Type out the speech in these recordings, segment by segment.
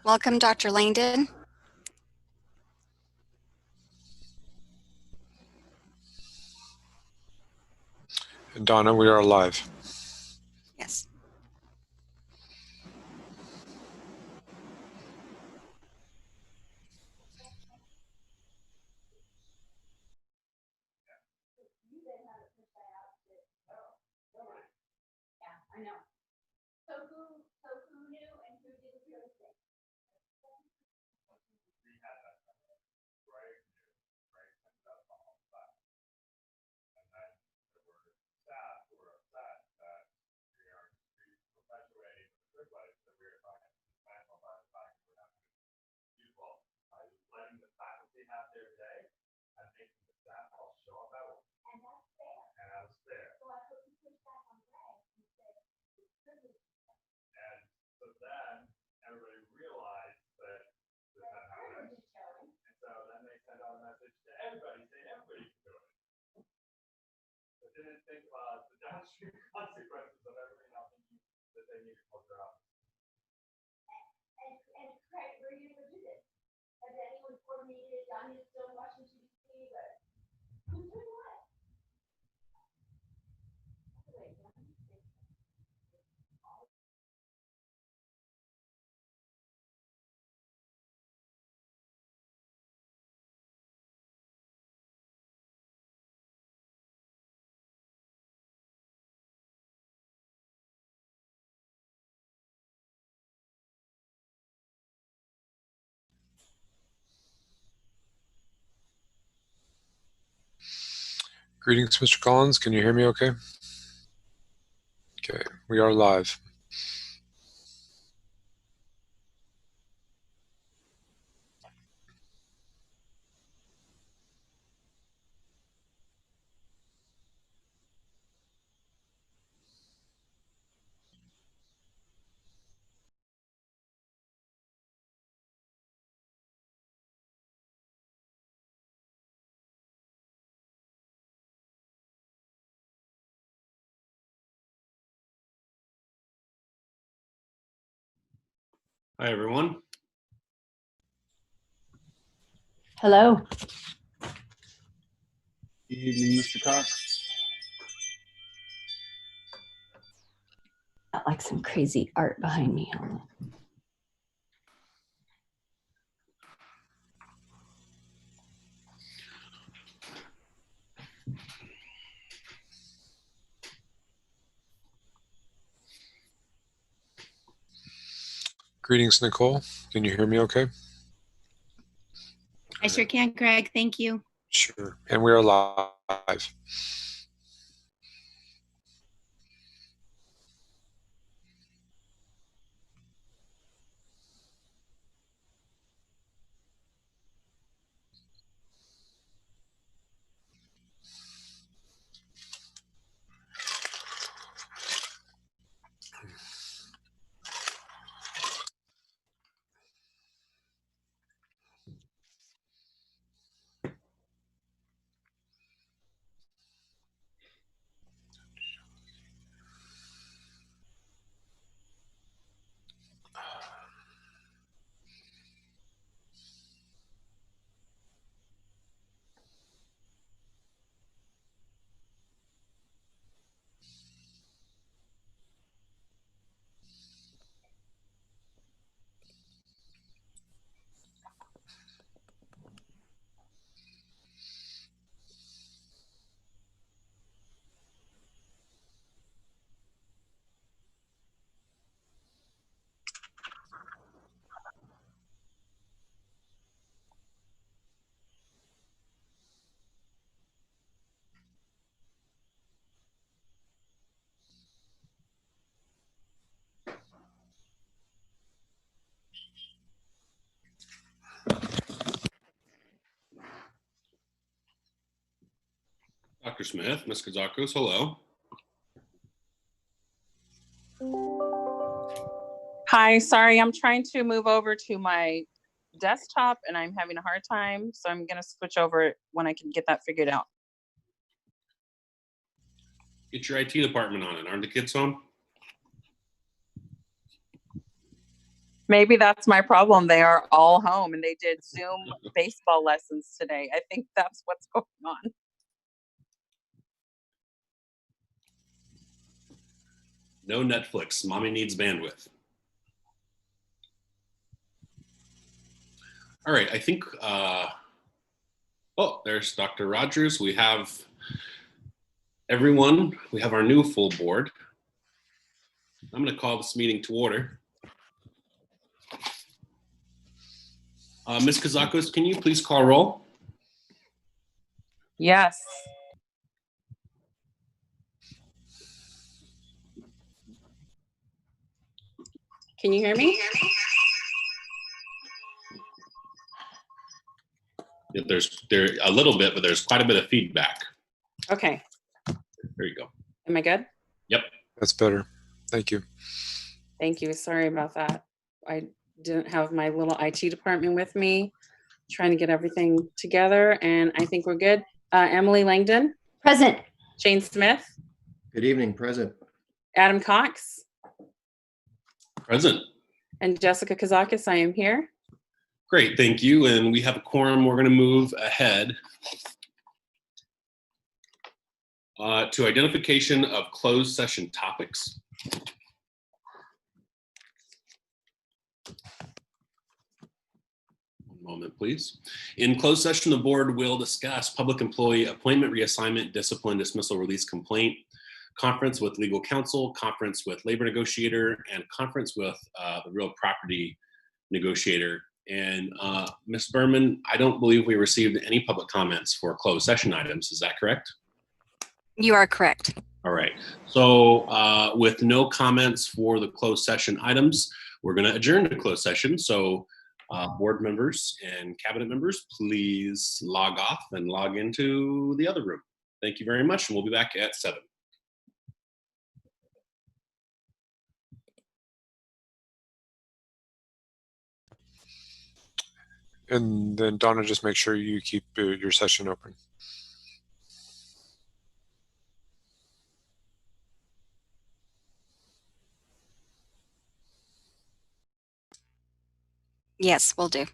Welcome, Dr. Langdon. Donna, we are live. Yes. Greetings, Mr. Collins. Can you hear me okay? Okay, we are live. Hi, everyone. Hello. Good evening, Mr. Cox. Got like some crazy art behind me. Hold on. Greetings, Nicole. Can you hear me okay? I sure can, Greg. Thank you. Sure. And we are live. Dr. Smith, Ms. Kazakos, hello. Hi, sorry, I'm trying to move over to my desktop and I'm having a hard time, so I'm gonna switch over when I can get that figured out. Get your IT department on it. Aren't the kids home? Maybe that's my problem. They are all home and they did Zoom baseball lessons today. I think that's what's going on. No Netflix. Mommy needs bandwidth. All right, I think, oh, there's Dr. Rogers. We have everyone. We have our new full board. I'm going to call this meeting to order. Ms. Kazakos, can you please call roll? Yes. Can you hear me? Yeah, there's a little bit, but there's quite a bit of feedback. Okay. There you go. Am I good? Yep. That's better. Thank you. Thank you. Sorry about that. I didn't have my little IT department with me, trying to get everything together, and I think we're good. Emily Langdon, Present. Jane Smith, Good evening, present. Adam Cox, Present. and Jessica Kazakis. I am here. Great, thank you. And we have a quorum. We're going to move ahead to identification of closed session topics. One moment, please. In closed session, the board will discuss public employee appointment, reassignment, discipline, dismissal, release, complaint, conference with legal counsel, conference with labor negotiator, and conference with the real property negotiator. And Ms. Berman, I don't believe we received any public comments for closed session items. Is that correct? You are correct. All right. So with no comments for the closed session items, we're going to adjourn to closed session. So board members and cabinet members, please log off and log into the other room. Thank you very much. And we'll be back at 7. And then Donna, just make sure you keep your session open. Yes, will do.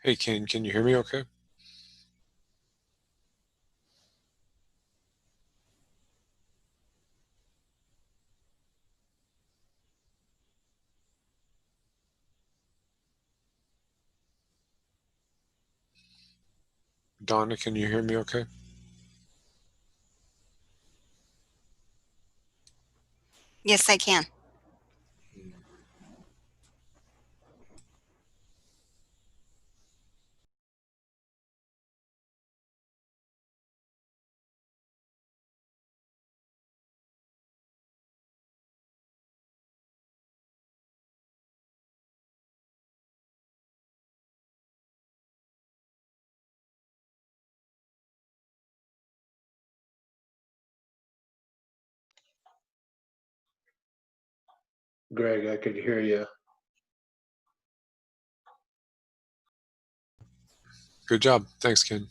Hey, can you hear me okay? Donna, can you hear me okay? Yes, I can. Greg, I could hear you. Good job. Thanks, Ken.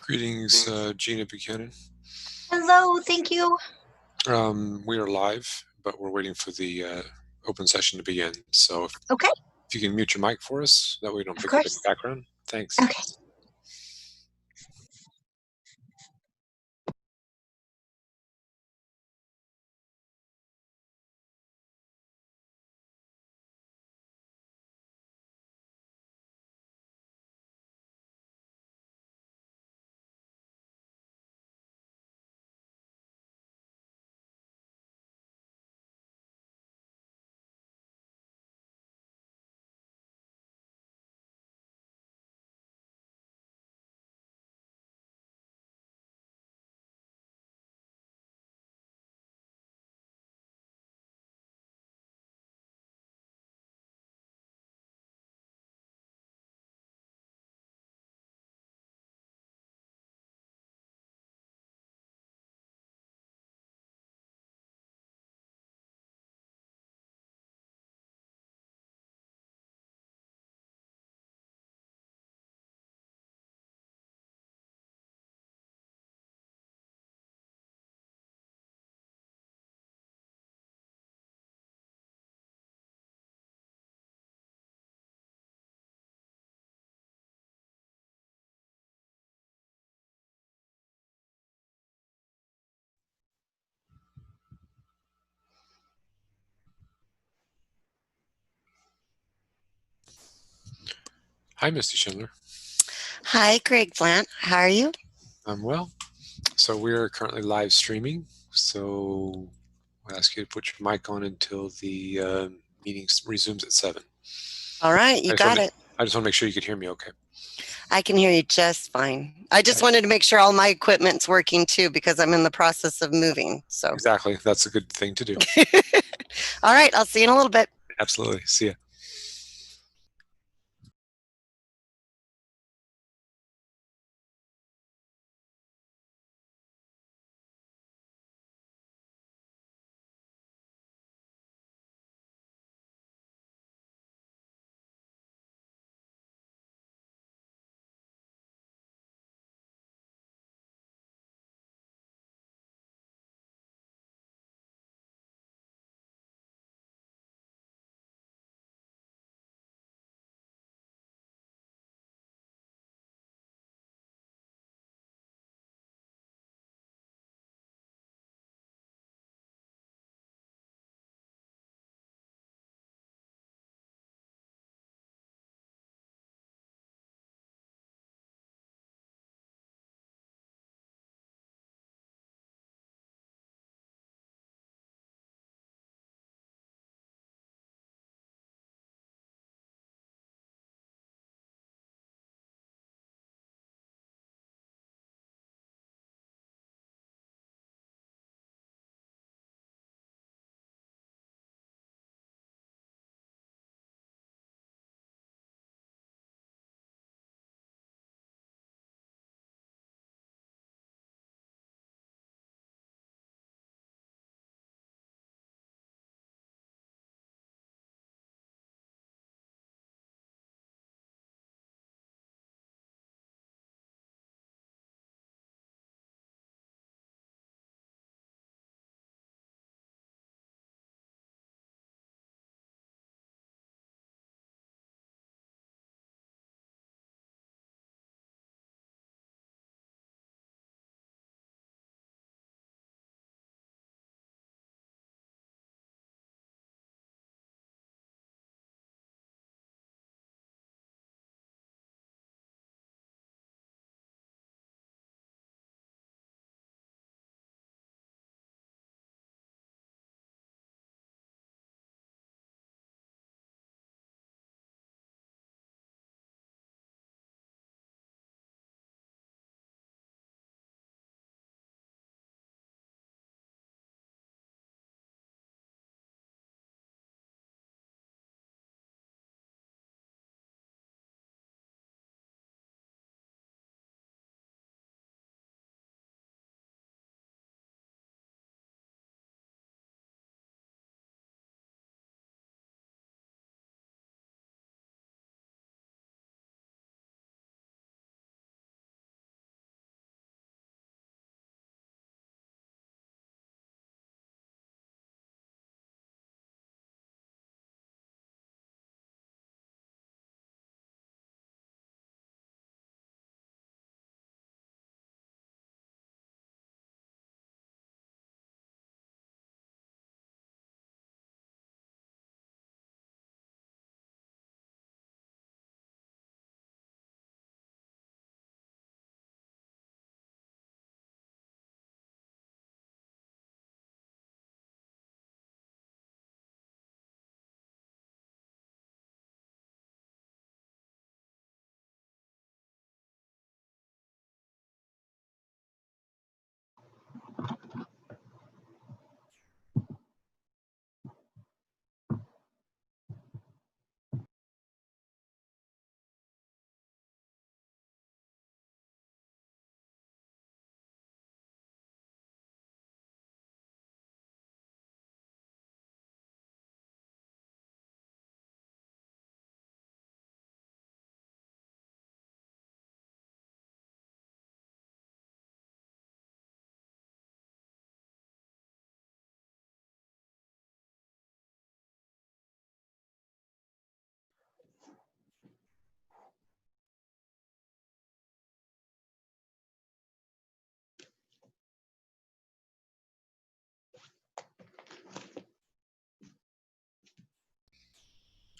Greetings, Gina Buchanan. Hello, thank you. We are live, but we're waiting for the open session to begin. So Okay, if you can mute your mic for us, that way we don't of pick up any course. background. Thanks. Okay. Hi, Misty Schindler. Hi, Greg Plant. How are you? I'm well. So we are currently live streaming. So I'll ask you to put your mic on until the meeting resumes at 7. All right, you got it. I just want to make sure you could hear me okay. I can hear you just fine. I just wanted to make sure all my equipment's working too because I'm in the process of moving. So, Exactly. That's a good thing to do. all right, I'll see you in a little bit. Absolutely. See ya.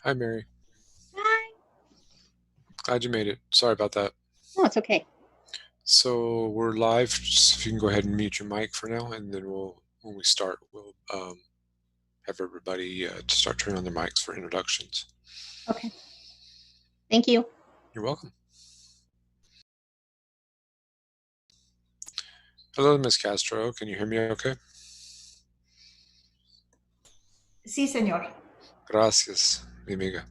Hi, Mary. Hi. Glad you made it. Sorry about that. Oh, it's okay. So we're live. Just if you can go ahead and mute your mic for now, and then when we start, we'll have everybody to start turning on their mics for introductions. Okay. Thank you. You're welcome. Hello, Ms. Castro. Can you hear me okay? Sí, señor. Gracias, mi amiga.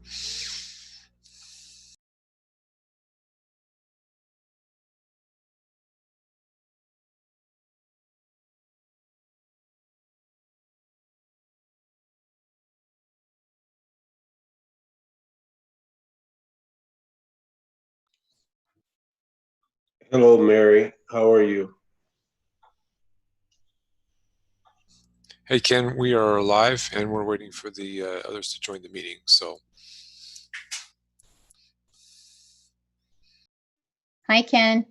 Hello, Mary. How are you? Hey, Ken, we are live, and we're waiting for the others to join the meeting. So, Hi, Ken.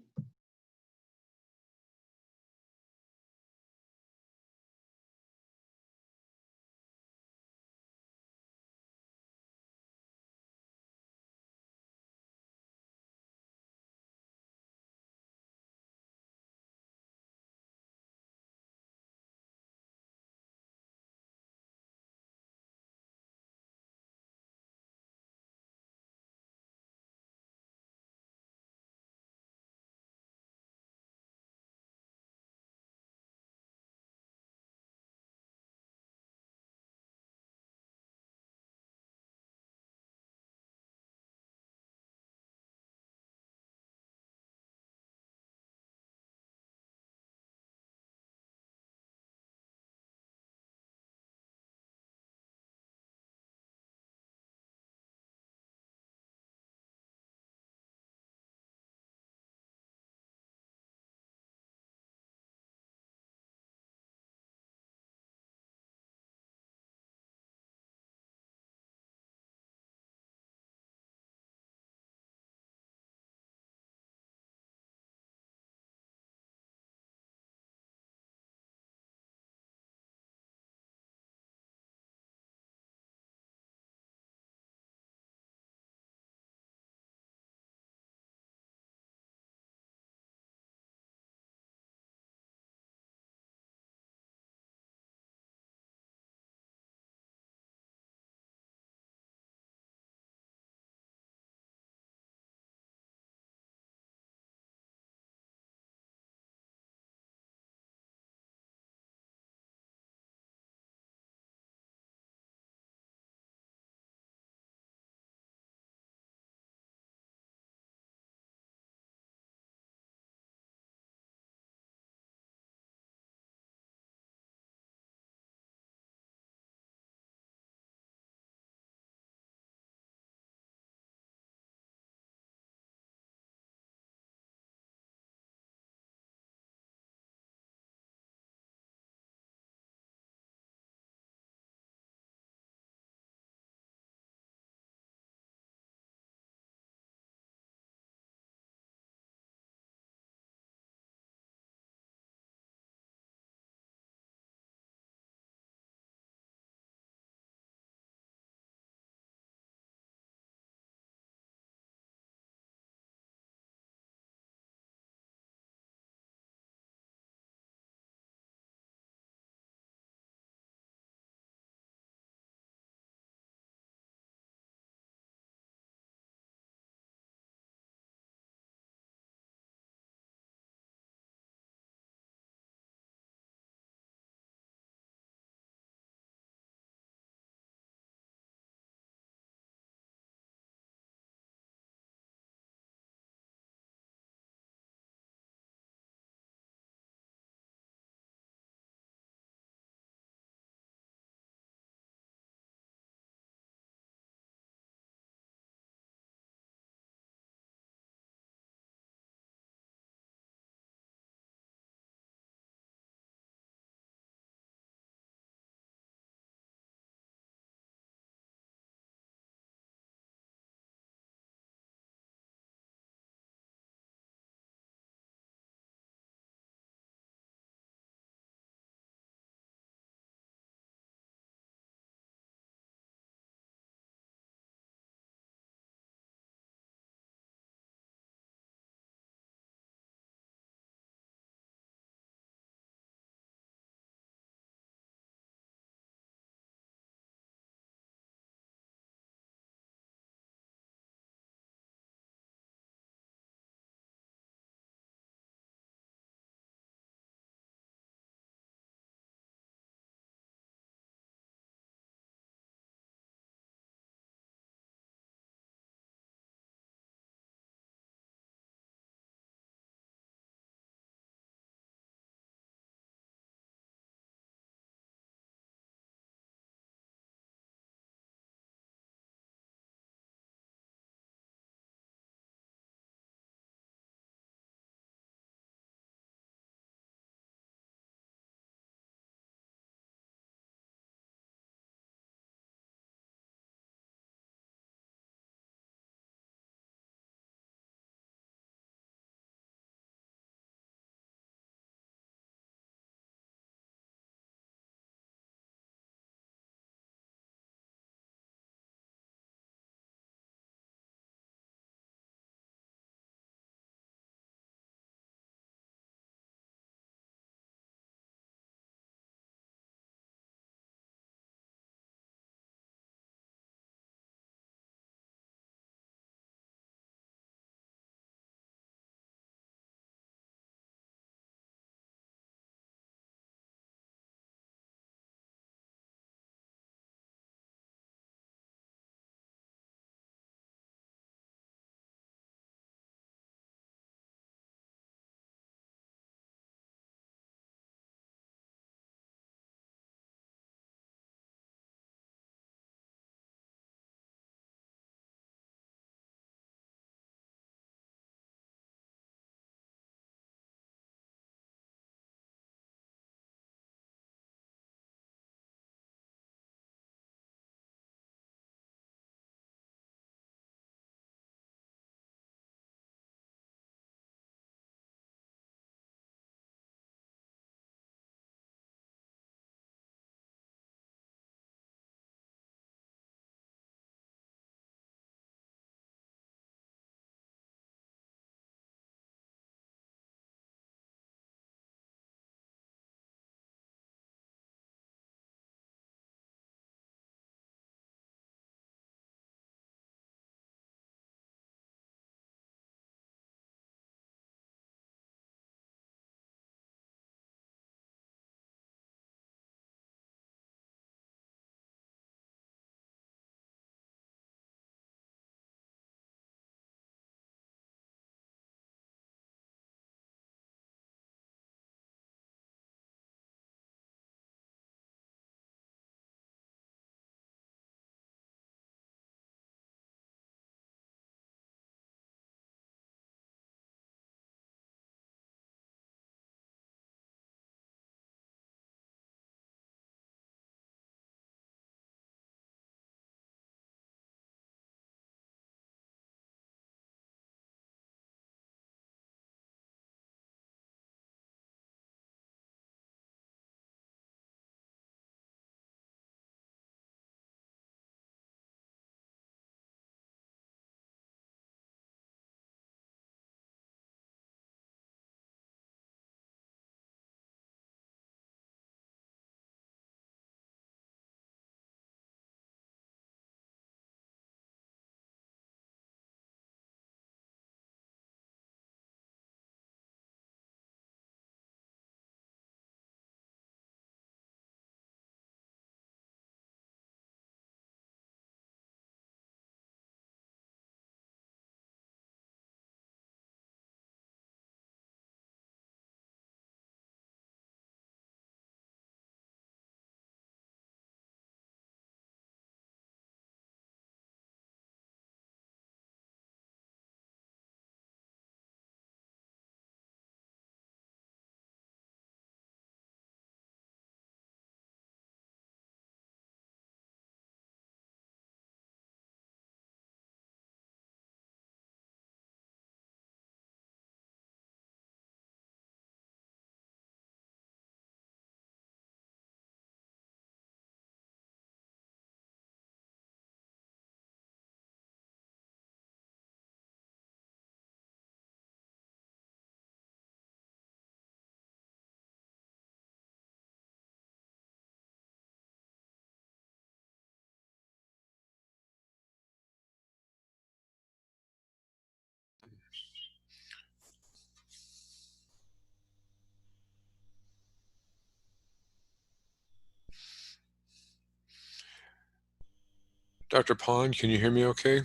Dr. Pond, can you hear me okay?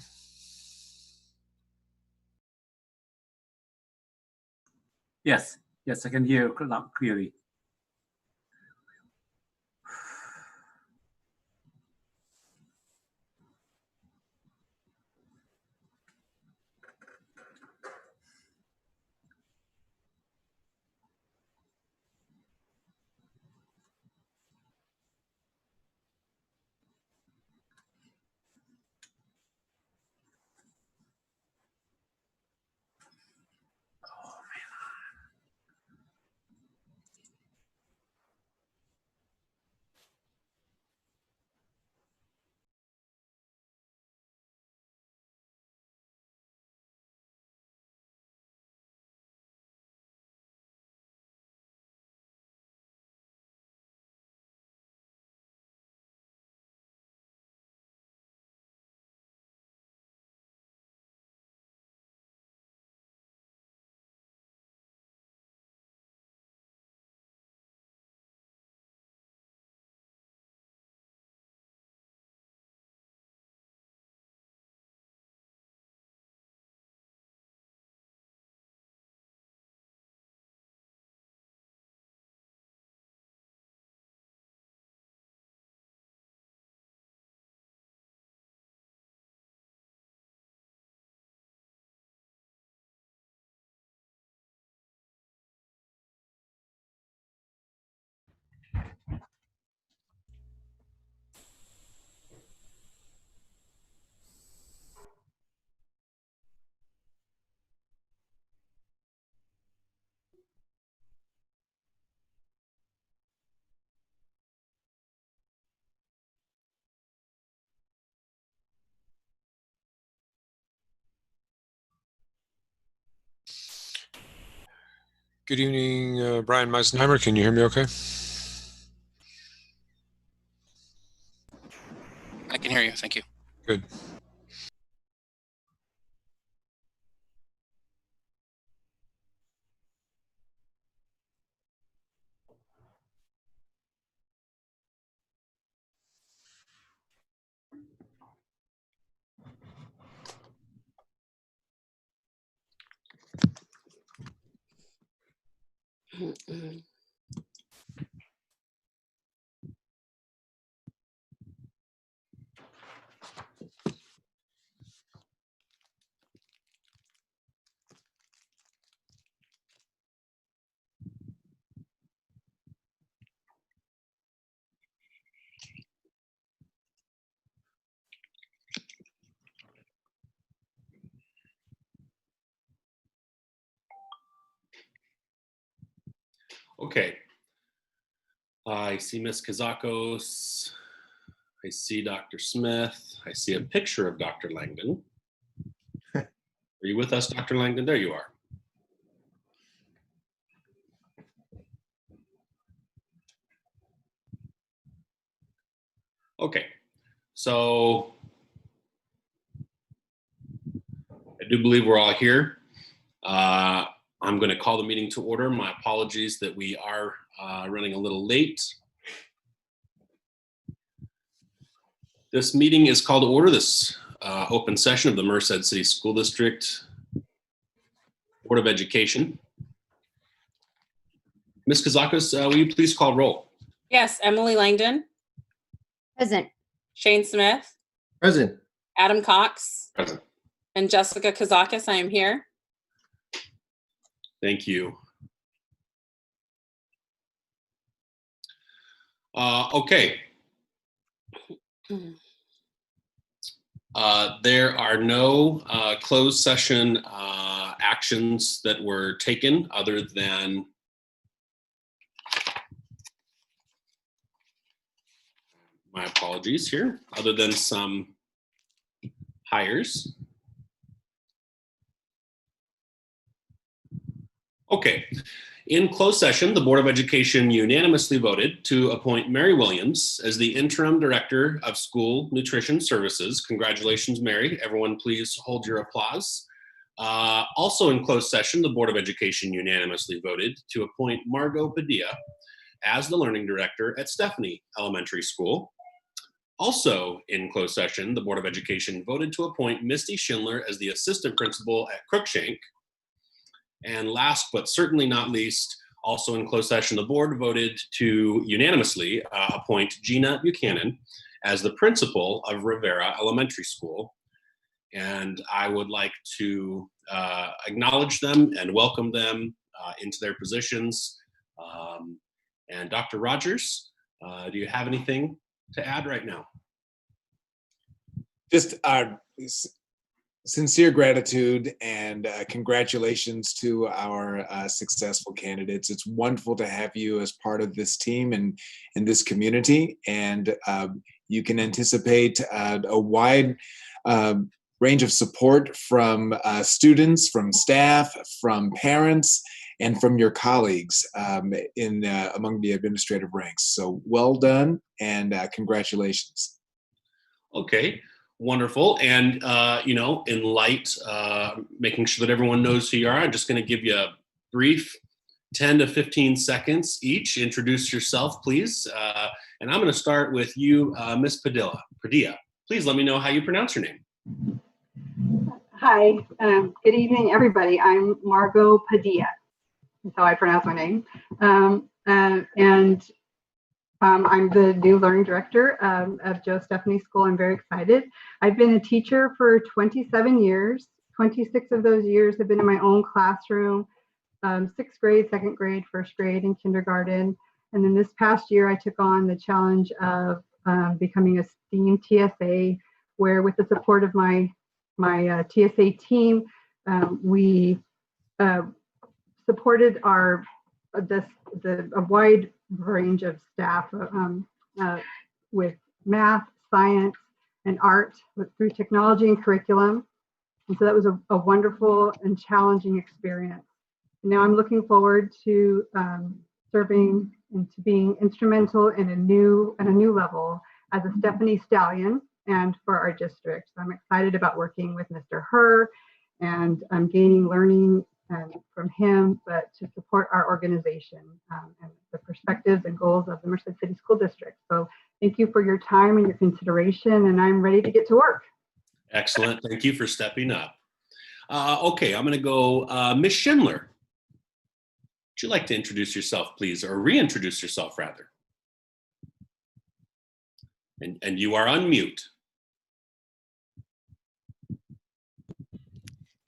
Yes, I can hear you clearly. Good evening, Brian Meisenheimer. Can you hear me okay? I can hear you. Thank you. Good. Okay. I see Ms. Kazakos. I see Dr. Smith. I see a picture of Dr. Langdon. Are you with us, Dr. Langdon? There you are. Okay, so I do believe we're all here. I'm going to call the meeting to order. My apologies that we are running a little late. This meeting is called to order, this open session of the Merced City School District Board of Education. Ms. Kazakos, will you please call roll? Yes, Emily Langdon, Present. Shane Smith, Present. Adam Cox, Present. and Jessica Kazakis. I am here. Thank you. Okay. There are no closed session actions that were taken other than my apologies here, other than some hires. Okay. In closed session, the Board of Education unanimously voted to appoint Mary Williams as the Interim Director of School Nutrition Services. Congratulations, Mary. Everyone, please hold your applause. Also in closed session, the Board of Education unanimously voted to appoint Margot Padilla as the Learning Director at Stephanie Elementary School. Also in closed session, the Board of Education voted to appoint Misty Schindler as the assistant principal at Crookshank. And last but certainly not least, also in closed session, the board voted to unanimously appoint Gina Buchanan as the principal of Rivera Elementary School. And I would like to acknowledge them and welcome them into their positions. And Dr. Rogers, do you have anything to add right now? Just sincere gratitude and congratulations to our successful candidates. It's wonderful to have you as part of this team and in this community. And you can anticipate a wide range of support from students, from staff, from parents, and from your colleagues among the administrative ranks. So well done and congratulations. Okay. Wonderful. And, in light, making sure that everyone knows who you are, I'm just going to give you a brief 10 to 15 seconds each. Introduce yourself, please. And I'm going to start with you, Ms. Padilla. Please let me know how you pronounce your name. Hi. Good evening, everybody. I'm Margot Padilla. That's how I pronounce my name. I'm the new learning director of Joe Stephanie School. I'm very excited. I've been a teacher for 27 years. 26 of those years have been in my own classroom, 6th grade, 2nd grade, 1st grade, and kindergarten. And then this past year, I took on the challenge of becoming a STEAM TSA, where with the support of my TSA team, we supported a wide range of staff with math, science, and art through technology and curriculum. And so that was a wonderful and challenging experience. And now I'm looking forward to serving and to being instrumental in a new level as a Stephanie Stallion and for our district. So I'm excited about working with Mr. Herr, and I'm gaining learning from him, but to support our organization and the perspectives and goals of the Merced City School District. So thank you for your time and your consideration, and I'm ready to get to work. Excellent. Thank you for stepping up. Okay, I'm going to go Ms. Schindler. Would you like to introduce yourself, please, or reintroduce yourself, rather? And you are on mute.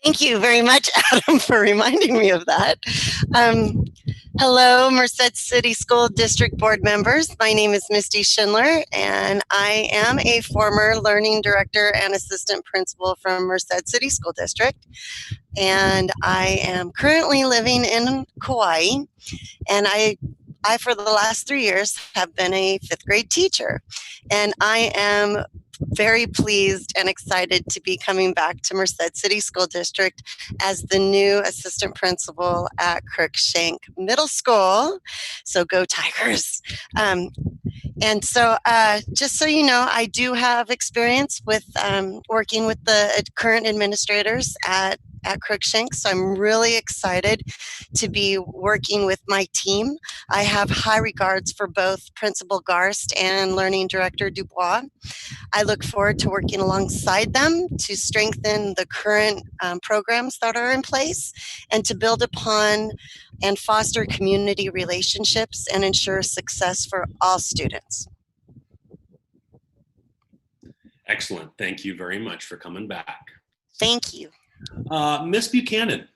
Thank you very much, Adam, for reminding me of that. Hello, Merced City School District Board members. My name is Misty Schindler, and I am a former learning director and assistant principal from Merced City School District. And I am currently living in Kauai, and I for the last 3 years have been a 5th grade teacher. And I am very pleased and excited to be coming back to Merced City School District as the new assistant principal at Crookshank Middle School. So go Tigers. And so just so you know, I do have experience with working with the current administrators at Crookshank, so I'm really excited to be working with my team. I have high regards for both Principal Garst and Learning Director Dubois. I look forward to working alongside them to strengthen the current programs that are in place and to build upon and foster community relationships and ensure success for all students. Excellent. Thank you very much for coming back. Thank you. Ms. Buchanan,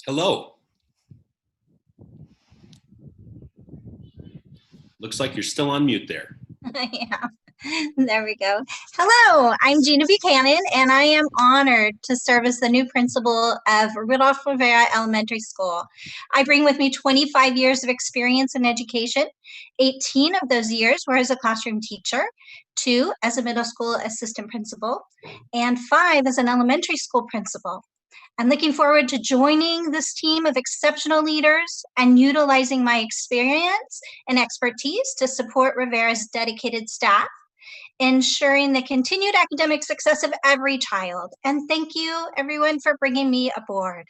hello. Looks like you're still on mute there. Yeah, there we go. Hello, I'm Gina Buchanan, and I am honored to serve as the new principal of Rudolph Rivera Elementary School. I bring with me 25 years of experience in education. 18 of those years were as a classroom teacher, 2 as a middle school assistant principal, and 5 as an elementary school principal. I'm looking forward to joining this team of exceptional leaders and utilizing my experience and expertise to support Rivera's dedicated staff, ensuring the continued academic success of every child. And thank you, everyone, for bringing me aboard.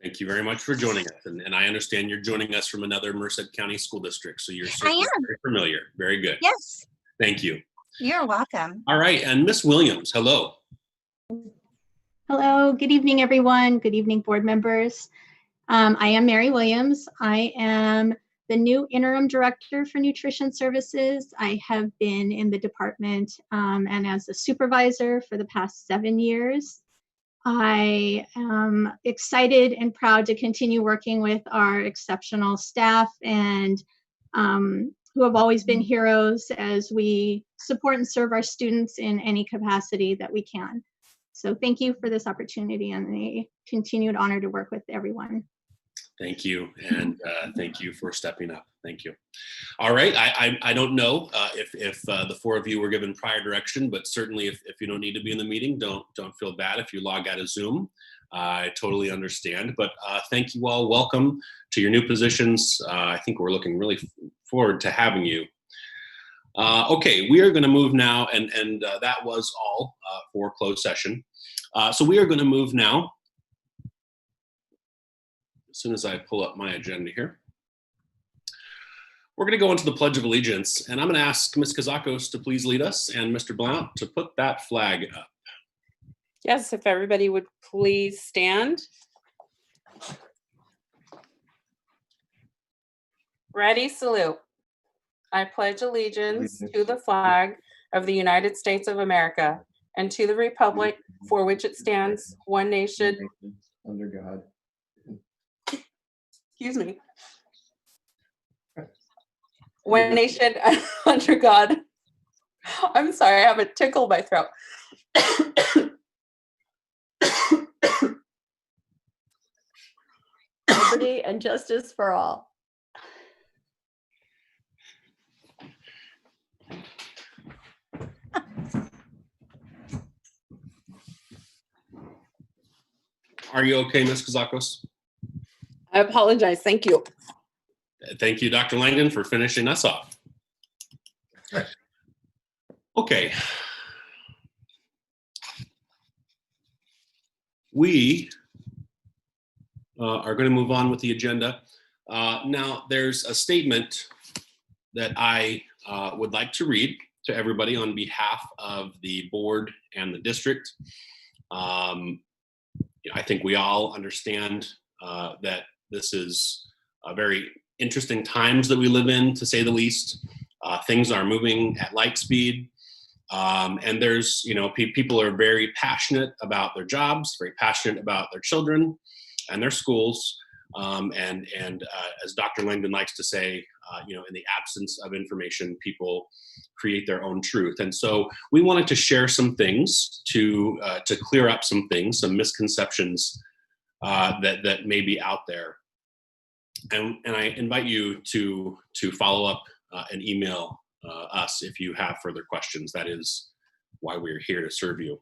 Thank you very much for joining us. And I understand you're joining us from another Merced County School District, so you're certainly very familiar. Very good. Yes. Thank you. You're welcome. All right, and Miss Williams, hello. Hello, good evening, everyone. Good evening, board members. I am Mary Williams. I am the new interim director for nutrition services. I have been in the department and as a supervisor for the past 7 years. I am excited and proud to continue working with our exceptional staff and who have always been heroes as we support and serve our students in any capacity that we can. So thank you for this opportunity and a continued honor to work with everyone. Thank you, and thank you for stepping up. Thank you. All right, I don't know if the four of you were given prior direction, but certainly if you don't need to be in the meeting, don't feel bad if you log out of Zoom. I totally understand, but thank you all. Welcome to your new positions. I think we're looking really forward to having you. Okay, we are going to move now, and that was all for closed session. So we are going to move now. As soon as I pull up my agenda here, we're going to go into the Pledge of Allegiance, and I'm going to ask Ms. Kazakos to please lead us and Mr. Blount to put that flag up. Yes, if everybody would please stand. Ready, salute. I pledge allegiance to the flag of the United States of America and to the republic for which it stands, one nation, under God. excuse me, one nation under God. I'm sorry, I have a tickle in my throat. Liberty and justice for all. Are you okay, Ms. Kazakos? I apologize. Thank you. Thank you, Dr. Langdon, for finishing us off. Okay. We are going to move on with the agenda. Now, there's a statement that I would like to read to everybody on behalf of the board and the district. I think we all understand that this is a very interesting times that we live in, to say the least. Things are moving at light speed. And there's, people are very passionate about their jobs, very passionate about their children and their schools. And as Dr. Langdon likes to say, in the absence of information, people create their own truth. And so we wanted to share some things to clear up some things, some misconceptions that may be out there. And I invite you to follow up and email us if you have further questions. That is why we're here, to serve you.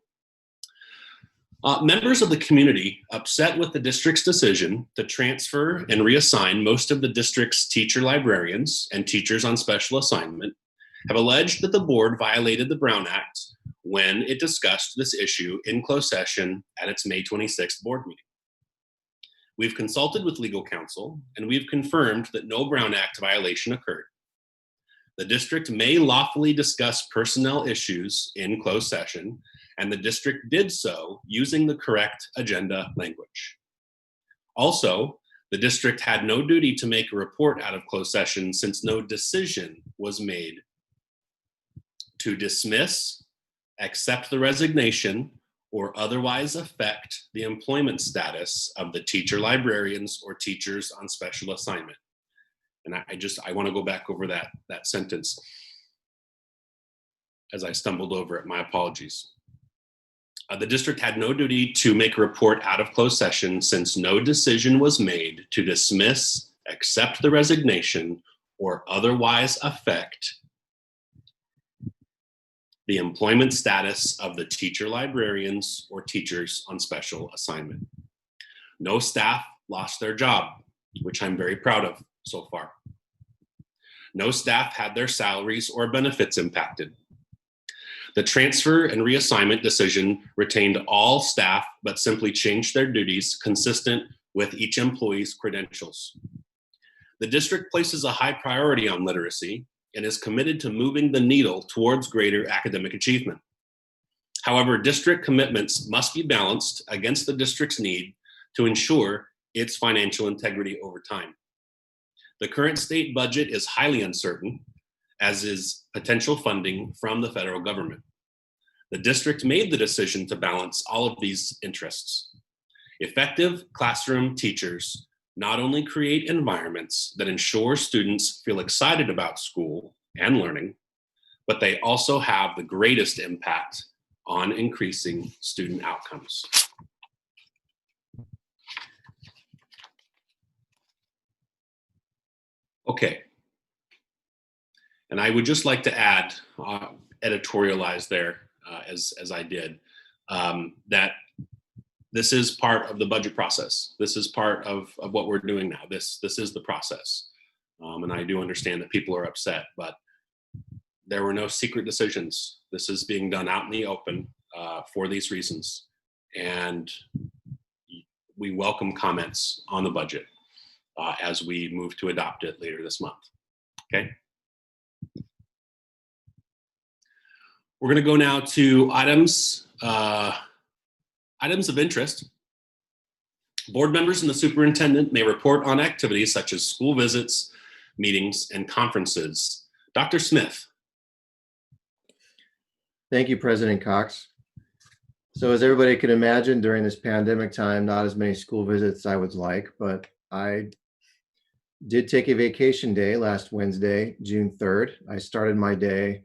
Members of the community upset with the district's decision to transfer and reassign most of the district's teacher librarians and teachers on special assignment have alleged that the board violated the Brown Act when it discussed this issue in closed session at its May 26th board meeting. We've consulted with legal counsel, and we've confirmed that no Brown Act violation occurred. The district may lawfully discuss personnel issues in closed session, and the district did so using the correct agenda language. Also, the district had no duty to make a report out of closed session since no decision was made to dismiss, accept the resignation, or otherwise affect the employment status of the teacher librarians or teachers on special assignment. And I want to go back over that sentence as I stumbled over it. My apologies. The district had no duty to make a report out of closed session since no decision was made to dismiss, accept the resignation, or otherwise affect the employment status of the teacher librarians or teachers on special assignment. No staff lost their job, which I'm very proud of so far. No staff had their salaries or benefits impacted. The transfer and reassignment decision retained all staff, but simply changed their duties consistent with each employee's credentials. The district places a high priority on literacy and is committed to moving the needle towards greater academic achievement. However, district commitments must be balanced against the district's need to ensure its financial integrity over time. The current state budget is highly uncertain, as is potential funding from the federal government. The district made the decision to balance all of these interests. Effective classroom teachers not only create environments that ensure students feel excited about school and learning, but they also have the greatest impact on increasing student outcomes. Okay. And I would just like to add, editorialize there as I did, that this is part of the budget process. This is part of what we're doing now. This is the process. And I do understand that people are upset, but there were no secret decisions. This is being done out in the open for these reasons. And we welcome comments on the budget as we move to adopt it later this month. Okay. We're going to go now to items of interest. Board members and the superintendent may report on activities such as school visits, meetings, and conferences. Dr. Smith. Thank you, President Cox. So as everybody can imagine, during this pandemic time, not as many school visits I would like, but I did take a vacation day last Wednesday, June 3rd. I started my day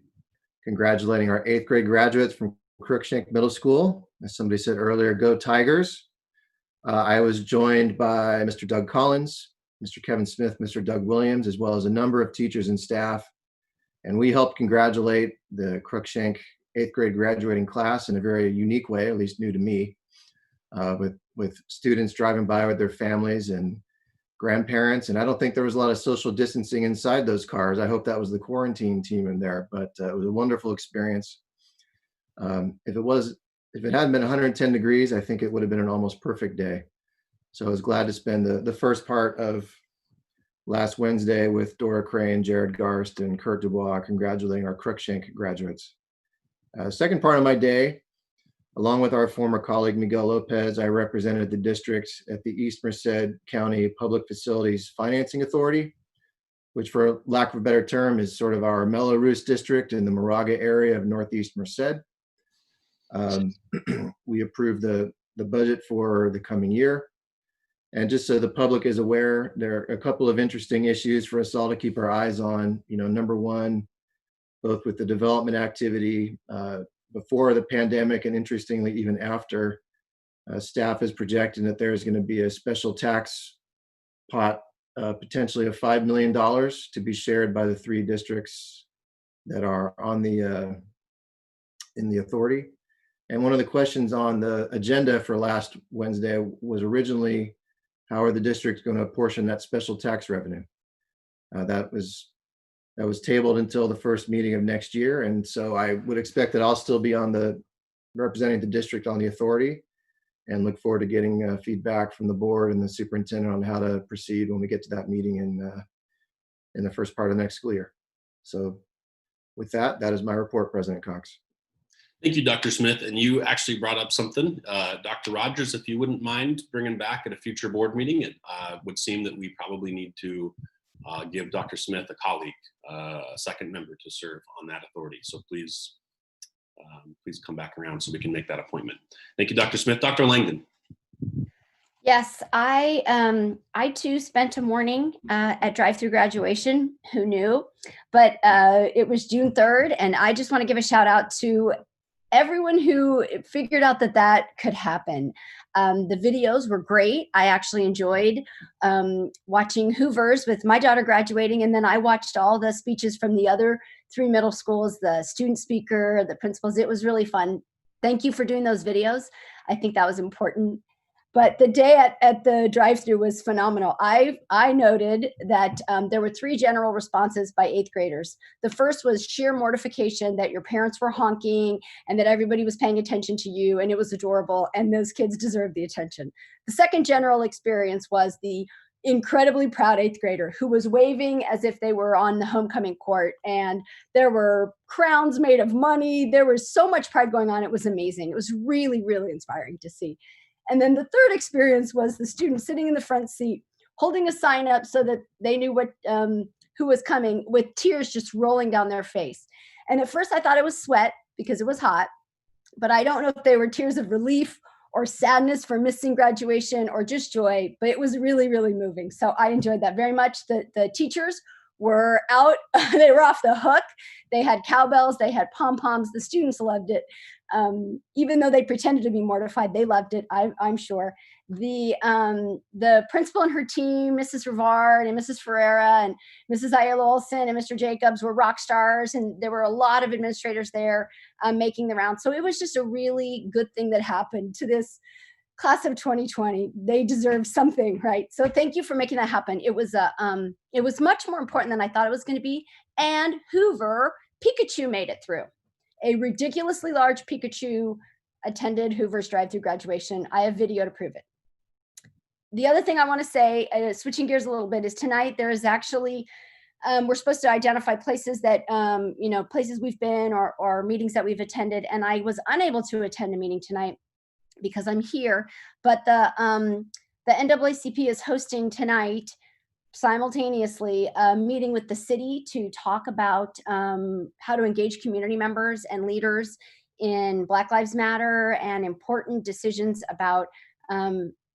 congratulating our 8th grade graduates from Crookshank Middle School. As somebody said earlier, go Tigers. I was joined by Mr. Doug Collins, Mr. Kevin Smith, Mr. Doug Williams, as well as a number of teachers and staff. And we helped congratulate the Crookshank 8th grade graduating class in a very unique way, at least new to me, with students driving by with their families and grandparents. And I don't think there was a lot of social distancing inside those cars. I hope that was the quarantine team in there, but it was a wonderful experience. If it hadn't been 110 degrees, I think it would have been an almost perfect day. So I was glad to spend the first part of last Wednesday with Dora Crane, Jared Garst, and Kurt Dubois congratulating our Crookshank graduates. Second part of my day, along with our former colleague Miguel Lopez, I represented the district at the East Merced County Public Facilities Financing Authority, which, for lack of a better term, is sort of our Melrose district in the Moraga area of Northeast Merced. We approved the budget for the coming year. And just so the public is aware, there are a couple of interesting issues for us all to keep our eyes on. Number one, both with the development activity before the pandemic and interestingly, even after, staff is projecting that there is going to be a special tax pot, potentially of $5 million to be shared by the 3 districts that are on in the authority. And one of the questions on the agenda for last Wednesday was originally, how are the districts going to apportion that special tax revenue? That was tabled until the first meeting of next year. And so I would expect that I'll still be representing the district on the authority, and look forward to getting feedback from the board and the superintendent on how to proceed when we get to that meeting in the first part of next school year. So with that is my report, President Cox. Thank you, Dr. Smith. And you actually brought up something. Dr. Rogers, if you wouldn't mind bringing back at a future board meeting, it would seem that we probably need to give Dr. Smith a colleague, a second member to serve on that authority. So please come back around so we can make that appointment. Thank you, Dr. Smith. Dr. Langdon. Yes, I too spent a morning at drive-through graduation. Who knew? But it was June 3rd, and I just want to give a shout out to everyone who figured out that could happen. The videos were great. I actually enjoyed watching Hoovers with my daughter graduating, and then I watched all the speeches from the other 3 middle schools, the student speaker, the principals. It was really fun. Thank you for doing those videos. I think that was important. But the day at the drive-through was phenomenal. I noted that there were 3 general responses by 8th graders. The first was sheer mortification that your parents were honking and that everybody was paying attention to you, and it was adorable, and those kids deserved the attention. The second general experience was the incredibly proud 8th grader who was waving as if they were on the homecoming court. And there were crowns made of money. There was so much pride going on. It was amazing. It was really, really inspiring to see. And then the third experience was the student sitting in the front seat, holding a sign up so that they knew what who was coming, with tears just rolling down their face. And at first I thought it was sweat because it was hot, but I don't know if they were tears of relief or sadness for missing graduation or just joy, but it was really, really moving. So I enjoyed that very much. The teachers were out, they were off the hook. They had cowbells, they had pom-poms. The students loved it. Even though they pretended to be mortified, they loved it, I'm sure. The principal and her team, Mrs. Rivard and Mrs. Ferreira and Mrs. Ayala Olson and Mr. Jacobs were rock stars, and there were a lot of administrators there making the rounds. So it was just a really good thing that happened to this class of 2020. They deserve something, right? So thank you for making that happen. It was much more important than I thought it was going to be. And Hoover Pikachu made it through. A ridiculously large Pikachu attended Hoover's drive-through graduation. I have video to prove it. The other thing I want to say, switching gears a little bit, is tonight there is actually, we're supposed to identify places that, places we've been or meetings that we've attended. And I was unable to attend a meeting tonight because I'm here, but the NAACP is hosting tonight simultaneously a meeting with the city to talk about how to engage community members and leaders in Black Lives Matter and important decisions about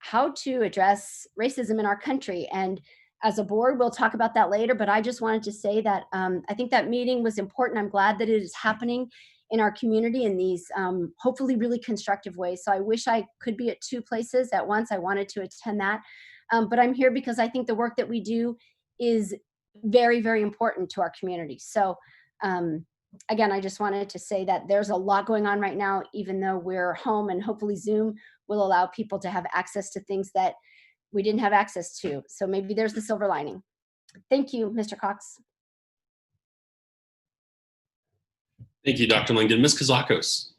how to address racism in our country. And as a board, we'll talk about that later, but I just wanted to say that I think that meeting was important. I'm glad that it is happening in our community in these hopefully really constructive ways. So I wish I could be at 2 places at once. I wanted to attend that. But I'm here because I think the work that we do is very, very important to our community. So again, I just wanted to say that there's a lot going on right now, even though we're home, and hopefully Zoom will allow people to have access to things that we didn't have access to. So maybe there's the silver lining. Thank you, Mr. Cox. Thank you, Dr. Langdon. Ms. Kazakos.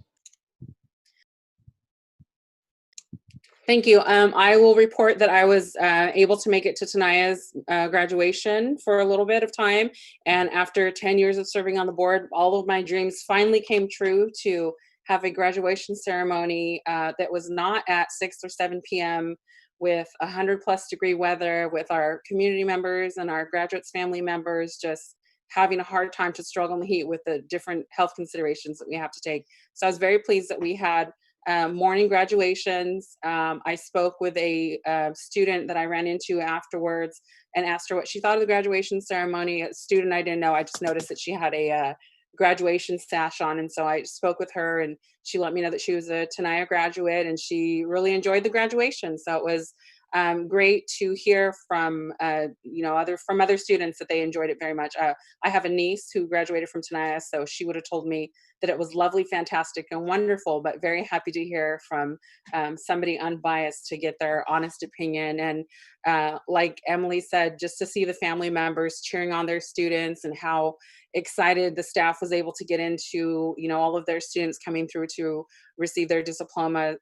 Thank you. I will report that I was able to make it to Tanaya's graduation for a little bit of time. And after 10 years of serving on the board, all of my dreams finally came true to have a graduation ceremony that was not at 6 or 7 p.m. with 100+ degree weather, with our community members and our graduates' family members just having a hard time to struggle in the heat with the different health considerations that we have to take. So I was very pleased that we had morning graduations. I spoke with a student that I ran into afterwards and asked her what she thought of the graduation ceremony. A student I didn't know, I just noticed that she had a graduation sash on. And so I spoke with her and she let me know that she was a Tenaya graduate and she really enjoyed the graduation. So it was great to hear from other students that they enjoyed it very much. I have a niece who graduated from Tenaya, so she would have told me that it was lovely, fantastic, and wonderful, but very happy to hear from somebody unbiased to get their honest opinion. And like Emily said, just to see the family members cheering on their students and how excited the staff was able to get into, all of their students coming through to receive their diplomas.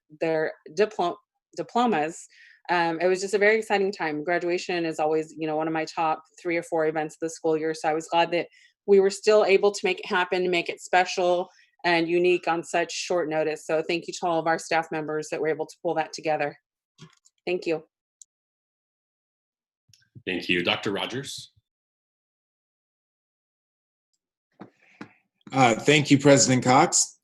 It was just a very exciting time. Graduation is always, one of my top 3 or 4 events of the school year. So I was glad that we were still able to make it happen, make it special and unique on such short notice. So thank you to all of our staff members that were able to pull that together. Thank you. Thank you. Dr. Rogers. Thank you, President Cox.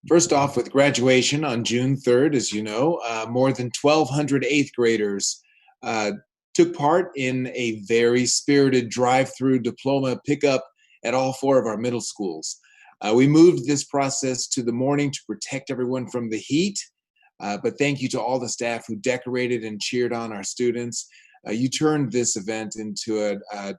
First off, with graduation on June 3rd, as you know, more than 1,200 8th graders took part in a very spirited drive-through diploma pickup at all 4 of our middle schools. We moved this process to the morning to protect everyone from the heat, but thank you to all the staff who decorated and cheered on our students. You turned this event into a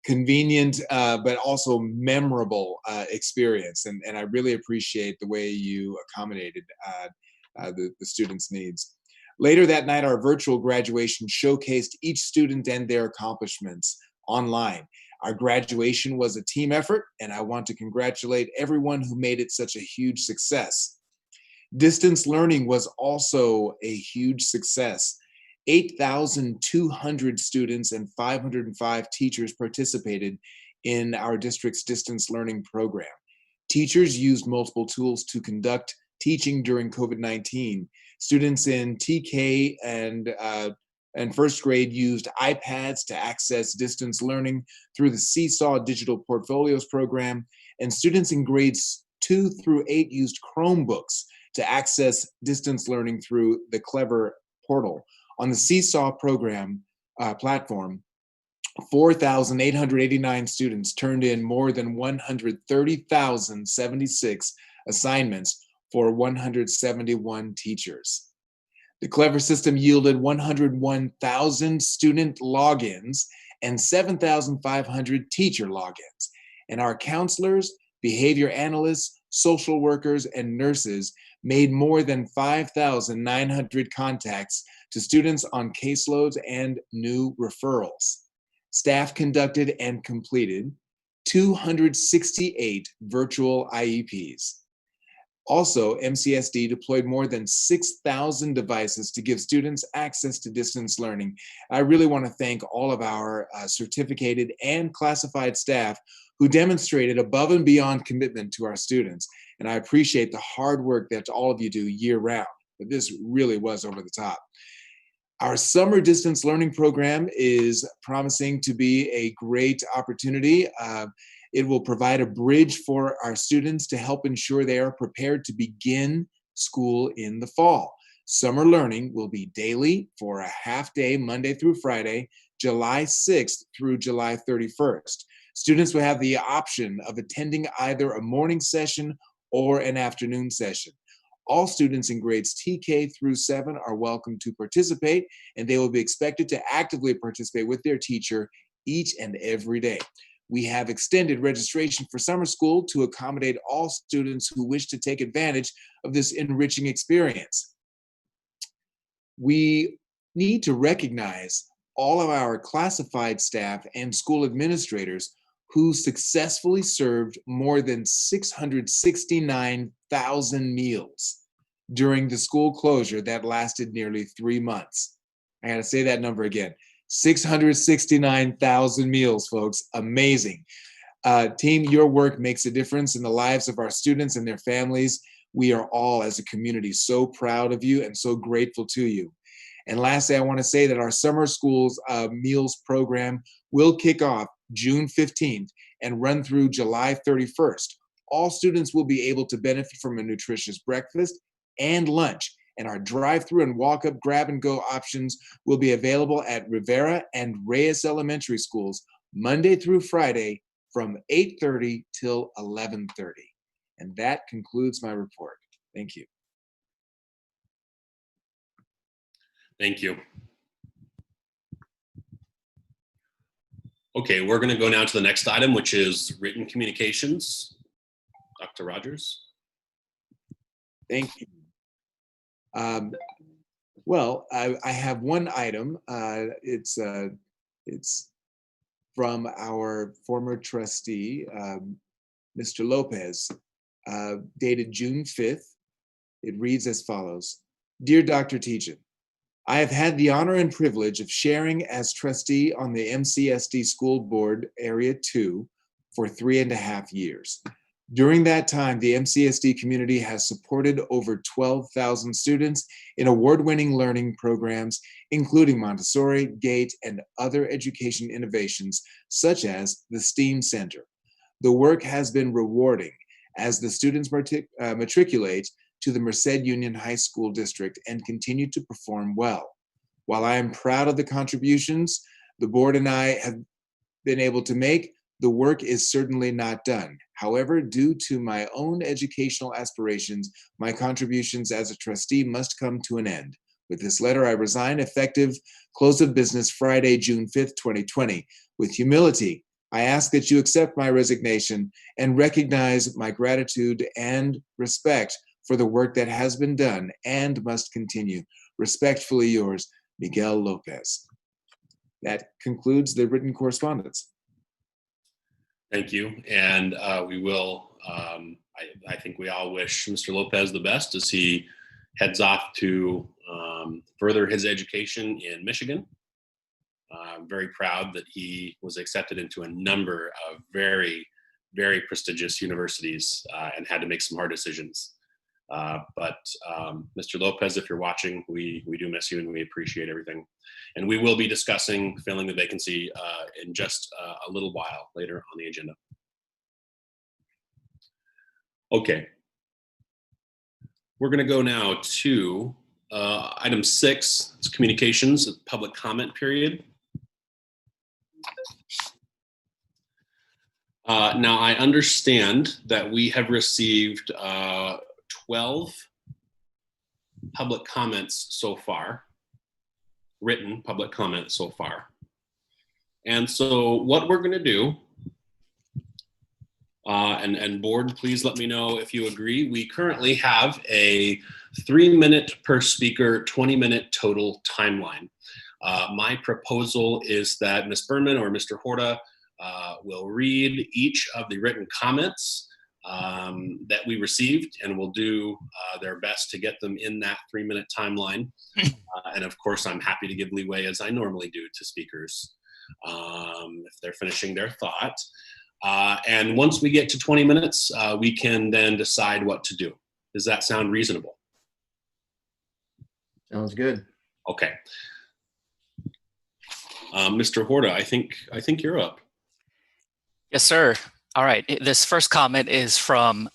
convenient but also memorable experience, and I really appreciate the way you accommodated the students' needs. Later that night, our virtual graduation showcased each student and their accomplishments online. Our graduation was a team effort, and I want to congratulate everyone who made it such a huge success. Distance learning was also a huge success. 8,200 students and 505 teachers participated in our district's distance learning program. Teachers used multiple tools to conduct teaching during COVID-19. Students in TK and first grade used iPads to access distance learning through the Seesaw Digital Portfolios program, and students in grades 2 through 8 used Chromebooks to access distance learning through the Clever portal. On the Seesaw program platform, 4,889 students turned in more than 130,076 assignments for 171 teachers. The Clever system yielded 101,000 student logins and 7,500 teacher logins. And our counselors, behavior analysts, social workers, and nurses made more than 5,900 contacts to students on caseloads and new referrals. Staff conducted and completed 268 virtual IEPs. Also, MCSD deployed more than 6,000 devices to give students access to distance learning. I really want to thank all of our certificated and classified staff who demonstrated above and beyond commitment to our students. And I appreciate the hard work that all of you do year round, but this really was over the top. Our summer distance learning program is promising to be a great opportunity. It will provide a bridge for our students to help ensure they are prepared to begin school in the fall. Summer learning will be daily for a half day, Monday through Friday, July 6th through July 31st. Students will have the option of attending either a morning session or an afternoon session. All students in grades TK through 7 are welcome to participate, and they will be expected to actively participate with their teacher each and every day. We have extended registration for summer school to accommodate all students who wish to take advantage of this enriching experience. We need to recognize all of our classified staff and school administrators who successfully served more than 669,000 meals during the school closure that lasted nearly 3 months. I gotta say that number again, 669,000 meals, folks, amazing. Team, your work makes a difference in the lives of our students and their families. We are all, as a community, so proud of you and so grateful to you. And lastly, I wanna say that our summer schools meals program will kick off June 15th and run through July 31st. All students will be able to benefit from a nutritious breakfast and lunch, and our drive-through and walk-up grab-and-go options will be available at Rivera and Reyes Elementary Schools Monday through Friday from 8:30 till 11:30. And that concludes my report. Thank you. Thank you. Okay, we're going to go now to the next item, which is written communications. Dr. Rogers. Thank you. Well, I have one item. It's from our former trustee, Mr. Lopez, dated June 5th. It reads as follows. Dear Dr. Tejan, I have had the honor and privilege of sharing as trustee on the MCSD School Board Area 2 for 3.5 years. During that time, the MCSD community has supported over 12,000 students in award-winning learning programs, including Montessori, GATE, and other education innovations, such as the STEAM Center. The work has been rewarding as the students matriculate to the Merced Union High School District and continue to perform well. While I am proud of the contributions the board and I have been able to make, the work is certainly not done. However, due to my own educational aspirations, my contributions as a trustee must come to an end. With this letter, I resign effective close of business Friday, June 5th, 2020. With humility, I ask that you accept my resignation and recognize my gratitude and respect for the work that has been done and must continue. Respectfully yours, Miguel Lopez. That concludes the written correspondence. Thank you. And we will, I think we all wish Mr. Lopez the best as he heads off to further his education in Michigan. I'm very proud that he was accepted into a number of very, very prestigious universities and had to make some hard decisions. But Mr. Lopez, if you're watching, we do miss you and we appreciate everything. And we will be discussing filling the vacancy in just a little while later on the agenda. Okay. We're going to go now to item 6, it's communications, public comment period. Now, I understand that we have received 12 public comments so far, written public comments so far. And so what we're going to do, and board, please let me know if you agree. We currently have a 3-minute per speaker, 20-minute total timeline. My proposal is that Ms. Berman or Mr. Horta will read each of the written comments that we received, and will do their best to get them in that 3-minute timeline. And of course, I'm happy to give leeway, as I normally do, to speakers if they're finishing their thought. And once we get to 20 minutes, we can then decide what to do. Does that sound reasonable? Sounds good. Okay. Mr. Horta, I think you're up. Yes, sir. All right. This first comment is from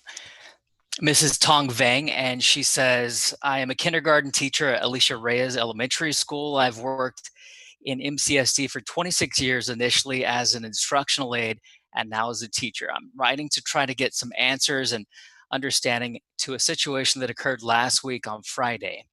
Mrs. Tong Vang, and she says, I am a kindergarten teacher at Alicia Reyes Elementary School. I've worked in MCSD for 26 years, initially as an instructional aide and now as a teacher. I'm writing to try to get some answers and understanding to a situation that occurred last week on Friday.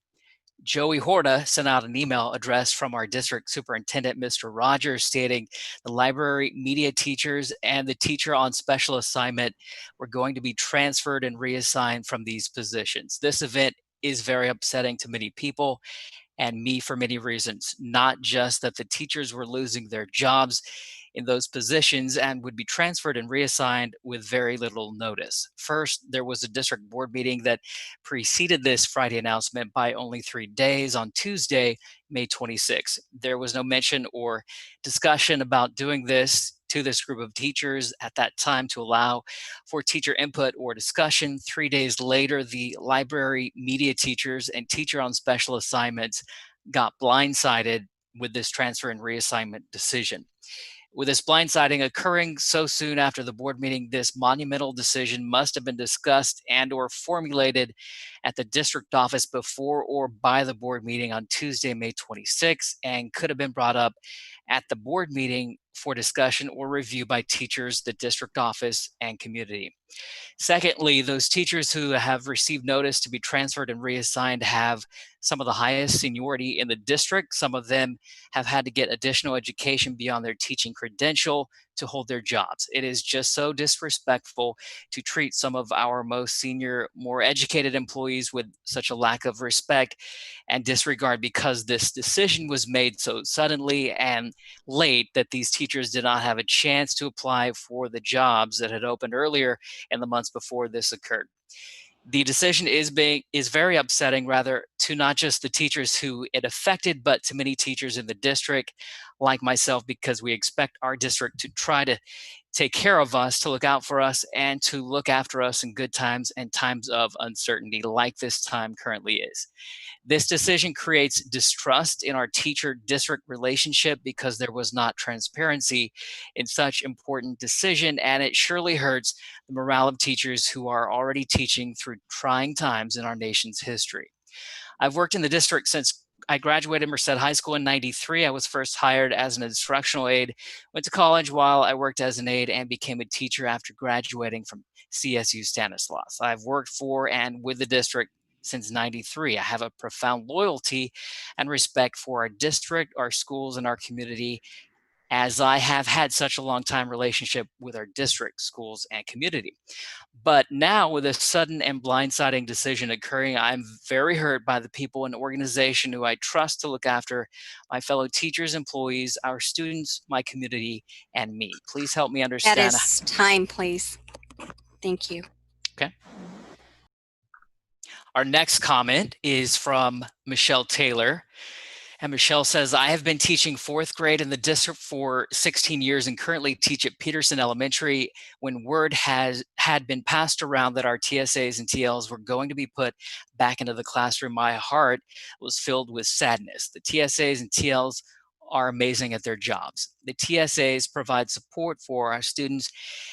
Joey Horta sent out an email addressed from our district superintendent, Mr. Rogers, stating the library media teachers and the teacher on special assignment were going to be transferred and reassigned from these positions. This event is very upsetting to many people and me for many reasons, not just that the teachers were losing their jobs in those positions and would be transferred and reassigned with very little notice. First, there was a district board meeting that preceded this Friday announcement by only 3 days on Tuesday, May 26. There was no mention or discussion about doing this to this group of teachers at that time to allow for teacher input or discussion. 3 days later, the library media teachers and teacher on special assignments got blindsided with this transfer and reassignment decision. With this blindsiding occurring so soon after the board meeting, this monumental decision must have been discussed and or formulated at the district office before or by the board meeting on Tuesday, May 26, and could have been brought up at the board meeting for discussion or review by teachers, the district office, and community. Secondly, those teachers who have received notice to be transferred and reassigned have some of the highest seniority in the district. Some of them have had to get additional education beyond their teaching credential to hold their jobs. It is just so disrespectful to treat some of our most senior, more educated employees with such a lack of respect and disregard, because this decision was made so suddenly and late that these teachers did not have a chance to apply for the jobs that had opened earlier in the months before this occurred. The decision is very upsetting, rather, to not just the teachers who it affected, but to many teachers in the district, like myself, because we expect our district to try to take care of us, to look out for us, and to look after us in good times and times of uncertainty, like this time currently is. This decision creates distrust in our teacher-district relationship because there was not transparency in such important decision, and it surely hurts the morale of teachers who are already teaching through trying times in our nation's history. I've worked in the district since I graduated Merced High School in '93. I was first hired as an instructional aide, went to college while I worked as an aide, and became a teacher after graduating from CSU Stanislaus. I've worked for and with the district since '93. I have a profound loyalty and respect for our district, our schools, and our community, as I have had such a long time relationship with our district, schools, and community. But now, with a sudden and blindsiding decision occurring, I'm very hurt by the people in the organization who I trust to look after my fellow teachers, employees, our students, my community, and me. Please help me understand. That is time, please. Thank you. Okay. Our next comment is from Michelle Taylor. And Michelle says, I have been teaching 4th grade in the district for 16 years and currently teach at Peterson Elementary. When word had been passed around that our TSAs and TLs were going to be put back into the classroom, my heart was filled with sadness. The TSAs and TLs are amazing at their jobs. The TSAs provide support for our students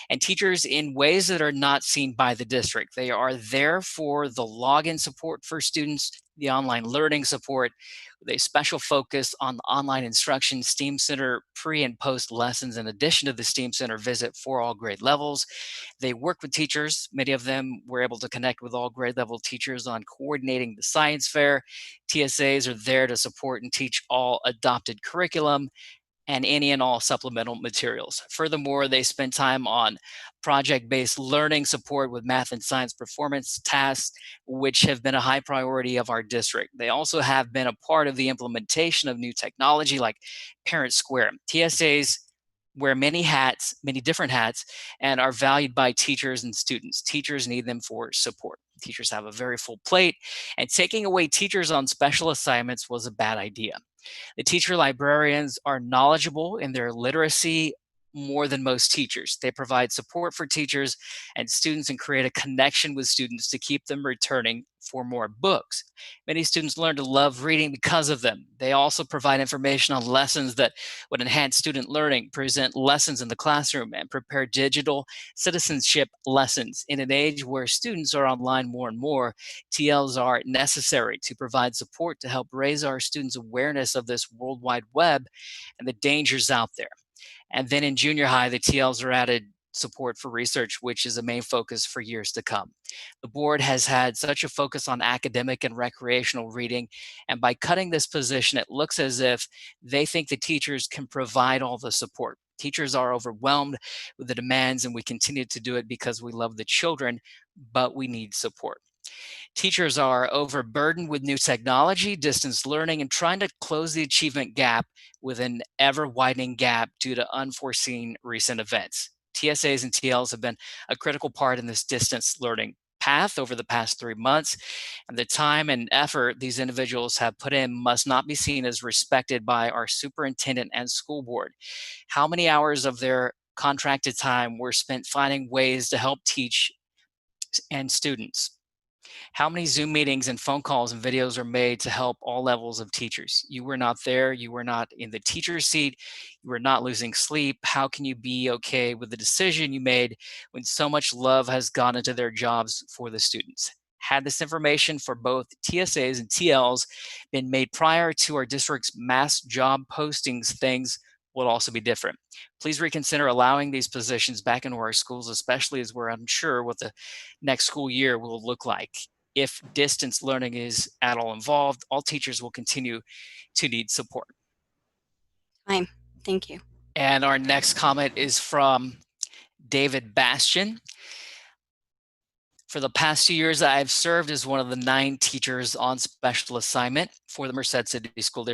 and teachers in ways that are not seen by the district. They are there for the login support for students, the online learning support, with a special focus on online instruction, STEAM Center pre and post lessons, in addition to the STEAM Center visit for all grade levels. They work with teachers. Many of them were able to connect with all grade level teachers on coordinating the science fair. TSAs are there to support and teach all adopted curriculum and any and all supplemental materials. Furthermore, they spend time on project-based learning support with math and science performance tasks, which have been a high priority of our district. They also have been a part of the implementation of new technology like Parent Square. TSAs wear many hats, many different hats, and are valued by teachers and students. Teachers need them for support. Teachers have a very full plate, and taking away teachers on special assignments was a bad idea. The teacher librarians are knowledgeable in their literacy more than most teachers. They provide support for teachers and students and create a connection with students to keep them returning for more books. Many students learn to love reading because of them. They also provide information on lessons that would enhance student learning, present lessons in the classroom, and prepare digital citizenship lessons. In an age where students are online more and more, TLs are necessary to provide support to help raise our students' awareness of this World Wide Web and the dangers out there. And then in junior high, the TLs are added support for research, which is a main focus for years to come. The board has had such a focus on academic and recreational reading, and by cutting this position, it looks as if they think the teachers can provide all the support. Teachers are overwhelmed with the demands, and we continue to do it because we love the children, but we need support. Teachers are overburdened with new technology, distance learning, and trying to close the achievement gap with an ever-widening gap due to unforeseen recent events. TSAs and TLs have been a critical part in this distance learning path over the past 3 months, and the time and effort these individuals have put in must not be seen as respected by our superintendent and school board. How many hours of their contracted time were spent finding ways to help teach and students? How many Zoom meetings and phone calls and videos are made to help all levels of teachers? You were not there. You were not in the teacher's seat. You were not losing sleep. How can you be okay with the decision you made when so much love has gone into their jobs for the students? Had this information for both TSAs and TLs been made prior to our district's mass job postings, things would also be different. Please reconsider allowing these positions back into our schools, especially as we're unsure what the next school year will look like. If distance learning is at all involved, all teachers will continue to need support. Fine, thank you. And our next comment is from David Bastian. For the past 2 years, I've served as one of the 9 teachers on special assignment for the Merced City School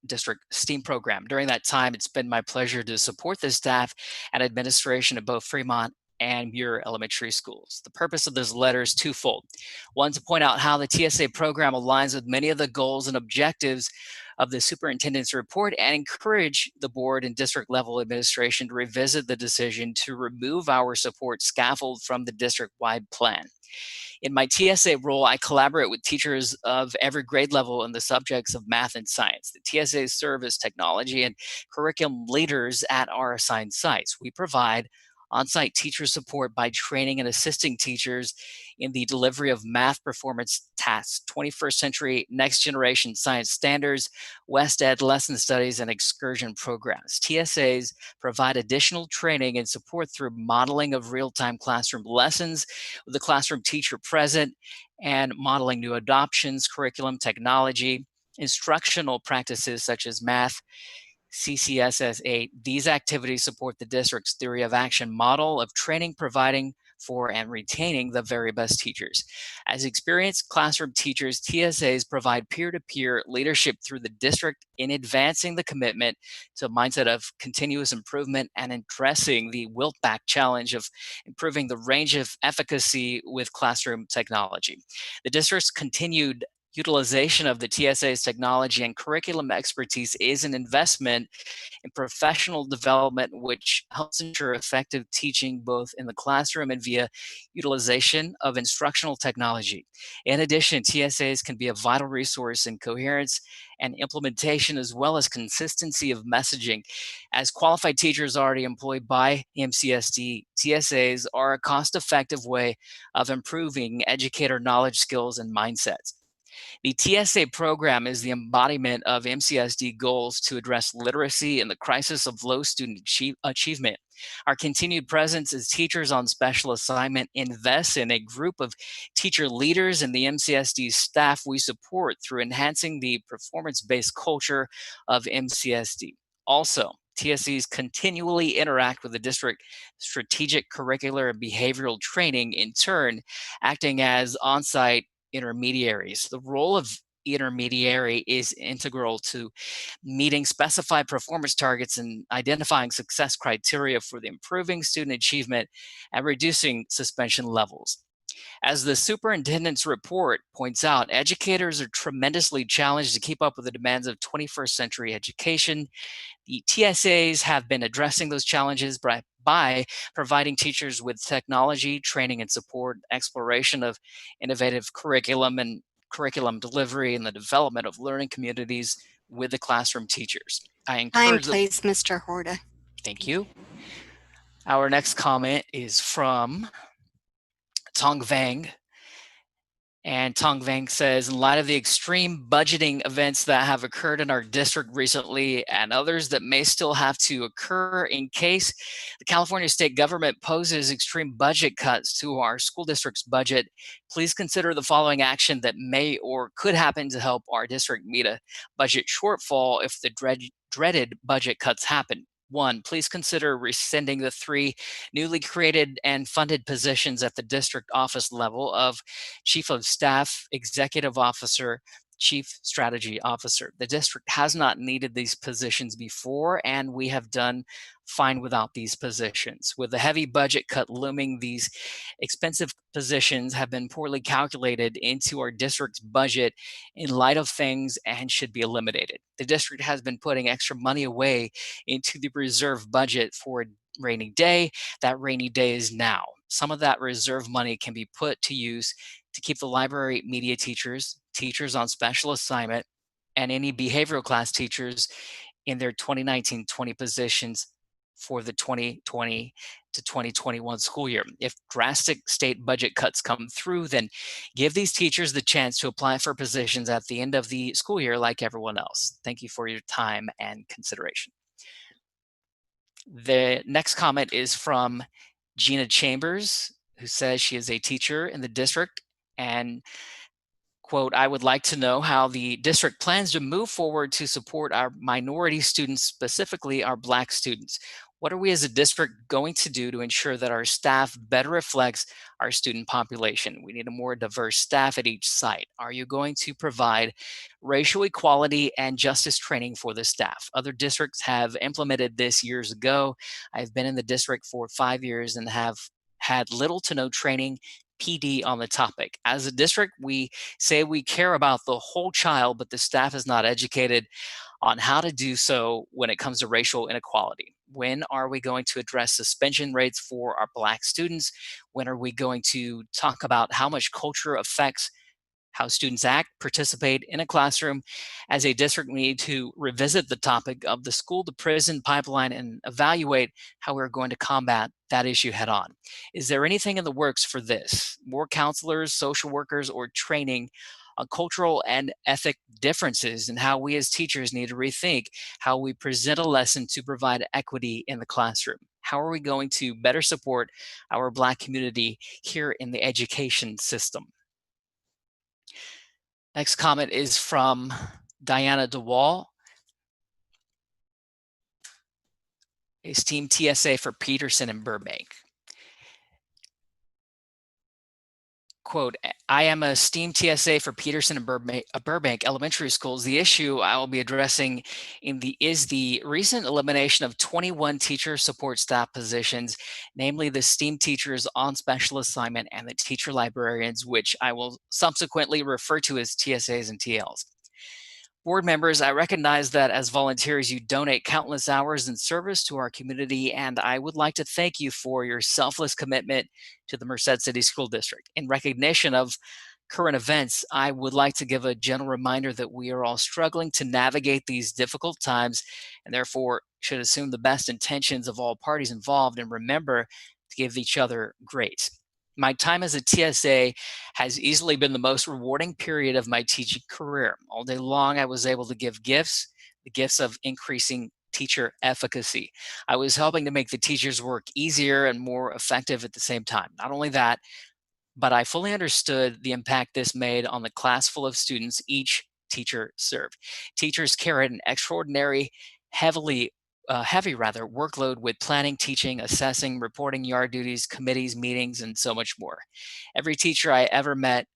District STEAM program. During that time, it's been my pleasure to support the staff and administration of both Fremont and Muir Elementary Schools. The purpose of this letter is twofold. One, to point out how the TSA program aligns with many of the goals and objectives of the superintendent's report and encourage the board and district level administration to revisit the decision to remove our support scaffold from the district-wide plan. In my TSA role, I collaborate with teachers of every grade level in the subjects of math and science. The TSAs serve as technology and curriculum leaders at our assigned sites. We provide on-site teacher support by training and assisting teachers in the delivery of math performance tasks, 21st century next generation science standards, West Ed lesson studies, and excursion programs. TSAs provide additional training and support through modeling of real-time classroom lessons with the classroom teacher present and modeling new adoptions, curriculum, technology, instructional practices such as math, CCSS 8. These activities support the district's theory of action model of training, providing for and retaining the very best teachers. As experienced classroom teachers, TSAs provide peer-to-peer leadership through the district in advancing the commitment to a mindset of continuous improvement and addressing the wilt-back challenge of improving the range of efficacy with classroom technology. The district's continued utilization of the TSA's technology and curriculum expertise is an investment in professional development, which helps ensure effective teaching both in the classroom and via utilization of instructional technology. In addition, TSAs can be a vital resource in coherence and implementation, as well as consistency of messaging. As qualified teachers already employed by MCSD, TSAs are a cost-effective way of improving educator knowledge, skills, and mindsets. The TSA program is the embodiment of MCSD goals to address literacy and the crisis of low student achievement. Our continued presence as teachers on special assignment invests in a group of teacher leaders and the MCSD staff we support through enhancing the performance-based culture of MCSD. Also, TSCs continually interact with the district strategic curricular and behavioral training, in turn acting as on-site intermediaries. The role of intermediary is integral to meeting specified performance targets and identifying success criteria for the improving student achievement and reducing suspension levels. As the superintendent's report points out, educators are tremendously challenged to keep up with the demands of 21st century education. The TSAs have been addressing those challenges by providing teachers with technology, training and support, exploration of innovative curriculum and curriculum delivery, and the development of learning communities with the classroom teachers. I encourage please, Mr. Horta. Thank you. Our next comment is from Tong Vang. And Tong Vang says, in light of the extreme budgeting events that have occurred in our district recently and others that may still have to occur in case the California state government poses extreme budget cuts to our school district's budget, please consider the following action that may or could happen to help our district meet a budget shortfall if the dreaded budget cuts happen. 1, please consider rescinding the 3 newly created and funded positions at the district office level of Chief of Staff, Executive Officer, Chief Strategy Officer. The district has not needed these positions before, and we have done fine without these positions. With the heavy budget cut looming, these expensive positions have been poorly calculated into our district's budget in light of things and should be eliminated. The district has been putting extra money away into the reserve budget for a rainy day. That rainy day is now. Some of that reserve money can be put to use to keep the library media teachers, teachers on special assignment, and any behavioral class teachers in their 2019-20 positions for the 2020 to 2021 school year. If drastic state budget cuts come through, then give these teachers the chance to apply for positions at the end of the school year like everyone else. Thank you for your time and consideration. The next comment is from Gina Chambers, who says she is a teacher in the district and, quote, I would like to know how the district plans to move forward to support our minority students, specifically our Black students. What are we as a district going to do to ensure that our staff better reflects our student population? We need a more diverse staff at each site. Are you going to provide racial equality and justice training for the staff? Other districts have implemented this years ago. I've been in the district for 5 years and have had little to no training PD on the topic. As a district, we say we care about the whole child, but the staff is not educated on how to do so when it comes to racial inequality. When are we going to address suspension rates for our Black students? When are we going to talk about how much culture affects how students act, participate in a classroom? As a district, we need to revisit the topic of the school to prison pipeline and evaluate how we're going to combat that issue head on. Is there anything in the works for this? More counselors, social workers, or training on cultural and ethic differences and how we as teachers need to rethink how we present a lesson to provide equity in the classroom? How are we going to better support our Black community here in the education system? Next comment is from Diana DeWall, esteemed TSA for Peterson and Burbank. quote, I am a STEAM TSA for Peterson and Burbank elementary schools. The issue I will be addressing is the recent elimination of 21 teacher support staff positions, namely the STEAM teachers on special assignment and the teacher librarians, which I will subsequently refer to as TSAs and TLs. Board members, I recognize that as volunteers, you donate countless hours in service to our community, and I would like to thank you for your selfless commitment to the Merced City School District. In recognition of current events, I would like to give a gentle reminder that we are all struggling to navigate these difficult times, and therefore should assume the best intentions of all parties involved and remember to give each other grace. My time as a TSA has easily been the most rewarding period of my teaching career. All day long, I was able to give gifts, the gifts of increasing teacher efficacy. I was helping to make the teachers' work easier and more effective at the same time. Not only that, but I fully understood the impact this made on the class full of students each teacher served. Teachers carried an extraordinary, heavy workload with planning, teaching, assessing, reporting yard duties, committees, meetings, and so much more. Every teacher I ever met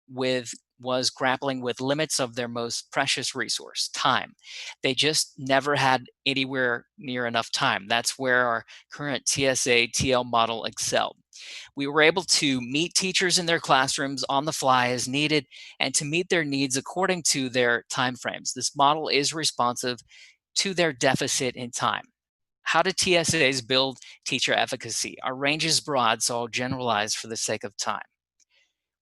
with was grappling with limits of their most precious resource, time. They just never had anywhere near enough time. That's where our current TSA TL model excelled. We were able to meet teachers in their classrooms on the fly as needed and to meet their needs according to their timeframes. This model is responsive to their deficit in time. How do TSAs build teacher efficacy? Our range is broad, so I'll generalize for the sake of time.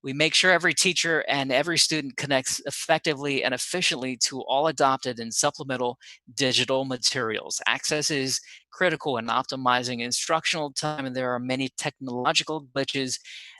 We make sure every teacher and every student connects effectively and efficiently to all adopted and supplemental digital materials. Access is critical in optimizing instructional time, and there are many technological glitches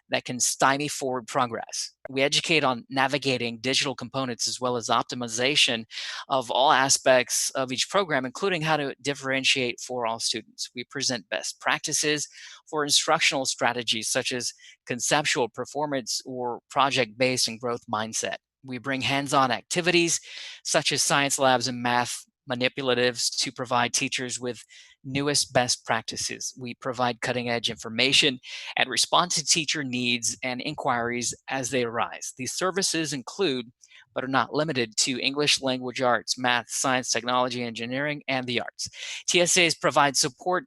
that can stymie forward progress. We educate on navigating digital components as well as optimization of all aspects of each program, including how to differentiate for all students. We present best practices for instructional strategies such as conceptual, performance, or project-based and growth mindset. We bring hands-on activities such as science labs and math manipulatives to provide teachers with newest best practices. We provide cutting-edge information and respond to teacher needs and inquiries as they arise. These services include, but are not limited to, English language arts, math, science, technology, engineering, and the arts. TSAs provide support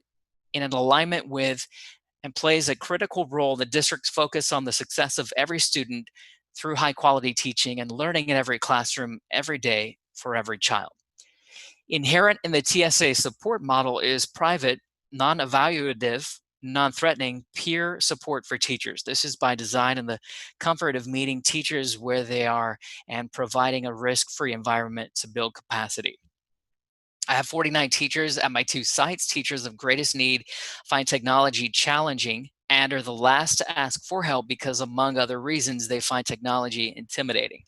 in an alignment with and plays a critical role in the district's focus on the success of every student through high-quality teaching and learning in every classroom every day for every child. Inherent in the TSA support model is private, non-evaluative, non-threatening peer support for teachers. This is by design in the comfort of meeting teachers where they are and providing a risk-free environment to build capacity. I have 49 teachers at my 2 sites. Teachers of greatest need find technology challenging and are the last to ask for help because, among other reasons, they find technology intimidating.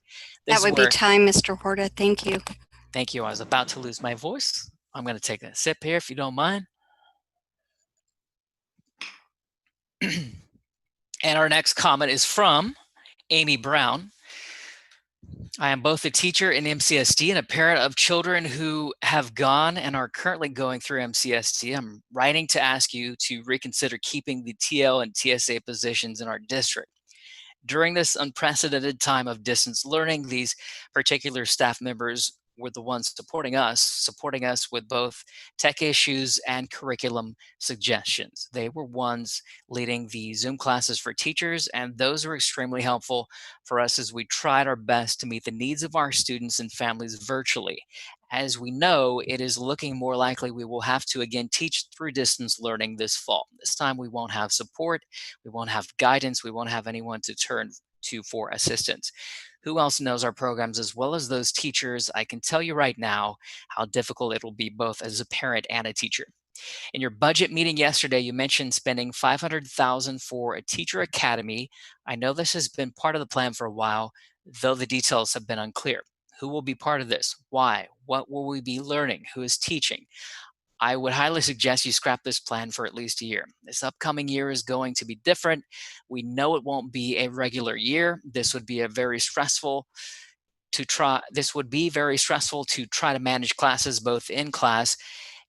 That would be time, Mr. Horta. Thank you. Thank you. I was about to lose my voice. I'm going to take a sip here if you don't mind. And our next comment is from Amy Brown. I am both a teacher in MCSD and a parent of children who have gone and are currently going through MCSD. I'm writing to ask you to reconsider keeping the TL and TSA positions in our district. During this unprecedented time of distance learning, these particular staff members were the ones supporting us with both tech issues and curriculum suggestions. They were ones leading the Zoom classes for teachers, and those were extremely helpful for us as we tried our best to meet the needs of our students and families virtually. As we know, it is looking more likely we will have to again teach through distance learning this fall. This time we won't have support, we won't have guidance, we won't have anyone to turn to for assistance. Who else knows our programs as well as those teachers? I can tell you right now how difficult it will be both as a parent and a teacher. In your budget meeting yesterday, you mentioned spending $500,000 for a teacher academy. I know this has been part of the plan for a while, though the details have been unclear. Who will be part of this? Why? What will we be learning? Who is teaching? I would highly suggest you scrap this plan for at least a year. This upcoming year is going to be different. We know it won't be a regular year. This would be very stressful to try to manage classes both in class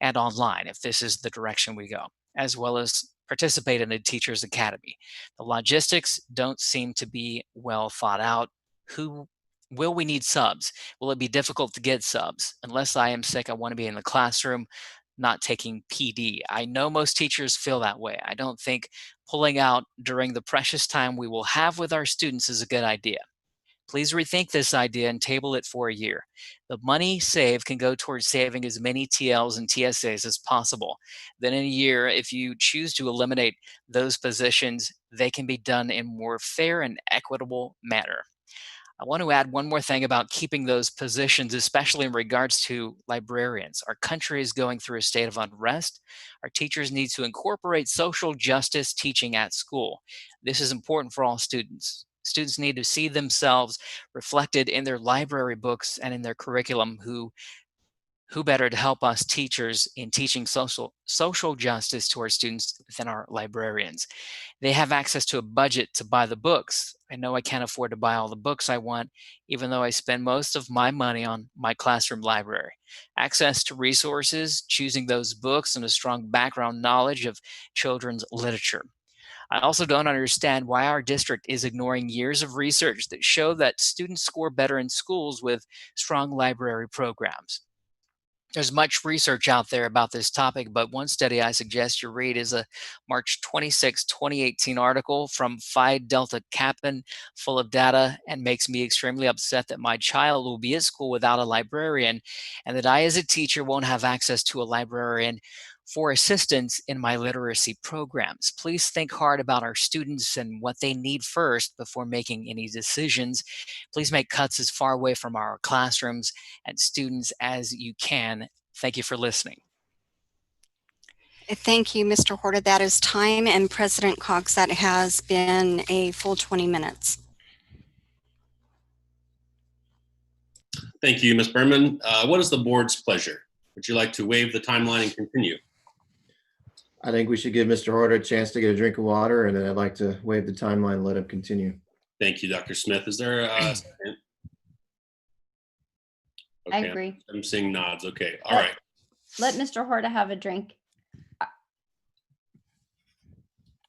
and online if this is the direction we go, as well as participate in a teacher's academy. The logistics don't seem to be well thought out. Will we need subs? Will it be difficult to get subs? Unless I am sick, I want to be in the classroom, not taking PD. I know most teachers feel that way. I don't think pulling out during the precious time we will have with our students is a good idea. Please rethink this idea and table it for a year. The money saved can go towards saving as many TLs and TSAs as possible. Then in a year, if you choose to eliminate those positions, they can be done in a more fair and equitable manner. I want to add one more thing about keeping those positions, especially in regards to librarians. Our country is going through a state of unrest. Our teachers need to incorporate social justice teaching at school. This is important for all students. Students need to see themselves reflected in their library books and in their curriculum. Who better to help us teachers in teaching social justice to our students than our librarians? They have access to a budget to buy the books. I know I can't afford to buy all the books I want, even though I spend most of my money on my classroom library. Access to resources, choosing those books, and a strong background knowledge of children's literature. I also don't understand why our district is ignoring years of research that show that students score better in schools with strong library programs. There's much research out there about this topic, but one study I suggest you read is a March 26, 2018 article from Phi Delta Kappan, full of data, and makes me extremely upset that my child will be at school without a librarian, and that I as a teacher won't have access to a librarian for assistance in my literacy programs. Please think hard about our students and what they need first before making any decisions. Please make cuts as far away from our classrooms and students as you can. Thank you for listening. Thank you, Mr. Horta. That is time, and President Cox, that has been a full 20 minutes. Thank you, Ms. Berman. What is the board's pleasure? Would you like to waive the timeline and continue? I think we should give Mr. Horta a chance to get a drink of water, and then I'd like to waive the timeline and let him continue. Thank you, Dr. Smith. Is there a second? Okay, I agree. I'm seeing nods. Okay, all right. Let Mr. Horta have a drink.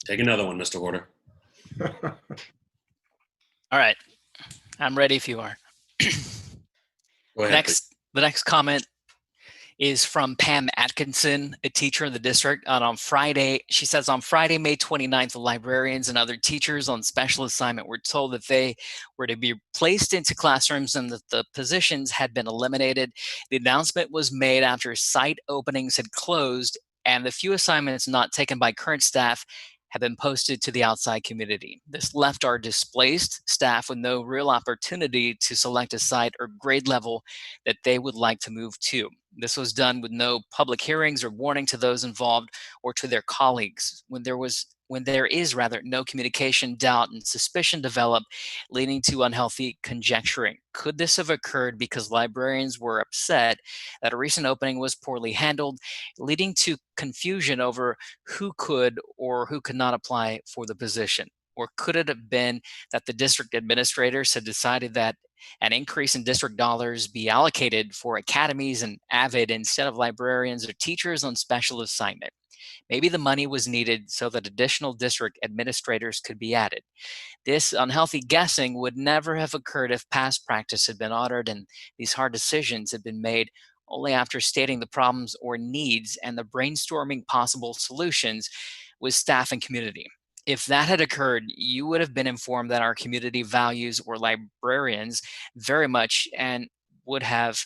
Take another one, Mr. Horta. All right, I'm ready if you are. Go ahead. The next comment is from Pam Atkinson, a teacher in the district. And on Friday, she says, on Friday, May 29th, the librarians and other teachers on special assignment were told that they were to be placed into classrooms and that the positions had been eliminated. The announcement was made after site openings had closed and the few assignments not taken by current staff have been posted to the outside community. This left our displaced staff with no real opportunity to select a site or grade level that they would like to move to. This was done with no public hearings or warning to those involved or to their colleagues. When there is no communication, doubt, and suspicion develop, leading to unhealthy conjecturing. Could this have occurred because librarians were upset that a recent opening was poorly handled, leading to confusion over who could or who could not apply for the position? Or could it have been that the district administrators had decided that an increase in district dollars be allocated for academies and AVID instead of librarians or teachers on special assignment? Maybe the money was needed so that additional district administrators could be added. This unhealthy guessing would never have occurred if past practice had been honored and these hard decisions had been made only after stating the problems or needs and the brainstorming possible solutions with staff and community. If that had occurred, you would have been informed that our community values or librarians very much and would have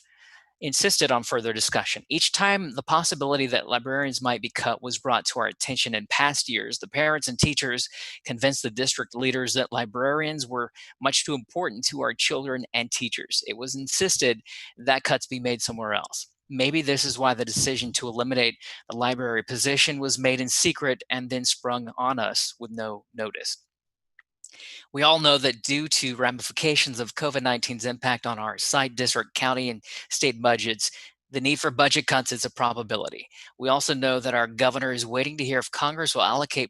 insisted on further discussion. Each time the possibility that librarians might be cut was brought to our attention in past years, the parents and teachers convinced the district leaders that librarians were much too important to our children and teachers. It was insisted that cuts be made somewhere else. Maybe this is why the decision to eliminate the library position was made in secret and then sprung on us with no notice. We all know that due to ramifications of COVID-19's impact on our site, district, county, and state budgets, the need for budget cuts is a probability. We also know that our governor is waiting to hear if Congress will allocate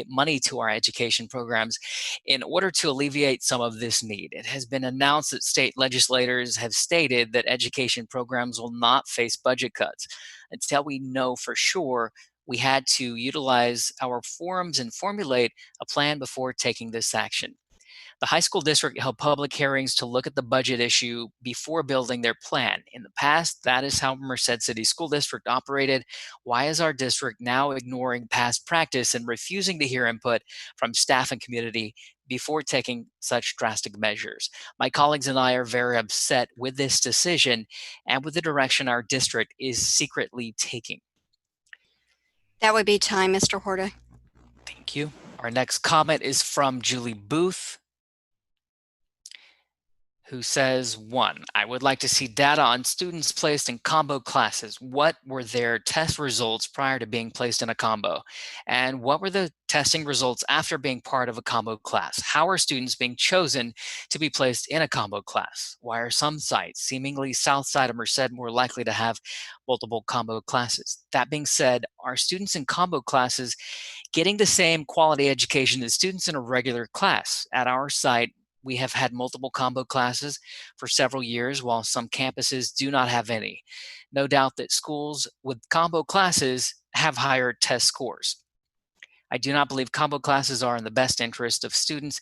money to our education programs in order to alleviate some of this need. It has been announced that state legislators have stated that education programs will not face budget cuts. Until we know for sure, We had to utilize our forums and formulate a plan before taking this action. The high school district held public hearings to look at the budget issue before building their plan. In the past, that is how Merced City School District operated. Why is our district now ignoring past practice and refusing to hear input from staff and community before taking such drastic measures? My colleagues and I are very upset with this decision and with the direction our district is secretly taking. That would be time, Mr. Horta. Thank you. Our next comment is from Julie Booth, who says, 1, I would like to see data on students placed in combo classes. What were their test results prior to being placed in a combo? And what were the testing results after being part of a combo class? How are students being chosen to be placed in a combo class? Why are some sites, seemingly south side of Merced, more likely to have multiple combo classes? That being said, are students in combo classes getting the same quality education as students in a regular class? At our site, we have had multiple combo classes for several years, while some campuses do not have any. No doubt that schools with combo classes have higher test scores. I do not believe combo classes are in the best interest of students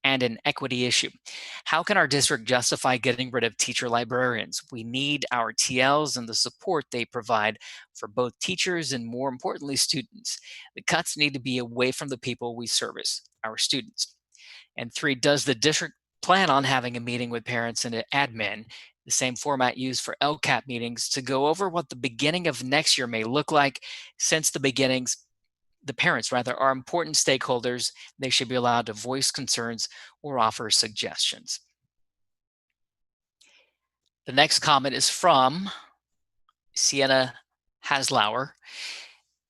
and an equity issue. How can our district justify getting rid of teacher librarians? We need our TLs and the support they provide for both teachers and, more importantly, students. The cuts need to be away from the people we service, our students. And 3, does the district plan on having a meeting with parents and admin, the same format used for LCAP meetings, to go over what the beginning of next year may look like? Since the parents are important stakeholders, they should be allowed to voice concerns or offer suggestions. The next comment is from Sienna Haslauer.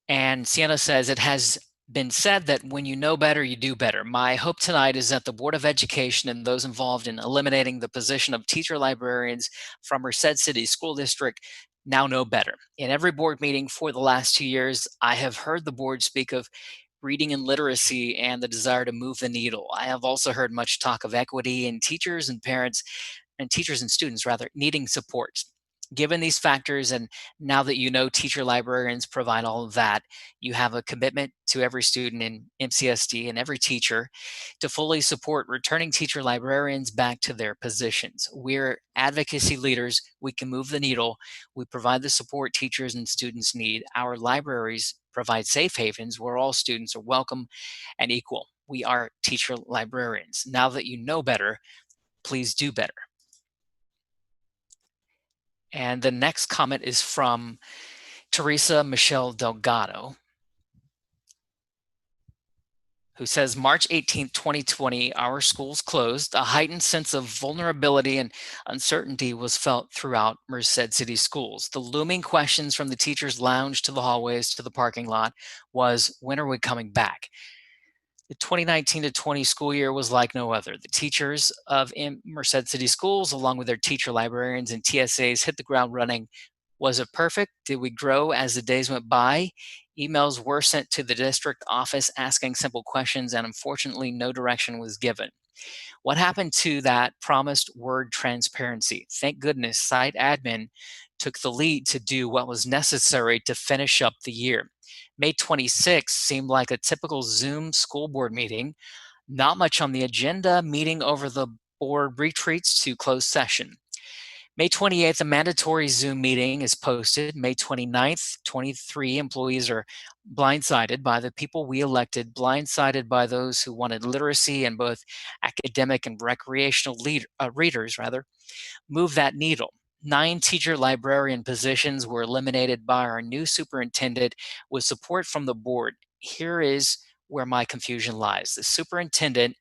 And Sienna says, it has been said that when you know better, you do better. My hope tonight is that the Board of Education and those involved in eliminating the position of teacher librarians from Merced City School District now know better. In every board meeting for the last 2 years, I have heard the board speak of reading and literacy and the desire to move the needle. I have also heard much talk of equity and teachers and students needing support. Given these factors, and now that you know teacher librarians provide all of that, you have a commitment to every student in MCSD and every teacher to fully support returning teacher librarians back to their positions. We're advocacy leaders. We can move the needle. We provide the support teachers and students need. Our libraries provide safe havens where all students are welcome and equal. We are teacher librarians. Now that you know better, please do better. And the next comment is from Teresa Michelle Delgado, who says, March 18th, 2020, our schools closed. A heightened sense of vulnerability and uncertainty was felt throughout Merced City Schools. The looming questions from the teachers' lounge to the hallways to the parking lot was, when are we coming back? The 2019 to 20 school year was like no other. The teachers of Merced City Schools, along with their teacher librarians and TSAs, hit the ground running. Was it perfect? Did we grow as the days went by? Emails were sent to the district office asking simple questions, and unfortunately, no direction was given. What happened to that promised word transparency? Thank goodness site admin took the lead to do what was necessary to finish up the year. May 26th seemed like a typical Zoom school board meeting. Not much on the agenda, meeting over the board retreats to closed session. May 28th, a mandatory Zoom meeting is posted. May 29th, 23 employees are blindsided by the people we elected, blindsided by those who wanted literacy and both academic and recreational readers, move that needle. 9 teacher librarian positions were eliminated by our new superintendent with support from the board. Here is where my confusion lies. The superintendent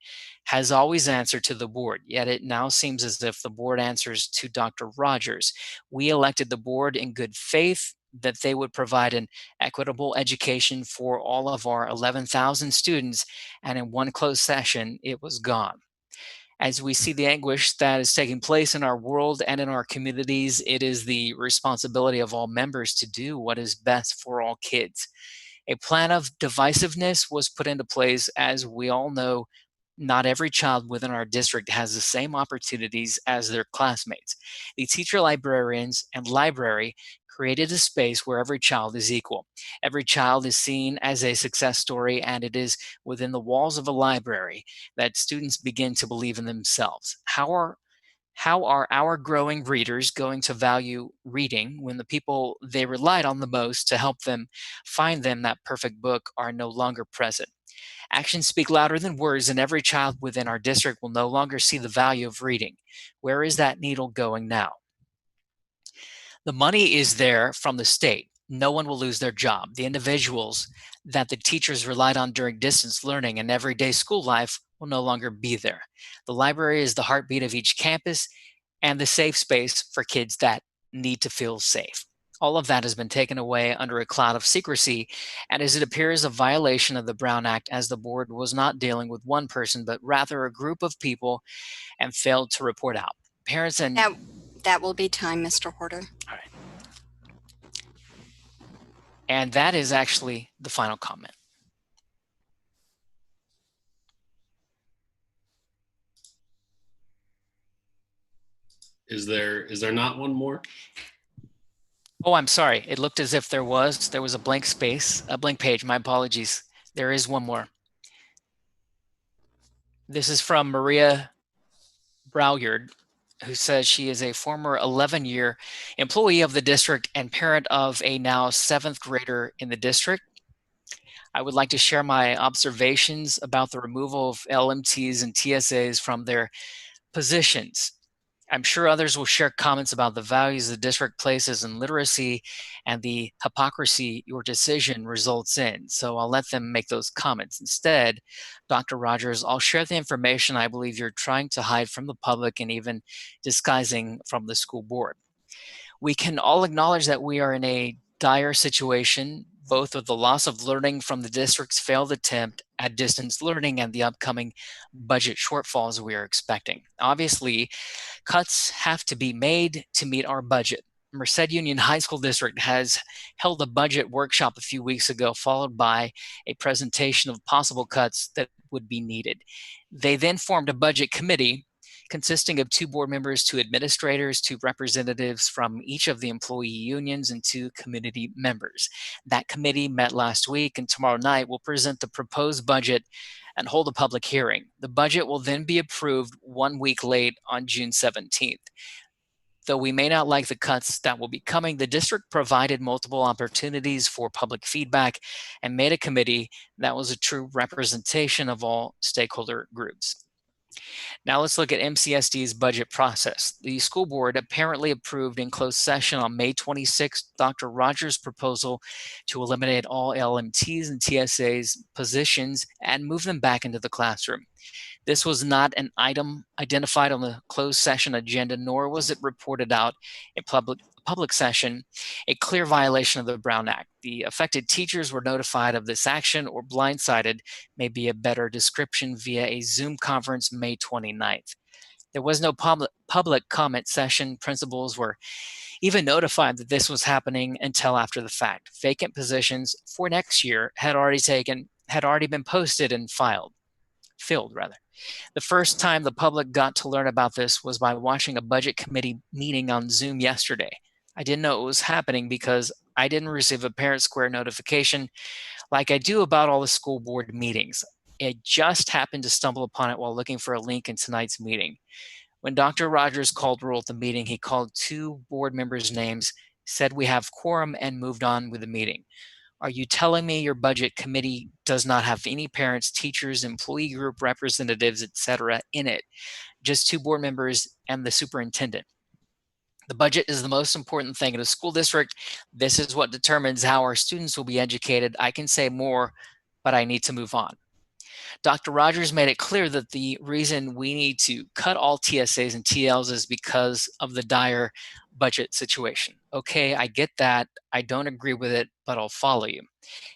has always answered to the board, yet it now seems as if the board answers to Dr. Rogers. We elected the board in good faith that they would provide an equitable education for all of our 11,000 students, and in one closed session, it was gone. As we see the anguish that is taking place in our world and in our communities, it is the responsibility of all members to do what is best for all kids. A plan of divisiveness was put into place. As we all know, not every child within our district has the same opportunities as their classmates. The teacher librarians and library created a space where every child is equal. Every child is seen as a success story, and it is within the walls of a library that students begin to believe in themselves. How are our growing readers going to value reading when the people they relied on the most to help them find them that perfect book are no longer present? Actions speak louder than words, and every child within our district will no longer see the value of reading. Where is that needle going now? The money is there from the state. No one will lose their job. The individuals that the teachers relied on during distance learning and everyday school life will no longer be there. The library is the heartbeat of each campus and the safe space for kids that need to feel safe. All of that has been taken away under a cloud of secrecy, and as it appears a violation of the Brown Act, as the board was not dealing with one person, but rather a group of people, and failed to report out. Parents and that will be time, Mr. Horder. all right. And that is actually the final comment. Is there not one more? Oh, I'm sorry. It looked as if there was a blank space, a blank page. My apologies. There is one more. This is from Maria Brouillard, who says she is a former 11-year employee of the district and parent of a now 7th grader in the district. I would like to share my observations about the removal of LMTs and TSAs from their positions. I'm sure others will share comments about the values the district places in literacy and the hypocrisy your decision results in. So I'll let them make those comments. Instead, Dr. Rogers, I'll share the information I believe you're trying to hide from the public and even disguising from the school board. We can all acknowledge that we are in a dire situation, both with the loss of learning from the district's failed attempt at distance learning and the upcoming budget shortfalls we are expecting. Obviously, cuts have to be made to meet our budget. Merced Union High School District has held a budget workshop a few weeks ago, followed by a presentation of possible cuts that would be needed. They then formed a budget committee consisting of 2 board members, 2 administrators, 2 representatives from each of the employee unions, and 2 community members. That committee met last week, and tomorrow night will present the proposed budget and hold a public hearing. The budget will then be approved 1 week late on June 17th. Though we may not like the cuts that will be coming, the district provided multiple opportunities for public feedback and made a committee that was a true representation of all stakeholder groups. Now let's look at MCSD's budget process. The school board apparently approved in closed session on May 26th Dr. Rogers' proposal to eliminate all LMTs and TSAs positions and move them back into the classroom. This was not an item identified on the closed session agenda, nor was it reported out in public session, a clear violation of the Brown Act. The affected teachers were notified of this action, or blindsided may be a better description, via a Zoom conference May 29th. There was no public comment session. Principals were even notified that this was happening until after the fact. Vacant positions for next year had already been posted and filled. The first time the public got to learn about this was by watching a budget committee meeting on Zoom yesterday. I didn't know it was happening because I didn't receive a Parent Square notification like I do about all the school board meetings. I just happened to stumble upon it while looking for a link in tonight's meeting. When Dr. Rogers called roll at the meeting, he called 2 board members' names, said we have quorum, and moved on with the meeting. Are you telling me your budget committee does not have any parents, teachers, employee group representatives, etc. in it? Just 2 board members and the superintendent. The budget is the most important thing in a school district. This is what determines how our students will be educated. I can say more, but I need to move on. Dr. Rogers made it clear that the reason we need to cut all TSAs and TLs is because of the dire budget situation. Okay, I get that. I don't agree with it, but I'll follow you.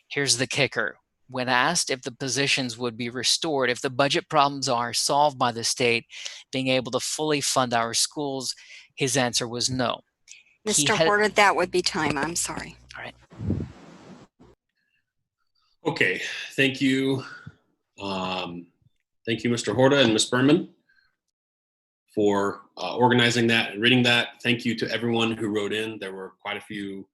Here's the kicker. When asked if the positions would be restored if the budget problems are solved by the state being able to fully fund our schools, his answer was no. Mr. Horder, that would be time. I'm sorry. All right. Okay, thank you. Thank you, Mr. Horta and Ms. Berman, for organizing that and reading that. Thank you to everyone who wrote in. There were quite a few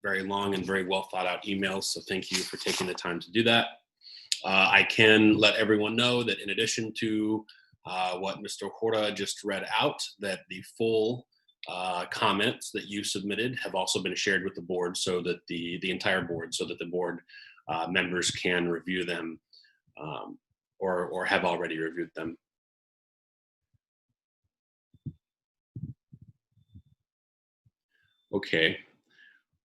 very long and very well thought out emails, so thank you for taking the time to do that. I can let everyone know that in addition to what Mr. Horta just read out, that the full comments that you submitted have also been shared with the board, so that the entire board, so that the board members can review them or have already reviewed them. Okay,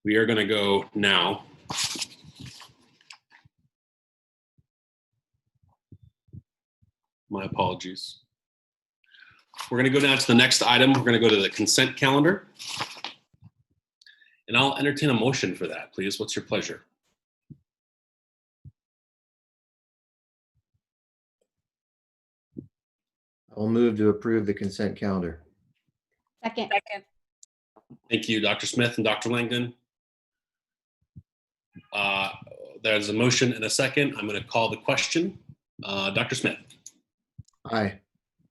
we are going to go now. My apologies. We're going to go down to the next item. We're going to go to the consent calendar. And I'll entertain a motion for that, please. What's your pleasure? I'll move to approve the consent calendar. Second. Thank you, Dr. Smith and Dr. Langdon. There's a motion and a second. I'm going to call the question. Dr. Smith. Aye.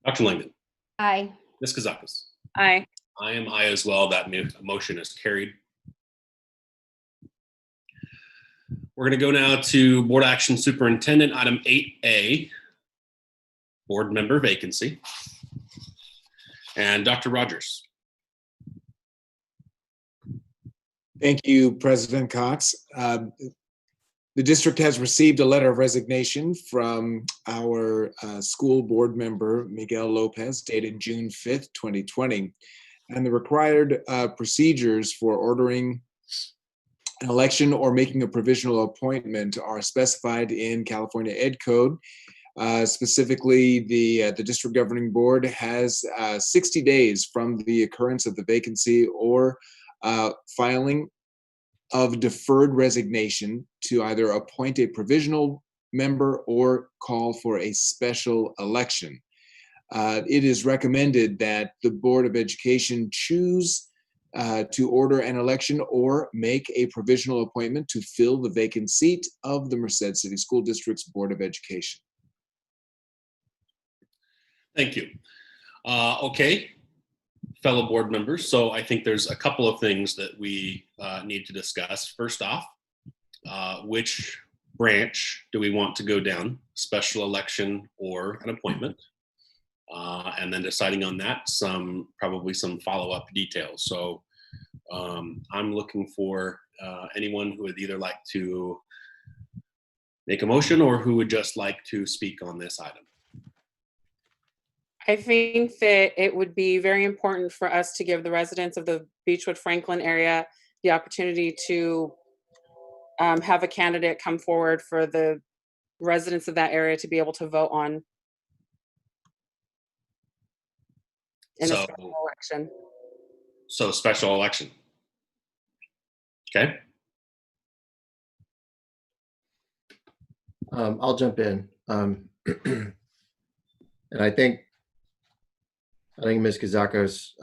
Dr. Langdon. Aye. Ms. Kazakis. Aye. I am aye as well. That motion is carried. We're going to go now to Board Action Superintendent, item 8A, board member vacancy. And Dr. Rogers. Thank you, President Cox. The district has received a letter of resignation from our school board member, Miguel Lopez, dated June 5th, 2020. And the required procedures for ordering an election or making a provisional appointment are specified in California Ed Code. Specifically, the district governing board has 60 days from the occurrence of the vacancy or filing of deferred resignation to either appoint a provisional member or call for a special election. It is recommended that the Board of Education choose to order an election or make a provisional appointment to fill the vacant seat of the Merced City School District's Board of Education. Thank you. Okay, fellow board members. So I think there's a couple of things that we need to discuss. First off, which branch do we want to go down, special election or an appointment? And then deciding on that, probably some follow-up details. So I'm looking for anyone who would either like to make a motion or who would just like to speak on this item. I think that it would be very important for us to give the residents of the Beechwood Franklin area the opportunity to have a candidate come forward for the residents of that area to be able to vote on in a special election. So special election. Okay. I'll jump in. And I think Ms. Kazakos,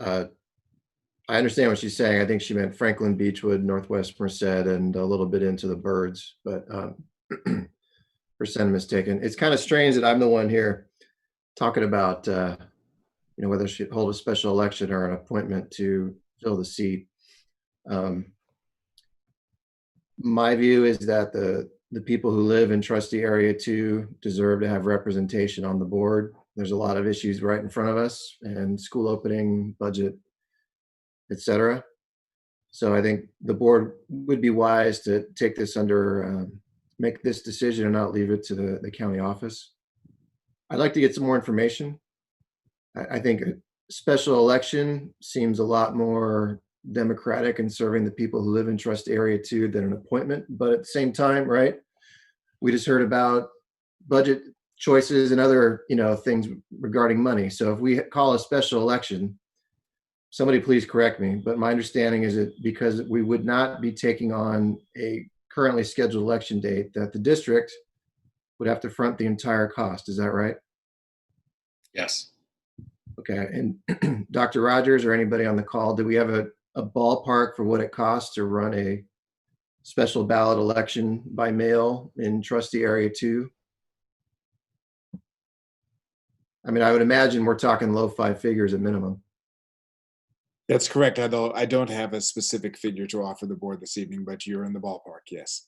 I understand what she's saying. I think she meant Franklin, Beechwood, Northwest Merced, and a little bit into the birds, but her sentiment's taken. It's kind of strange that I'm the one here talking about, whether she hold a special election or an appointment to fill the seat. My view is that the people who live in trustee area 2 deserve to have representation on the board. There's a lot of issues right in front of us, and school opening, budget, etc. So I think the board would be wise to take this under, make this decision and not leave it to the county office. I'd like to get some more information. I think a special election seems a lot more democratic and serving the people who live in trust area 2 than an appointment. But at the same time, right, we just heard about budget choices and other things regarding money. So if we call a special election, somebody please correct me, but my understanding is that because we would not be taking on a currently scheduled election date, that the district would have to front the entire cost. Is that right? Yes. Okay. And Dr. Rogers or anybody on the call, do we have a ballpark for what it costs to run a special ballot election by mail in trustee area 2? I mean, I would imagine we're talking low five figures at minimum. That's correct, although I don't have a specific figure to offer the board this evening, but you're in the ballpark, yes.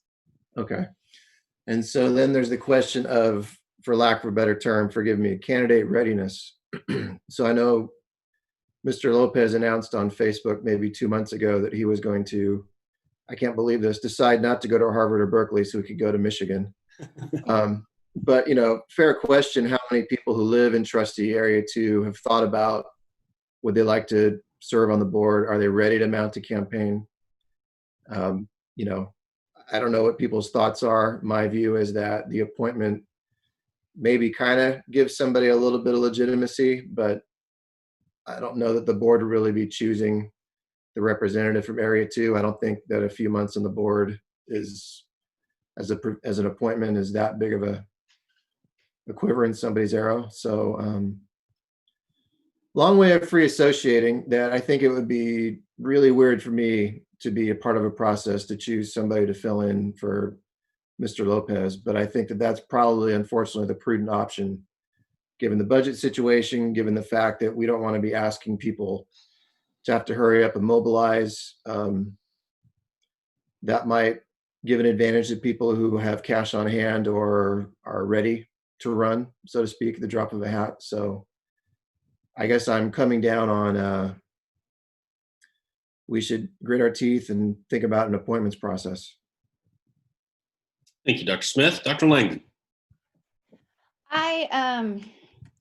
Okay. And so then there's the question of, for lack of a better term, forgive me, candidate readiness. So I know Mr. Lopez announced on Facebook maybe 2 months ago that he was going to, I can't believe this, decide not to go to Harvard or Berkeley so he could go to Michigan. But, you know, fair question, how many people who live in trustee area 2 have thought about, would they like to serve on the board? Are they ready to mount a campaign? You know, I don't know what people's thoughts are. My view is that the appointment maybe kind of gives somebody a little bit of legitimacy, but I don't know that the board would really be choosing the representative from area 2. I don't think that a few months on the board is, as an appointment, is that big of a quiver in somebody's arrow. So long way of free associating that I think it would be really weird for me to be a part of a process to choose somebody to fill in for Mr. Lopez. But I think that that's probably, unfortunately, the prudent option, given the budget situation, given the fact that we don't want to be asking people to have to hurry up and mobilize. That might give an advantage to people who have cash on hand or are ready to run, so to speak, at the drop of a hat. So I guess I'm coming down on we should grit our teeth and think about an appointments process. Thank you, Dr. Smith. Dr. Langdon.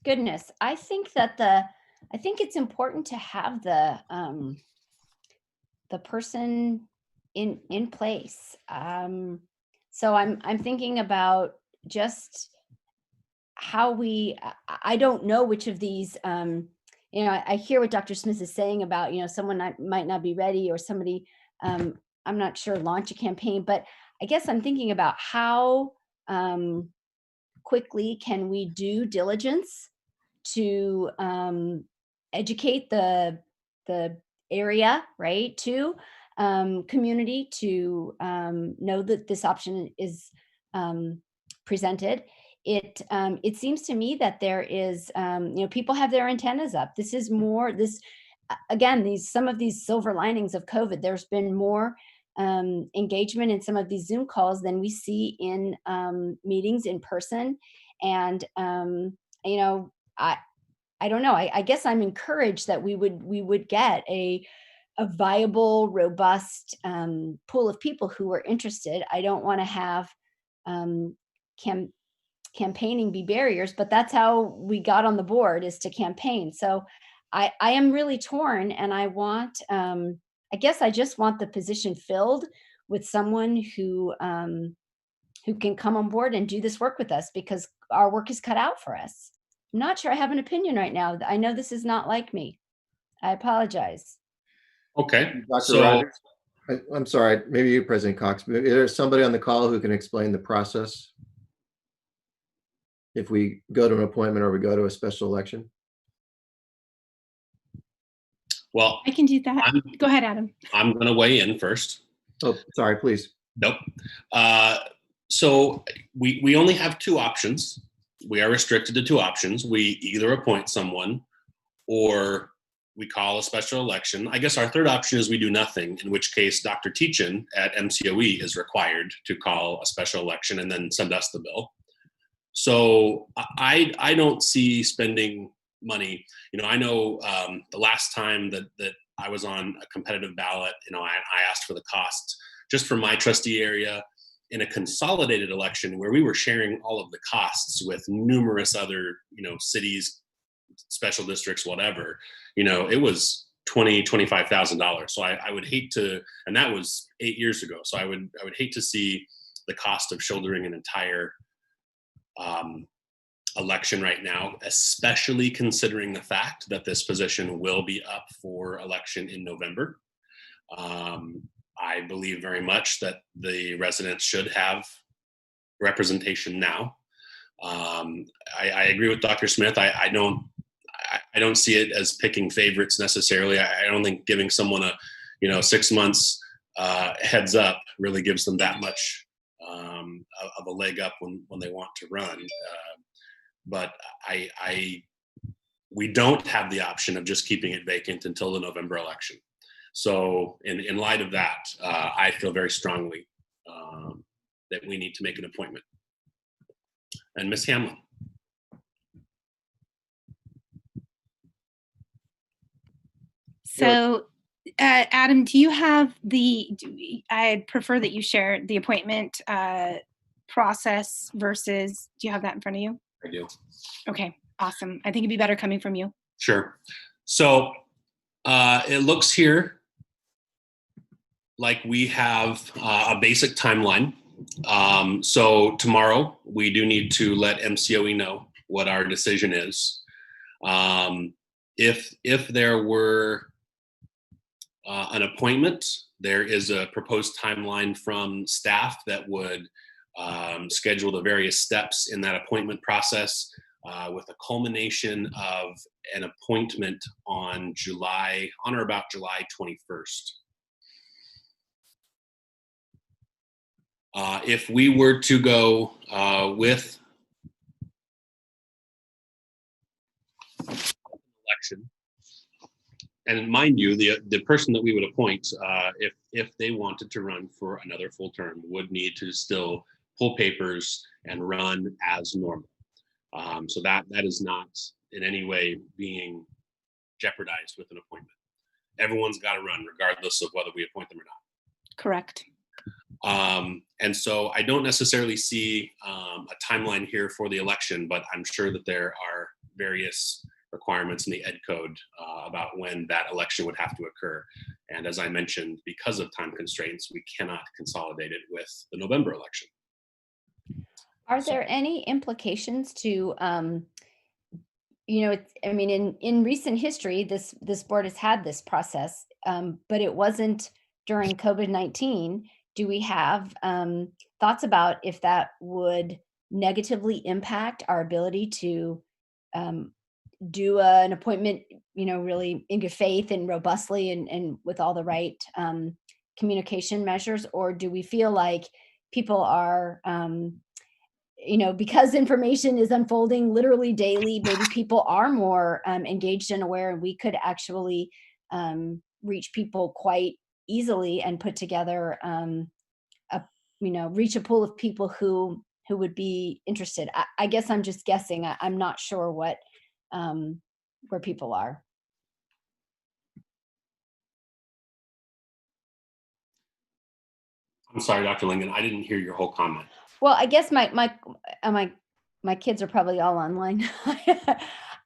Goodness, I think it's important to have the person in place. So I'm thinking about just how I don't know which of these, you know, I hear what Dr. Smith is saying about, you know, someone might not be ready, or somebody, I'm not sure, launch a campaign, but I guess I'm thinking about how quickly can we do diligence to educate the area, right, to community to know that this option is presented. It seems to me that there is, you know, people have their antennas up. This is more, again, some of these silver linings of COVID. There's been more engagement in some of these Zoom calls than we see in meetings in person. And you know, I don't know. I guess I'm encouraged that we would get a viable, robust pool of people who are interested. I don't want to have campaigning be barriers, but that's how we got on the board, is to campaign. So I am really torn, and I want, I guess I just want the position filled with someone who can come on board and do this work with us, because our work is cut out for us. I'm not sure I have an opinion right now. I know this is not like me. I apologize. Okay. Dr. Rogers, I'm sorry, maybe you, President Cox, is there somebody on the call who can explain the process if we go to an appointment or we go to a special election? Well, I can do that. Go ahead, Adam. I'm going to weigh in first. Oh, sorry, please. Nope. So we only have 2 options. We are restricted to 2 options. We either appoint someone or we call a special election. I guess our third option is we do nothing, in which case Dr. Teachin at MCOE is required to call a special election and then send us the bill. So I don't see spending money. You know, I know the last time that I was on a competitive ballot, you know, I asked for the cost just for my trustee area in a consolidated election where we were sharing all of the costs with numerous other, you know, cities, special districts, whatever. You know, it was $25,000. So I would hate to, and that was 8 years ago. So I would hate to see the cost of shouldering an entire election right now, especially considering the fact that this position will be up for election in November. I believe very much that the residents should have representation now. I agree with Dr. Smith. I don't see it as picking favorites necessarily. I don't think giving someone a, you know, 6 months heads up really gives them that much of a leg up when they want to run. But I we don't have the option of just keeping it vacant until the November election. So in light of that, I feel very strongly that we need to make an appointment. And Ms. Hamlin. So, Adam, do you have I'd prefer that you share the appointment process versus, do you have that in front of you? I do. Okay, awesome. I think it'd be better coming from you. Sure. So it looks here like we have a basic timeline. So tomorrow we do need to let MCOE know what our decision is. If there were an appointment, there is a proposed timeline from staff that would schedule the various steps in that appointment process, with a culmination of an appointment on or about July 21st. If we were to go with election, and mind you, the person that we would appoint, if they wanted to run for another full term, would need to still pull papers and run as normal. So that is not in any way being jeopardized with an appointment. Everyone's got to run regardless of whether we appoint them or not. Correct. And so I don't necessarily see a timeline here for the election, but I'm sure that there are various requirements in the Ed Code about when that election would have to occur. And as I mentioned, because of time constraints, we cannot consolidate it with the November election. Are there any implications to, in recent history, this board has had this process, but it wasn't during COVID-19. Do we have thoughts about if that would negatively impact our ability to do an appointment, really in good faith and robustly and with all the right communication measures? Or do we feel like people are, because information is unfolding literally daily, maybe people are more engaged and aware, and we could actually reach people quite easily and put together, reach a pool of people who would be interested. I guess I'm just guessing. I'm not sure where people are. I'm sorry, Dr. Lingen, I didn't hear your whole comment. Well, I guess my kids are probably all online.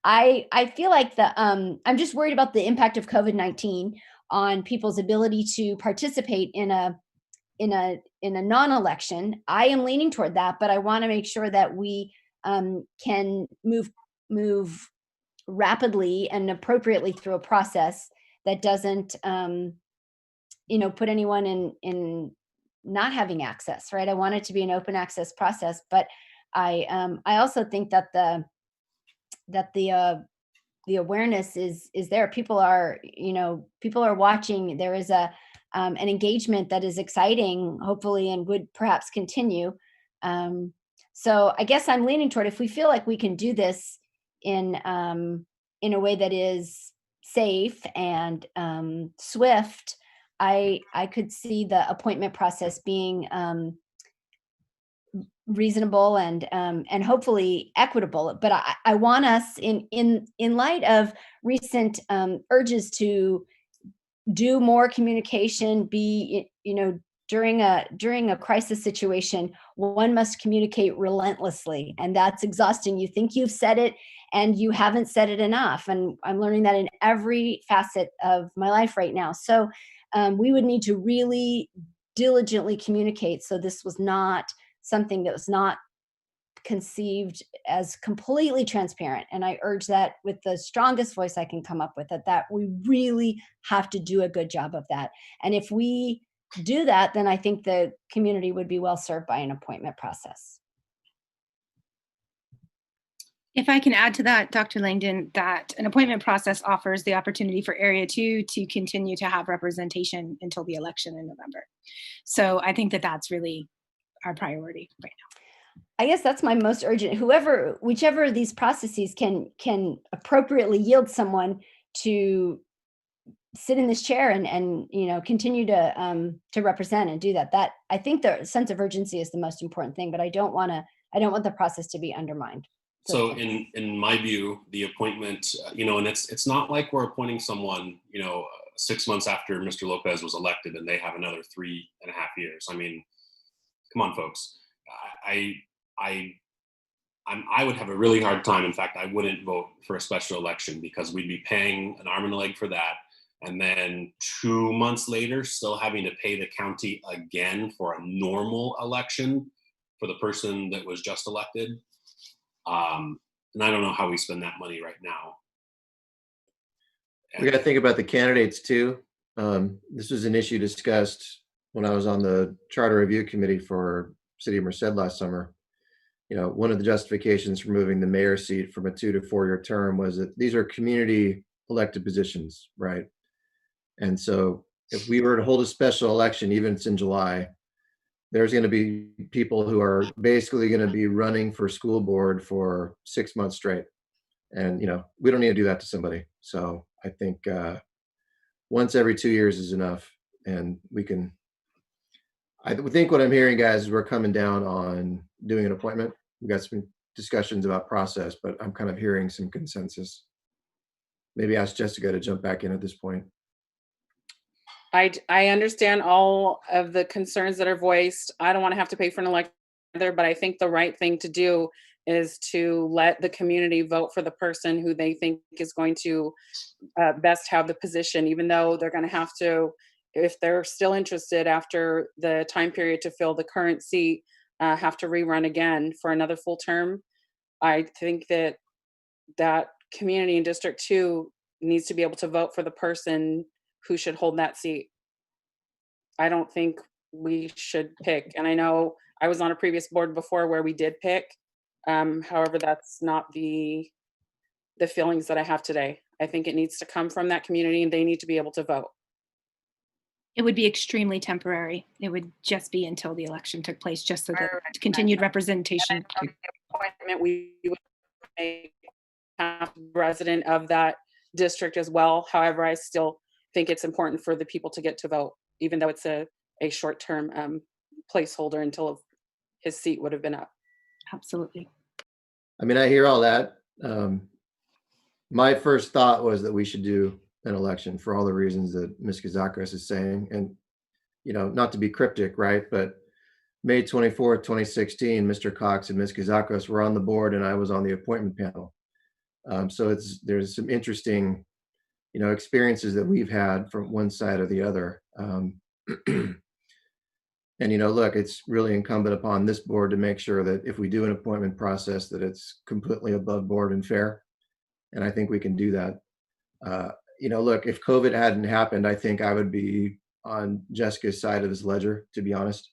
I feel like I'm just worried about the impact of COVID-19 on people's ability to participate in a non-election. I am leaning toward that, but I want to make sure that we can move rapidly and appropriately through a process that doesn't put anyone in not having access, right? I want it to be an open access process, but I also think that the awareness is there. People are watching. There is an engagement that is exciting, hopefully, and would perhaps continue. So I guess I'm leaning toward, if we feel like we can do this in a way that is safe and swift, I could see the appointment process being reasonable and hopefully equitable. But I want us, in light of recent urges to do more communication, during a crisis situation, one must communicate relentlessly, and that's exhausting. You think you've said it and you haven't said it enough, and I'm learning that in every facet of my life right now. So we would need to really diligently communicate, so this was not something that was not conceived as completely transparent. And I urge that with the strongest voice I can come up with, that we really have to do a good job of that. And if we do that, then I think the community would be well served by an appointment process. If I can add to that, Dr. Langdon, that an appointment process offers the opportunity for Area 2 to continue to have representation until the election in November. So I think that that's really our priority right now. I guess that's my most urgent. Whichever of these processes can appropriately yield someone to sit in this chair and continue to represent and do that. That I think the sense of urgency is the most important thing, but I don't want the process to be undermined. So in my view, the appointment, and it's not like we're appointing someone, 6 months after Mr. Lopez was elected and they have another 3.5 years. I mean, come on, folks. I would have a really hard time. In fact, I wouldn't vote for a special election because we'd be paying an arm and a leg for that. And then 2 months later, still having to pay the county again for a normal election for the person that was just elected. And I don't know how we spend that money right now. We got to think about the candidates too. This was an issue discussed when I was on the Charter Review Committee for City of Merced last summer. One of the justifications for moving the mayor's seat from a 2 to 4 year term was that these are community elected positions, right? And so if we were to hold a special election, even if it's in July, there's going to be people who are basically going to be running for school board for 6 months straight. And, we don't need to do that to somebody. So I think once every 2 years is enough. And I think what I'm hearing, guys, is we're coming down on doing an appointment. We've got some discussions about process, but I'm kind of hearing some consensus. Maybe ask Jessica to jump back in at this point. I understand all of the concerns that are voiced. I don't want to have to pay for an election either, but I think the right thing to do is to let the community vote for the person who they think is going to best have the position, even though they're going to have to, if they're still interested after the time period to fill the current seat, have to rerun again for another full term. I think that community in District 2 needs to be able to vote for the person who should hold that seat. I don't think we should pick. And I know I was on a previous board before where we did pick. However, that's not the feelings that I have today. I think it needs to come from that community and they need to be able to vote. It would be extremely temporary. It would just be until the election took place, just so that continued representation. Appointment we would make half resident of that district as well. However, I still think it's important for the people to get to vote, even though it's a short-term placeholder until his seat would have been up. Absolutely. I mean, I hear all that. My first thought was that we should do an election for all the reasons that Ms. Kazakos is saying. And, not to be cryptic, right? But May 24th, 2016, Mr. Cox and Ms. Kazakos were on the board and I was on the appointment panel. So there's some interesting, experiences that we've had from one side or the other. And, look, it's really incumbent upon this board to make sure that if we do an appointment process, that it's completely above board and fair. And I think we can do that. Look, if COVID hadn't happened, I think I would be on Jessica's side of this ledger, to be honest.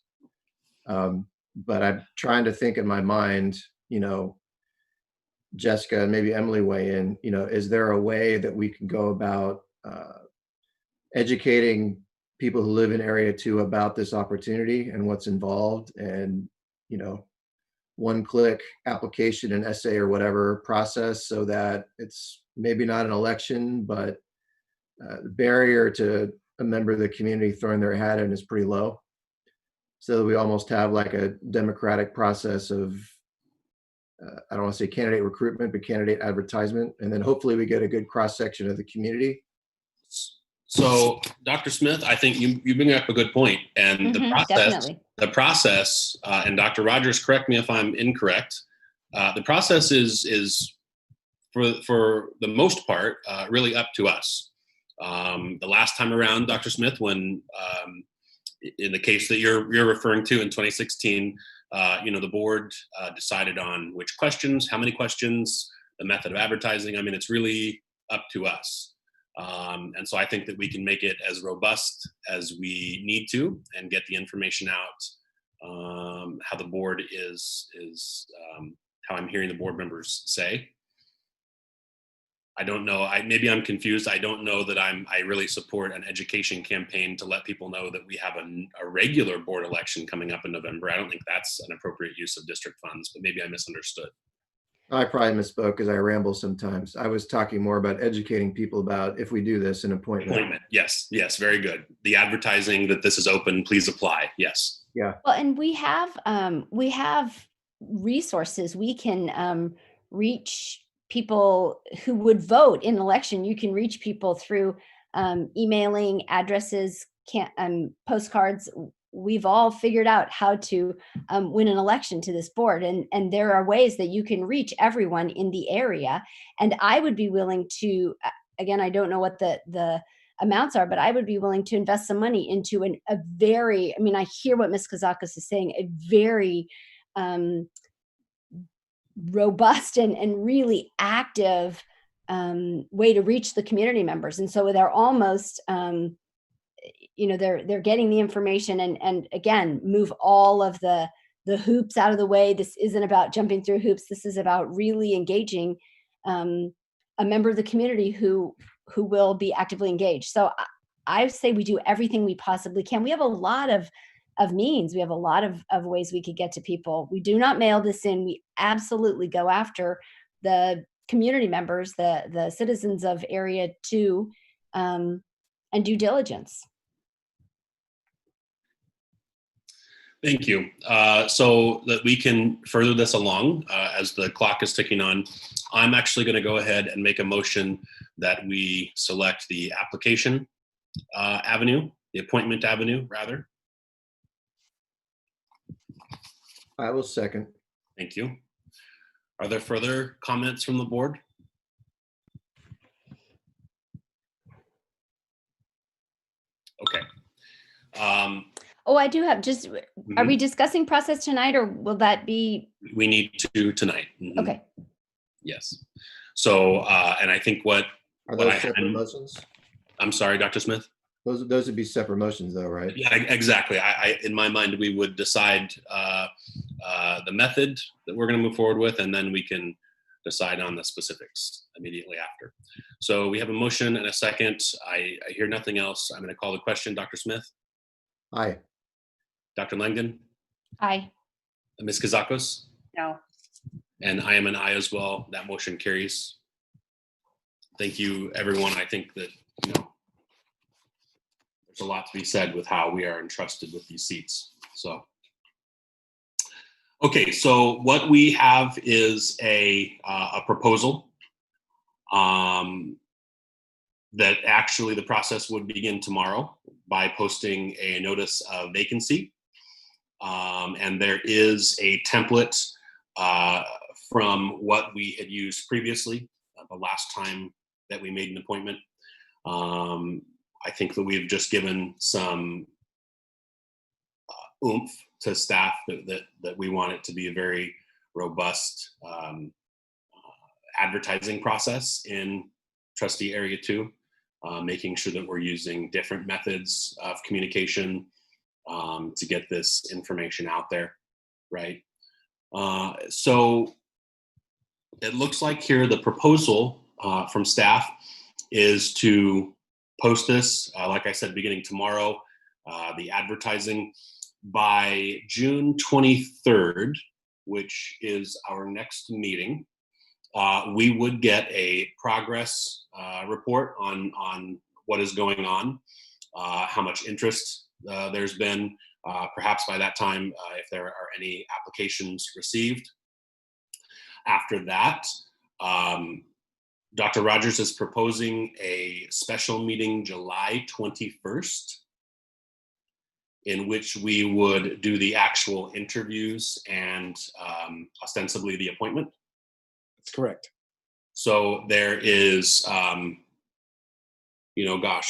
But I'm trying to think in my mind, Jessica and maybe Emily weigh in, is there a way that we can go about educating people who live in Area 2 about this opportunity and what's involved, and, one-click application and essay or whatever process, so that it's maybe not an election, but the barrier to a member of the community throwing their hat in is pretty low. So that we almost have like a democratic process of, I don't want to say candidate recruitment, but candidate advertisement. And then hopefully we get a good cross-section of the community. So, Dr. Smith, I think you bring up a good point. And the process, and Dr. Rogers, correct me if I'm incorrect, the process is for the most part, really up to us. The last time around, Dr. Smith, when in the case that you're referring to in 2016, the board decided on which questions, how many questions, the method of advertising. I mean, it's really up to us. And so I think that we can make it as robust as we need to and get the information out, how the board is how I'm hearing the board members say. I don't know. Maybe I'm confused. I don't know that I really support an education campaign to let people know that we have a regular board election coming up in November. I don't think that's an appropriate use of district funds, but maybe I misunderstood. I probably misspoke because I ramble sometimes. I was talking more about educating people about if we do this, an appointment. Yes, very good. The advertising that this is open, please apply. Yes. Yeah. Well, and we have resources. We can reach people who would vote in election. You can reach people through emailing, addresses, postcards. We've all figured out how to win an election to this board, and there are ways that you can reach everyone in the area. And I would be willing to, again, I don't know what the amounts are, but I would be willing to invest some money into a very, I mean, I hear what Ms. Kazakos is saying, a very robust and really active way to reach the community members. And so they're almost, they're getting the information and again, move all of the hoops out of the way. This isn't about jumping through hoops. This is about really engaging a member of the community who will be actively engaged. So I say we do everything we possibly can. We have a lot of means. We have a lot of ways we could get to people. We do not mail this in. We absolutely go after the community members, the citizens of Area 2, and due diligence. Thank you. So that we can further this along as the clock is ticking on, I'm actually going to go ahead and make a motion that we select the application avenue, the appointment avenue, rather. I will second. Thank you. Are there further comments from the board? Okay. I do have just, are we discussing process tonight or will that be? We need to tonight. Mm-hmm. Okay. Yes. So, and I think Are those separate motions? I'm sorry, Dr. Smith? Those would be separate motions though, right? Yeah, exactly. In my mind, we would decide the method that we're going to move forward with, and then we can decide on the specifics immediately after. So we have a motion and a second. I hear nothing else. I'm going to call the question. Dr. Smith? Aye. Dr. Langdon? Aye. Ms. Kazakos? No. And I am an aye as well. That motion carries. Thank you, everyone. I think that, there's a lot to be said with how we are entrusted with these seats. So, okay, so what we have is a proposal that actually the process would begin tomorrow by posting a notice of vacancy. And there is a template from what we had used previously, the last time that we made an appointment. I think that we've just given some oomph to staff that we want it to be a very robust advertising process in Trustee Area 2, making sure that we're using different methods of communication to get this information out there, right? So it looks like here the proposal from staff is to post this, like I said, beginning tomorrow, the advertising by June 23rd, which is our next meeting. We would get a progress report on what is going on, how much interest there's been, perhaps by that time, if there are any applications received. After that, Dr. Rogers is proposing a special meeting July 21st, in which we would do the actual interviews and ostensibly the appointment. That's correct. So there is,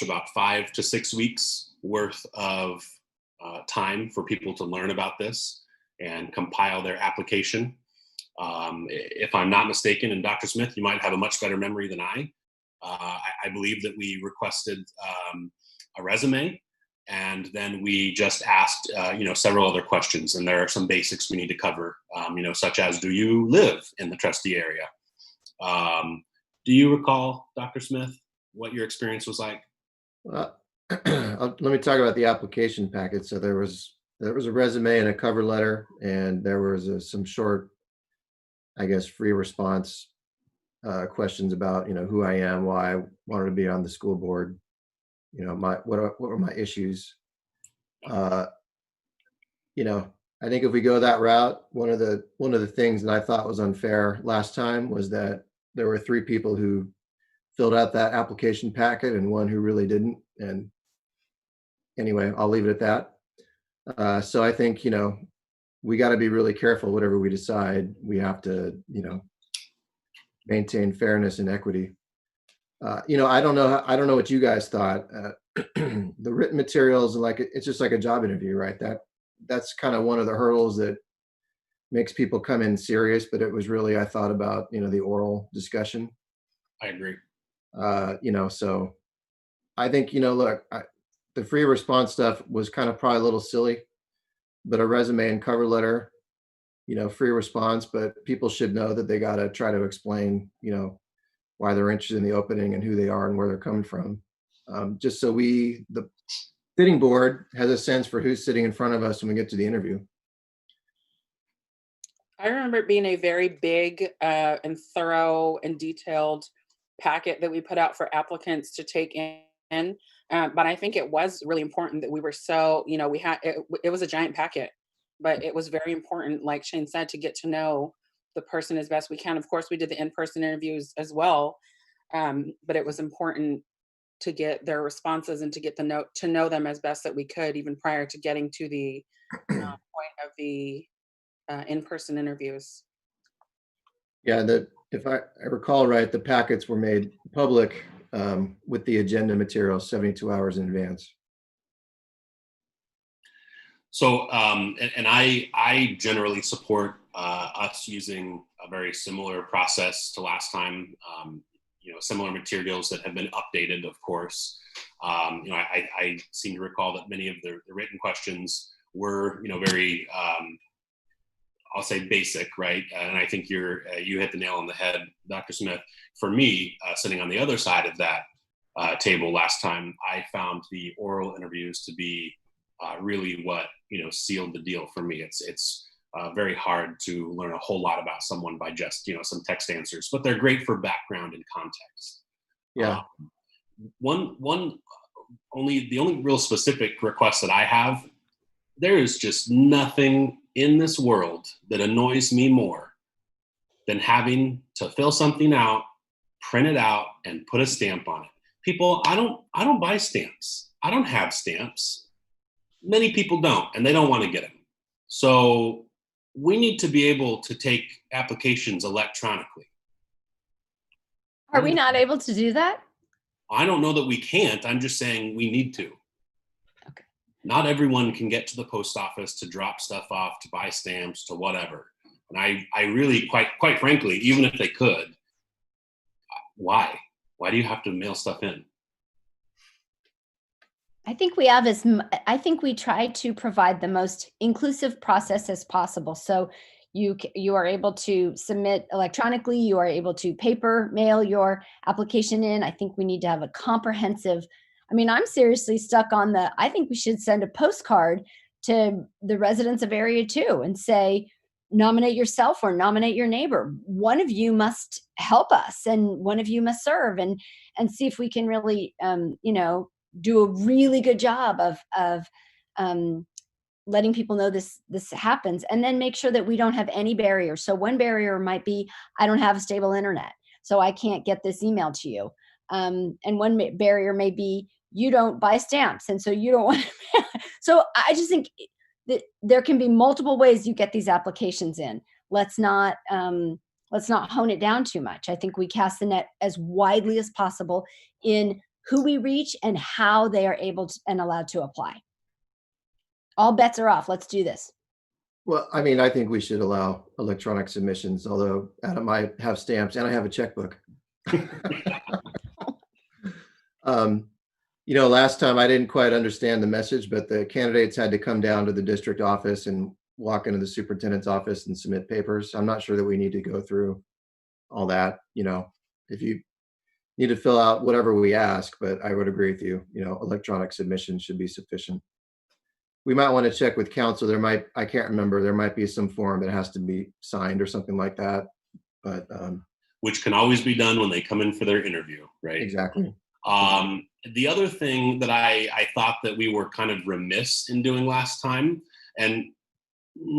about 5 to 6 weeks worth of time for people to learn about this and compile their application. If I'm not mistaken, and Dr. Smith, you might have a much better memory than I believe that we requested a resume, and then we just asked, several other questions. And there are some basics we need to cover, such as, do you live in the trustee area? Do you recall, Dr. Smith, what your experience was like? Let me talk about the application packet. So there was a resume and a cover letter, and there was some short, I guess, free response questions about, who I am, why I wanted to be on the school board, what were my issues. I think if we go that route, one of the things that I thought was unfair last time was that there were 3 people who filled out that application packet and 1 who really didn't. And anyway, I'll leave it at that. So I think, we got to be really careful. Whatever we decide, we have to, maintain fairness and equity. I don't know what you guys thought. The written materials, it's just like a job interview, right? That's kind of one of the hurdles that makes people come in serious. But it was really, I thought about, the oral discussion. I agree. So I think, look, the free response stuff was kind of probably a little silly, but a resume and cover letter, free response, but people should know that they got to try to explain, why they're interested in the opening and who they are and where they're coming from. Just so the sitting board has a sense for who's sitting in front of us when we get to the interview. I remember it being a very big and thorough and detailed packet that we put out for applicants to take in. But I think it was really important that we were we had, it was a giant packet, but it was very important, like Shane said, to get to know the person as best we can. Of course, we did the in-person interviews as well, but it was important to get their responses and to get to know them as best that we could, even prior to getting to the point of the in-person interviews. Yeah, if I recall right, the packets were made public with the agenda material 72 hours in advance. So, and I generally support us using a very similar process to last time. Similar materials that have been updated, of course. I seem to recall that many of the written questions were, very, I'll say basic, right? And I think you hit the nail on the head, Dr. Smith. For me, sitting on the other side of that table last time, I found the oral interviews to be really what sealed the deal for me. It's very hard to learn a whole lot about someone by just some text answers, but they're great for background and context. Yeah. The only real specific request that I have, there is just nothing in this world that annoys me more than having to fill something out, print it out, and put a stamp on it. People, I don't buy stamps. I don't have stamps. Many people don't, and they don't want to get them. So we need to be able to take applications electronically. Are we not able to do that? I don't know that we can't. I'm just saying we need to. Okay. Not everyone can get to the post office to drop stuff off, to buy stamps, to whatever. And I really, quite frankly, even if they could, why? Why do you have to mail stuff in? I think we try to provide the most inclusive process as possible. So you are able to submit electronically, you are able to paper mail your application in. I think we need to have a comprehensive, I'm seriously stuck on I think we should send a postcard to the residents of Area 2 and say, nominate yourself or nominate your neighbor. One of you must help us and one of you must serve, and see if we can really, do a really good job of letting people know this happens, and then make sure that we don't have any barriers. So one barrier might be, I don't have a stable internet, so I can't get this email to you. And one barrier may be, you don't buy stamps, and so you don't want to. So I just think that there can be multiple ways you get these applications in. Let's not hone it down too much. I think we cast the net as widely as possible in who we reach and how they are able to and allowed to apply. All bets are off. Let's do this. Well, I think we should allow electronic submissions, although Adam, I have stamps and I have a checkbook. Last time I didn't quite understand the message, but the candidates had to come down to the district office and walk into the superintendent's office and submit papers. I'm not sure that we need to go through all that. If you need to fill out whatever we ask, but I would agree with you. Electronic submission should be sufficient. We might want to check with council. I can't remember, there might be some form that has to be signed or something like that, but. Which can always be done when they come in for their interview, right? Exactly. The other thing that I thought that we were kind of remiss in doing last time, and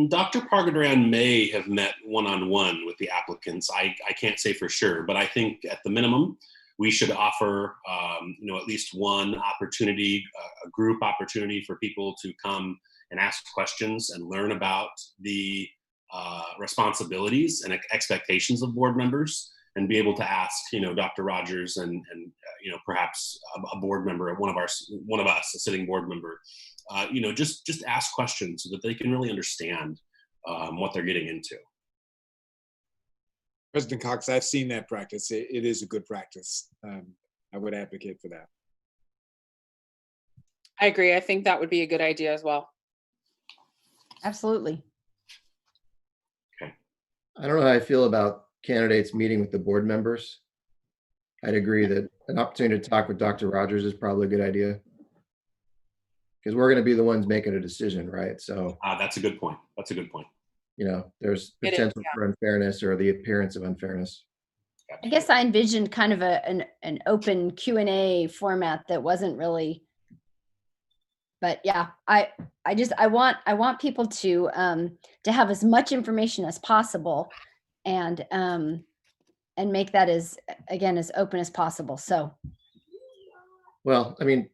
Dr. Pargaduran may have met one-on-one with the applicants. I can't say for sure, but I think at the minimum, we should offer at least one opportunity, a group opportunity for people to come and ask questions and learn about the responsibilities and expectations of board members, and be able to ask, Dr. Rogers and perhaps a board member, one of us, a sitting board member, just ask questions so that they can really understand what they're getting into. President Cox, I've seen that practice. It is a good practice. I would advocate for that. I agree. I think that would be a good idea as well. Absolutely. I don't know how I feel about candidates meeting with the board members. I'd agree that an opportunity to talk with Dr. Rogers is probably a good idea, because we're going to be the ones making a decision, right? So that's a good point. That's a good point. There's potential for unfairness or the appearance of unfairness. I guess I envisioned kind of an open Q&A format that wasn't really, but yeah, I want people to have as much information as possible, and make that as open as possible. So, well, I mean,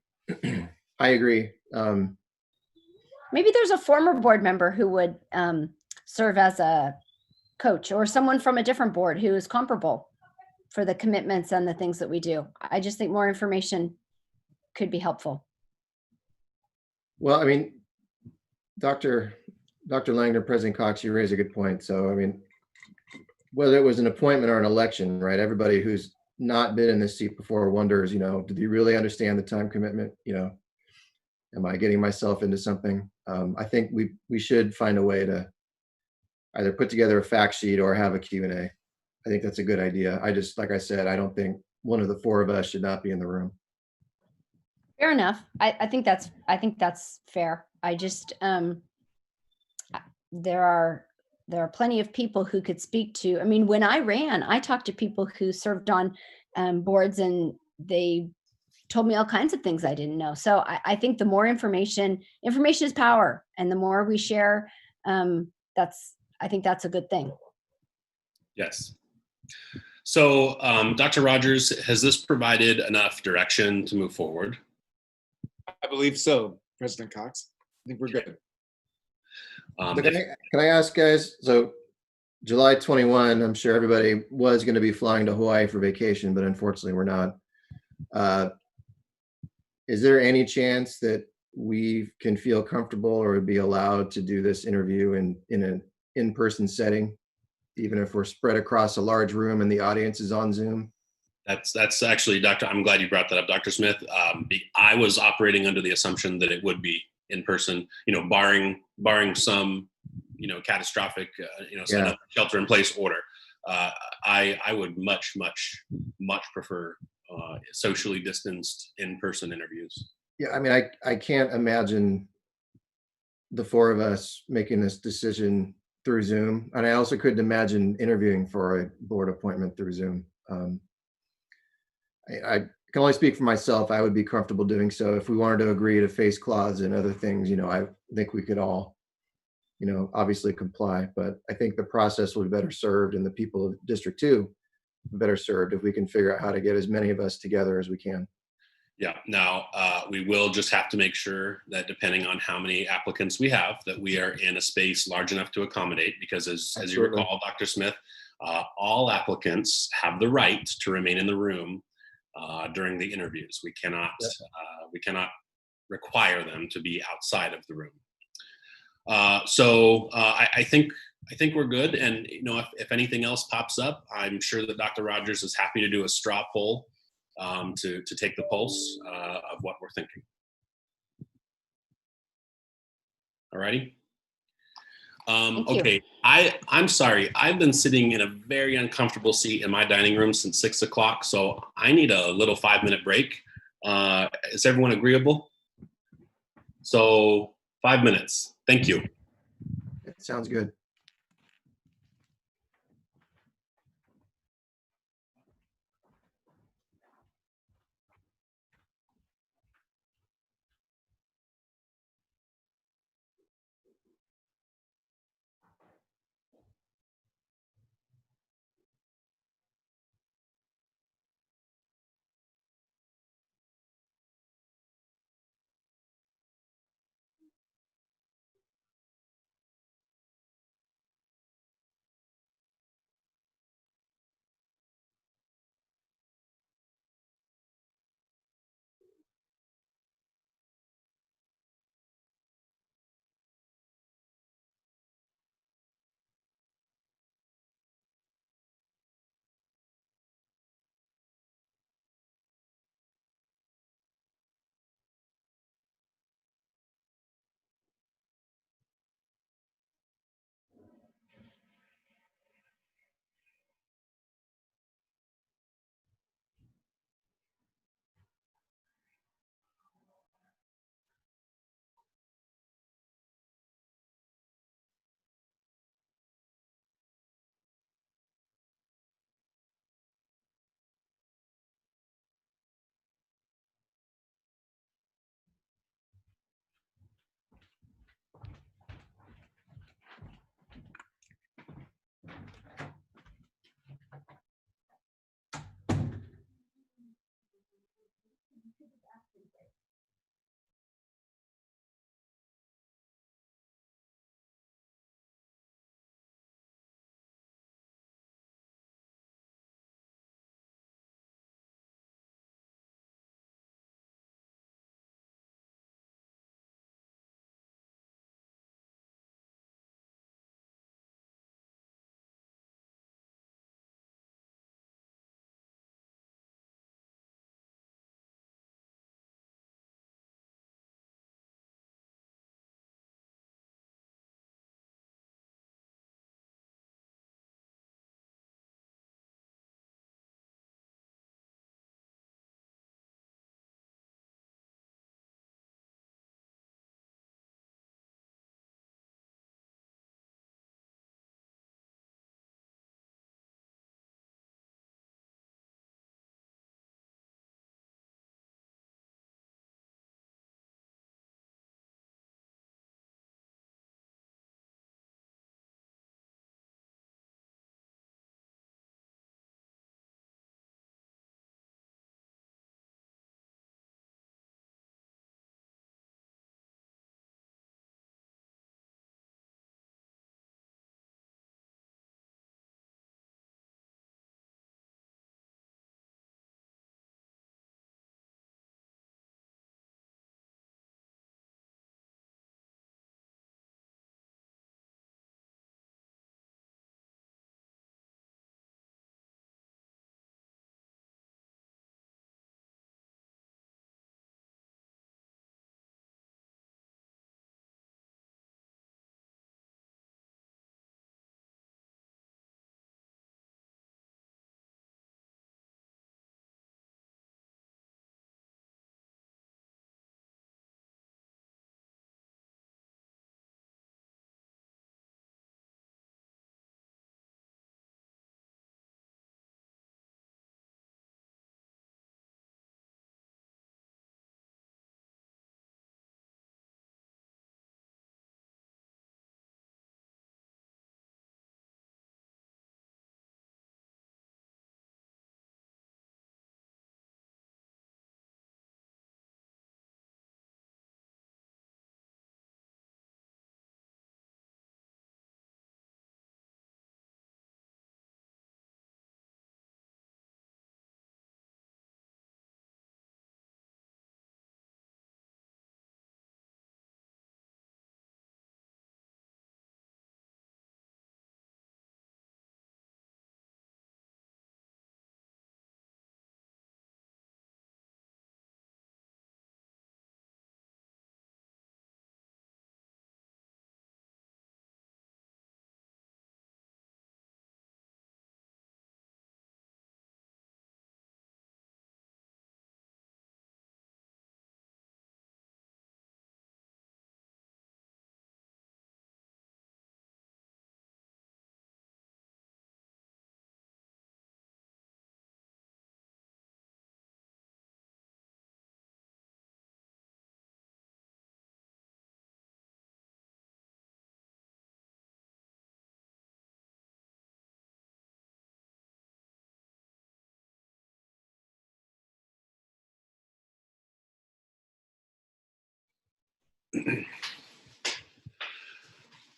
I agree. Maybe there's a former board member who would serve as a coach, or someone from a different board who is comparable for the commitments and the things that we do. I just think more information could be helpful. Well, I mean, Dr. Langner, President Cox, you raise a good point. So, I mean, whether it was an appointment or an election, right? Everybody who's not been in this seat before wonders, did he really understand the time commitment? Am I getting myself into something? I think we should find a way to either put together a fact sheet or have a Q&A. I think that's a good idea. Like I said, I don't think one of the four of us should not be in the room. Fair enough. I think that's fair. I just there are plenty of people who could speak to. I mean, when I ran, I talked to people who served on boards, and they told me all kinds of things I didn't know. So I think the more information is power, and the more we share, I think that's a good thing. Yes. So, Dr. Rogers, has this provided enough direction to move forward? I believe so, President Cox. I think we're good. Can I ask, guys? So, July 21, I'm sure everybody was going to be flying to Hawaii for vacation, but unfortunately, we're not. Is there any chance that we can feel comfortable or be allowed to do this interview in an in-person setting, even if we're spread across a large room and the audience is on Zoom? That's actually, Doctor, I'm glad you brought that up, Dr. Smith. I was operating under the assumption that it would be in person, barring some, catastrophic, shelter in place order. I would much prefer socially distanced in-person interviews. Yeah, I mean, I can't imagine the four of us making this decision through Zoom. And I also couldn't imagine interviewing for a board appointment through Zoom. I can only speak for myself. I would be comfortable doing so. If we wanted to agree to face clause and other things, I think we could all, obviously comply. But I think the process will be better served, and the people of District 2 better served if we can figure out how to get as many of us together as we can. Yeah. Now, we will just have to make sure that depending on how many applicants we have, that we are in a space large enough to accommodate, because as you recall, Dr. Smith, all applicants have the right to remain in the room during the interviews. We cannot require them to be outside of the room. So I think we're good. And if anything else pops up, I'm sure that Dr. Rogers is happy to do a straw poll to take the pulse of what we're thinking. All righty. Thank you. Okay, I'm sorry. I've been sitting in a very uncomfortable seat in my dining room since 6 o'clock, so I need a little 5-minute break. Is everyone agreeable? So 5 minutes. Thank you. It sounds good.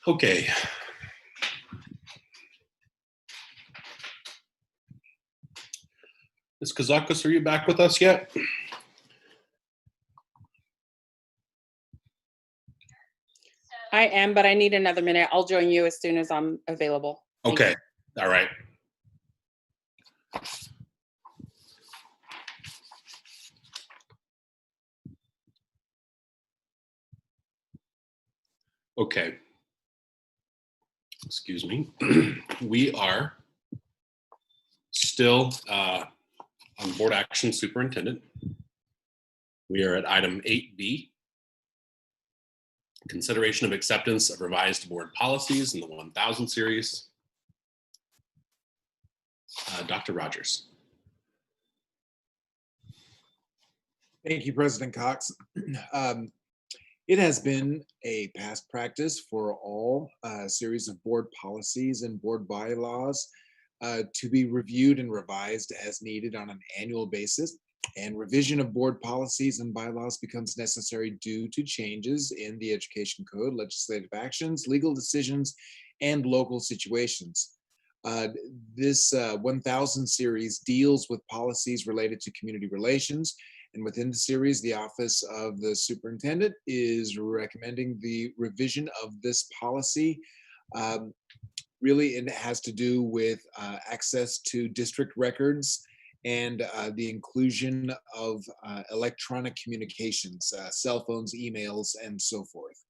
Okay. Ms. Kazakos, are you back with us yet? I am, but I need another minute. I'll join you as soon as I'm available. Thank Okay. you. All right. Okay. Excuse me. We are still on board action superintendent. We are at item 8B, consideration of acceptance of revised board policies in the 1000 series. Dr. Rogers. Thank you, President Cox. It has been a past practice for all series of board policies and board bylaws to be reviewed and revised as needed on an annual basis. And revision of board policies and bylaws becomes necessary due to changes in the Education Code, legislative actions, legal decisions, and local situations. This 1000 series deals with policies related to community relations. And within the series, the Office of the Superintendent is recommending the revision of this policy. Really, it has to do with access to district records and the inclusion of electronic communications, cell phones, emails, and so forth.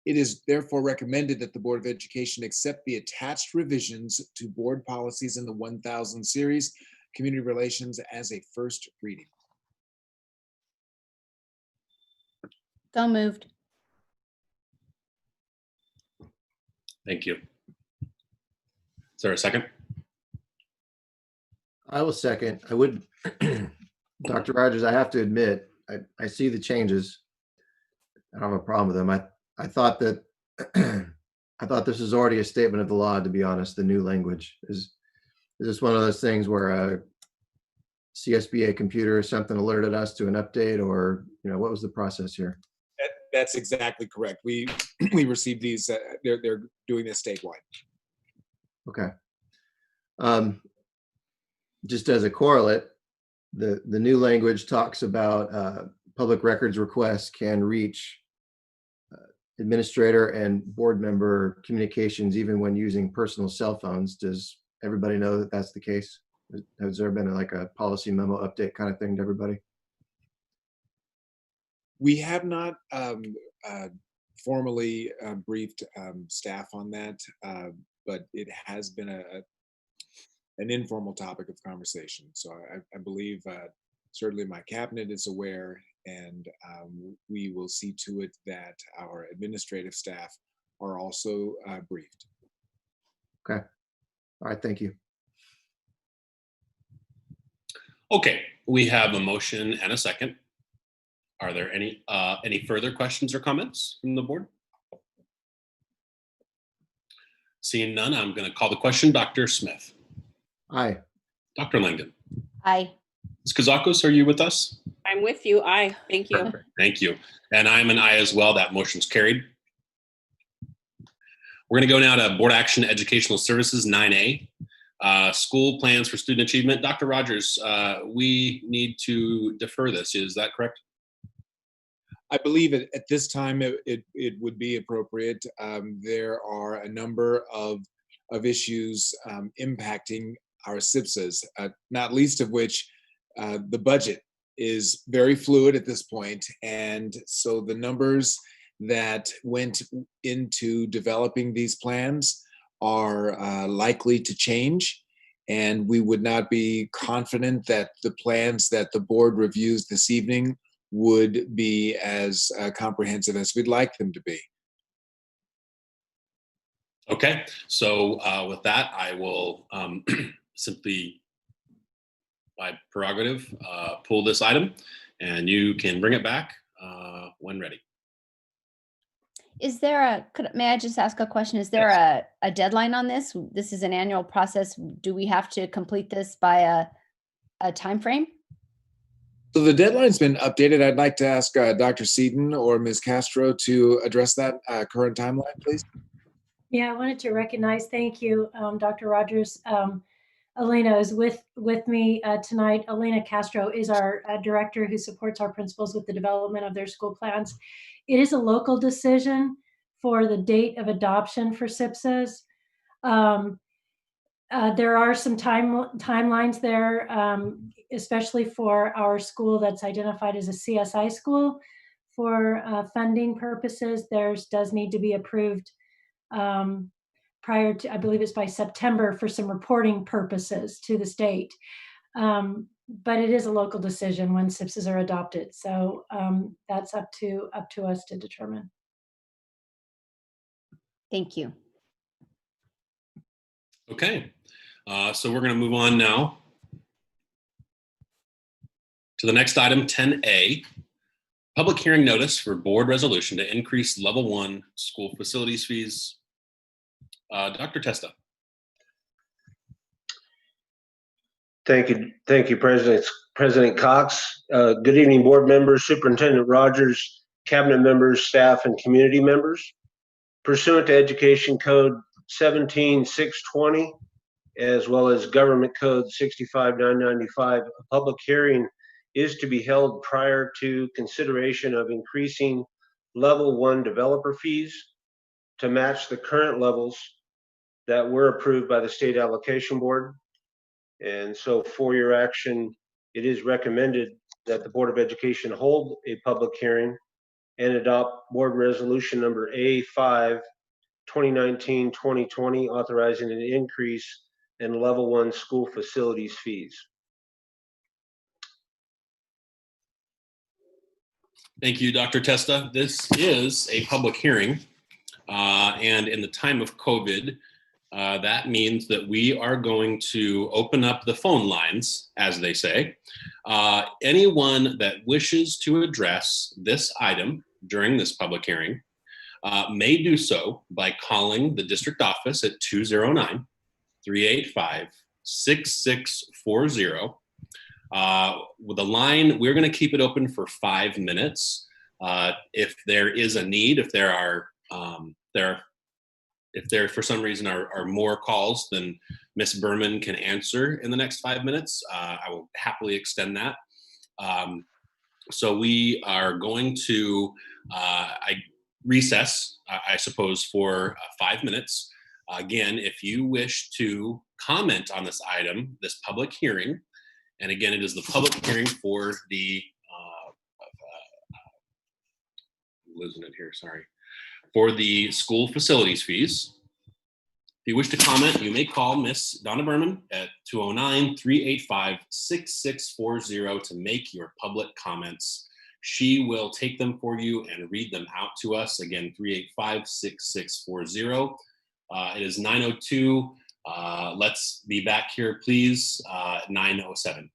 It is therefore recommended that the Board of Education accept the attached revisions to board policies in the 1000 series, community relations, as a first reading. So moved. Thank you. Is there a second? I will second. I would, Dr. Rogers, I have to admit, I see the changes. I don't have a problem with them. I thought that I thought this is already a statement of the law, to be honest. The new language is this one of those things where a CSBA computer or something alerted us to an update, or what was the process here? That's exactly correct. We received these. They're doing this statewide. Okay. Just as a correlate, the new language talks about public records requests can reach administrator and board member communications even when using personal cell phones. Does everybody know that that's the case? Has there been like a policy memo update kind of thing to everybody? We have not formally briefed staff on that, but it has been an informal topic of conversation. So I believe certainly my cabinet is aware, and we will see to it that our administrative staff are also briefed. Okay. All right. Thank you. Okay, we have a motion and a second. Are there any further questions or comments from the board? Seeing none, I'm going to call the question. Dr. Smith. Aye. Dr. Langdon. Aye. Ms. Kazakos, are you with us? I'm with you. Aye. Thank you. Thank you. And I'm an aye as well. That motion's carried. We're going to go now to Board Action Educational Services 9A. School plans for student achievement. Dr. Rogers, we need to defer this. Is that correct? I believe at this time it would be appropriate. There are a number of issues impacting our SIPSAs, not least of which the budget is very fluid at this point. And so the numbers that went into developing these plans are likely to change. And we would not be confident that the plans that the board reviews this evening would be as comprehensive as we'd like them to be. Okay, so with that, I will simply, by prerogative, pull this item, and you can bring it back when ready. Is there may I just ask a question? Is there a deadline on this? This is an annual process. Do we have to complete this by a time frame? So the deadline's been updated. I'd like to ask Dr. Seaton or Ms. Castro to address that current timeline, please. Yeah, I wanted to recognize, thank you, Dr. Rogers. Elena is with me tonight. Elena Castro is our director who supports our principals with the development of their school plans. It is a local decision for the date of adoption for SIPSAs. There are some timelines there, especially for our school that's identified as a CSI school. For funding purposes, theirs does need to be approved prior to, I believe it's by September, for some reporting purposes to the state. But it is a local decision when SIPSs are adopted. So that's up to us to determine. Thank you. Okay, so we're going to move on now to the next item, 10A, public hearing notice for board resolution to increase level 1 school facilities fees. Dr. Testa. Thank you, President Cox. Good evening, board members, Superintendent Rogers, cabinet members, staff, and community members. Pursuant to Education Code 17620, as well as Government Code 65995, a public hearing is to be held prior to consideration of increasing level 1 developer fees to match the current levels that were approved by the State Allocation Board. And so for your action, it is recommended that the Board of Education hold a public hearing and adopt board resolution number A5, 2019-2020, authorizing an increase in level 1 school facilities fees. Thank you, Dr. Testa. This is a public hearing, and in the time of COVID, that means that we are going to open up the phone lines, as they say. Anyone that wishes to address this item during this public hearing may do so by calling the district office at 209-385-6640. With the line, we're going to keep it open for 5 minutes. If there is a need, if there for some reason are more calls than Ms. Berman can answer in the next 5 minutes, I will happily extend that. So we are going to recess, I suppose, for 5 minutes. Again, if you wish to comment on this item, this public hearing, and again, it is the public hearing for the, losing it here, sorry, for the school facilities fees. If you wish to comment, you may call Miss Donna Berman at 209-385-6640 to make your public comments. She will take them for you and read them out to us. Again, 385-6640. It is 9:02. Let's be back here, please, 9:07.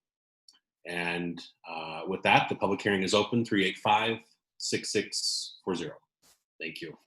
And with that, the public hearing is open, 385-6640. Thank you.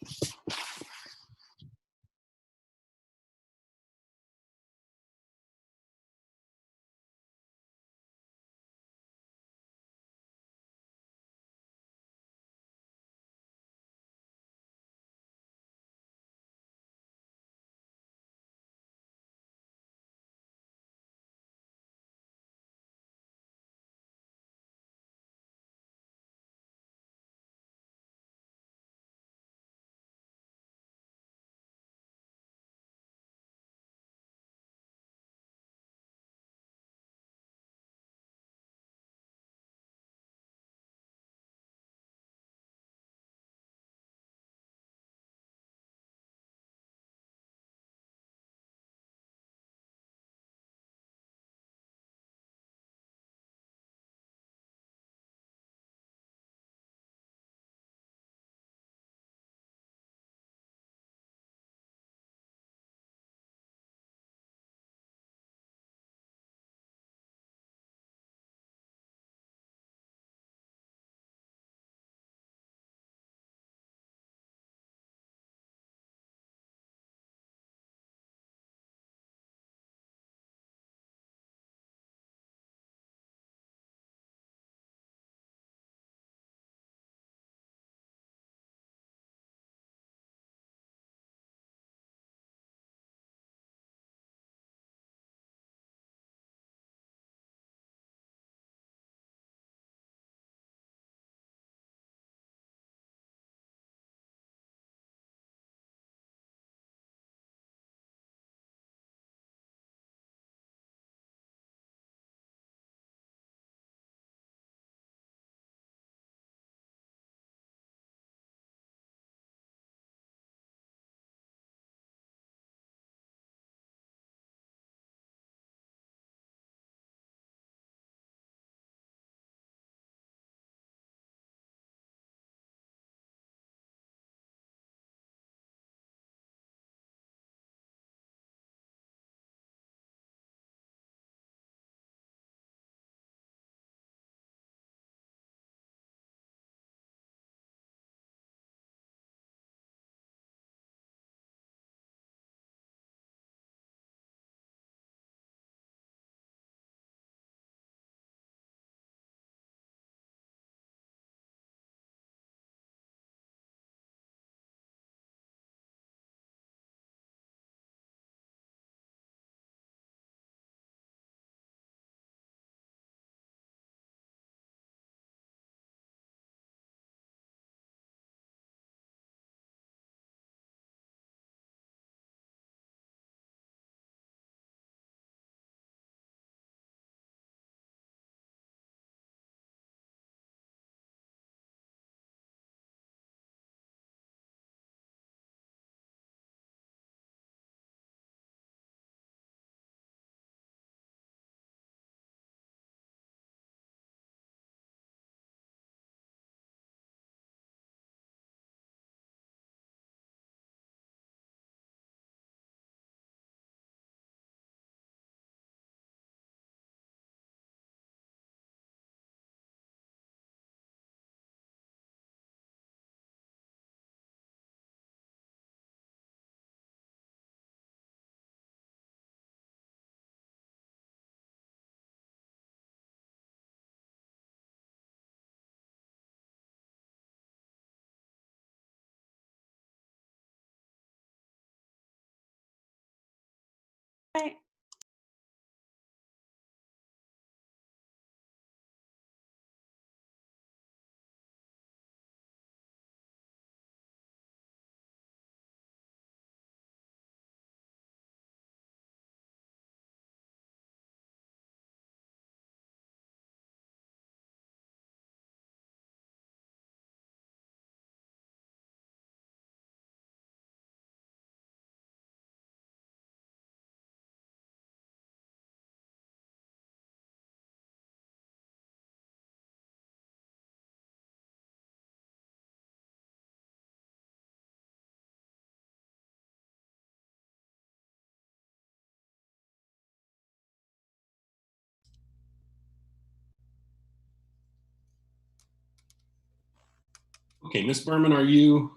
Okay, Ms. Berman, are you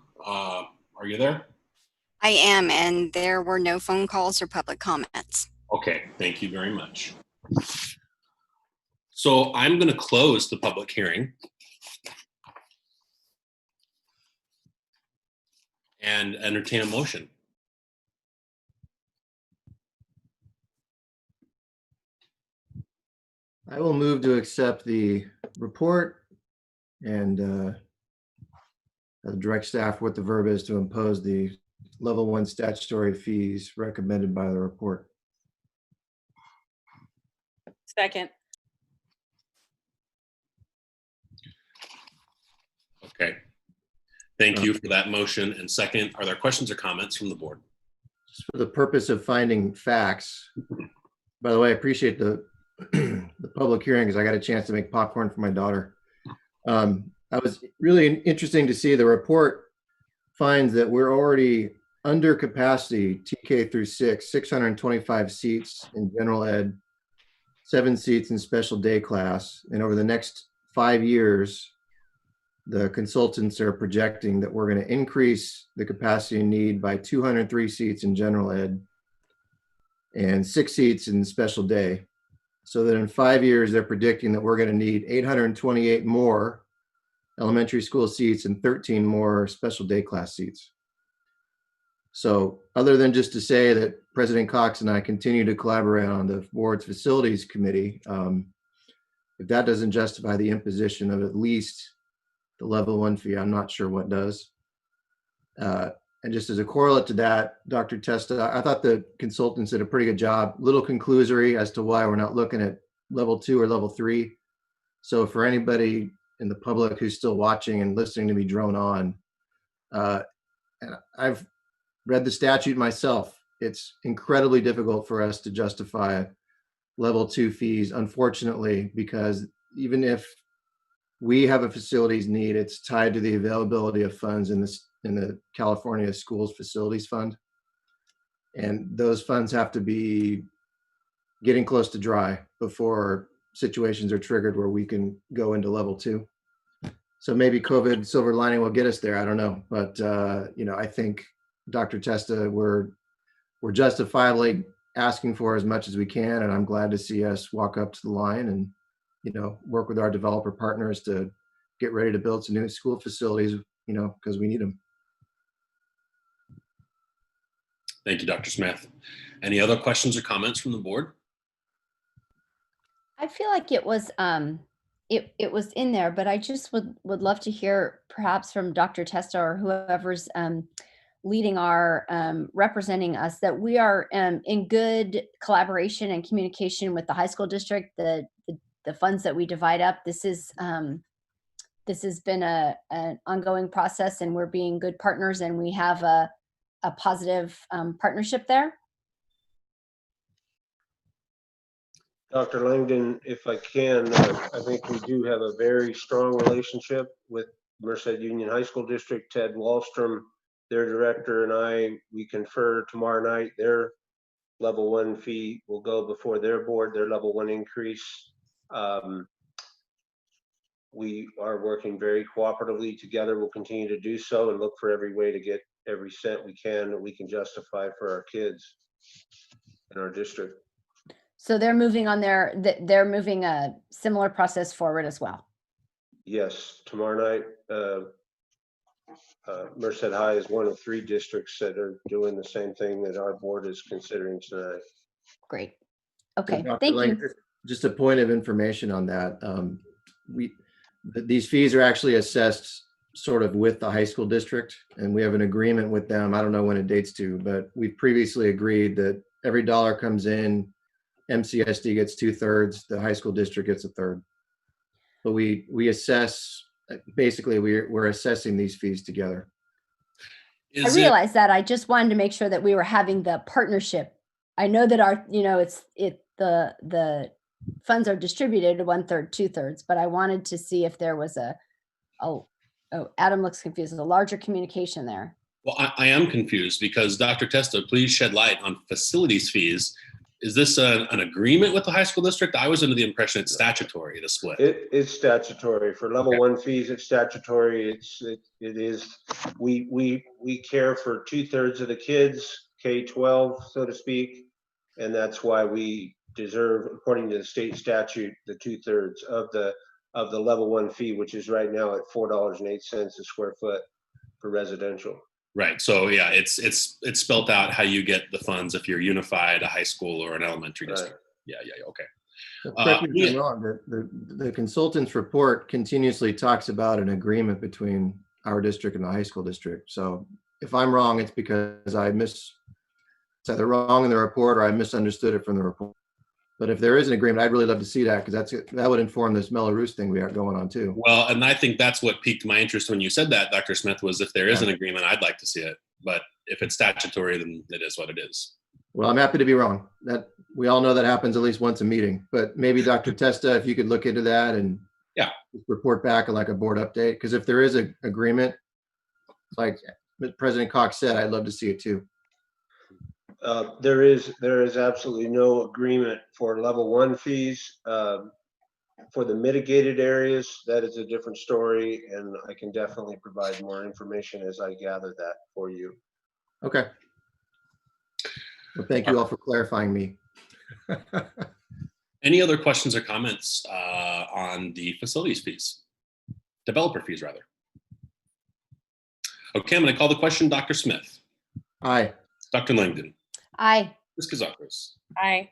there? I am, and there were no phone calls or public comments. Okay, thank you very much. So I'm going to close the public hearing and entertain a motion. I will move to accept the report and direct staff what the verb is to impose the level 1 statutory fees recommended by the report. Second. Okay. Thank you for that motion and second. Are there questions or comments from the board? Just for the purpose of finding facts. By the way, I appreciate the the public hearing because I got a chance to make popcorn for my daughter. I was really interesting to see the report finds that we're already under capacity TK through 625 seats in general ed, 7 seats in special day class. And over the next 5 years, the consultants are projecting that we're going to increase the capacity need by 203 seats in general ed and 6 seats in special day. So that in 5 years, they're predicting that we're going to need 828 more elementary school seats and 13 more special day class seats. So other than just to say that President Cox and I continue to collaborate on the board's facilities committee, if that doesn't justify the imposition of at least the level 1 fee, I'm not sure what does. And just as a correlate to that, Dr. Testa, I thought the consultants did a pretty good job, little conclusory as to why we're not looking at level 2 or level 3. So for anybody in the public who's still watching and listening to me drone on, and I've read the statute myself. It's incredibly difficult for us to justify level 2 fees, unfortunately, because even if we have a facilities need, it's tied to the availability of funds in the California Schools Facilities Fund. And those funds have to be getting close to dry before situations are triggered where we can go into level 2. So maybe COVID silver lining will get us there. I don't know. But, I think Dr. Testa, we're justifiably asking for as much as we can. And I'm glad to see us walk up to the line and, work with our developer partners to get ready to build some new school facilities, because we need them. Thank you, Dr. Smith. Any other questions or comments from the board? I feel like it was it was in there, but I just would love to hear perhaps from Dr. Testa or whoever's leading our representing us that we are in good collaboration and communication with the high school district. The funds that we divide up. This has been an ongoing process, and we're being good partners, and we have a positive partnership there. Dr. Langdon, if I can, I think we do have a very strong relationship with Merced Union High School District. Ted Wallstrom, their director, and we confer tomorrow night. Their level 1 fee will go before their board, their level 1 increase. We are working very cooperatively together. We'll continue to do so and look for every way to get every cent we can that we can justify for our kids in our district. So they're moving on they're moving a similar process forward as well. Yes, tomorrow night, Merced High is one of 3 districts that are doing the same thing that our board is considering tonight. Great. Okay, Dr. thank Lang, you. Just a point of information on that. These fees are actually assessed sort of with the high school district, and we have an agreement with them. I don't know when it dates to, but we've previously agreed that every dollar comes in, MCSD gets 2/3, the high school district gets 1/3. But we assess, basically we're assessing these fees together. I realize that. I just wanted to make sure that we were having the partnership. I know that our, the funds are distributed 1/3, 2/3, but I wanted to see if there was Adam looks confused. There's a larger communication there. Well, I am confused because Dr. Testa, please shed light on facilities fees. Is this an agreement with the high school district? I was under the impression it's statutory, the split. It's statutory. For level one fees, it's statutory. It is, we care for 2/3 of the kids, K-12, so to speak. And that's why we deserve, according to the state statute, the 2/3 of the level one fee, which is right now at $4.08 a square foot for residential. Right. So yeah, it's spelt out how you get the funds if you're unified, a high school or an elementary district. Yeah. Okay. So correct me if I'm wrong, the consultant's report continuously talks about an agreement between our district and the high school district. So if I'm wrong, it's because it's either wrong in the report or I misunderstood it from the report. But if there is an agreement, I'd really love to see that, because that would inform this Mello-Roos thing we got going on too. Well, and I think that's what piqued my interest when you said that, Dr. Smith, was if there is an agreement, I'd like to see it. But if it's statutory, then it is what it is. Well, I'm happy to be wrong. That we all know that happens at least once a meeting. But maybe Dr. Testa, if you could look into that and report back on like a board update, because if there is an agreement, like President Cox said, I'd love to see it too. There is absolutely no agreement for level one fees. For the mitigated areas, that is a different story, and I can definitely provide more information as I gather that for you. Okay. Well, thank you all for clarifying me. Any other questions or comments on the facilities fees? Developer fees, rather. Okay, I'm going to call the question. Dr. Smith. Aye. Dr. Langdon. Aye. Ms. Kazakos. Aye.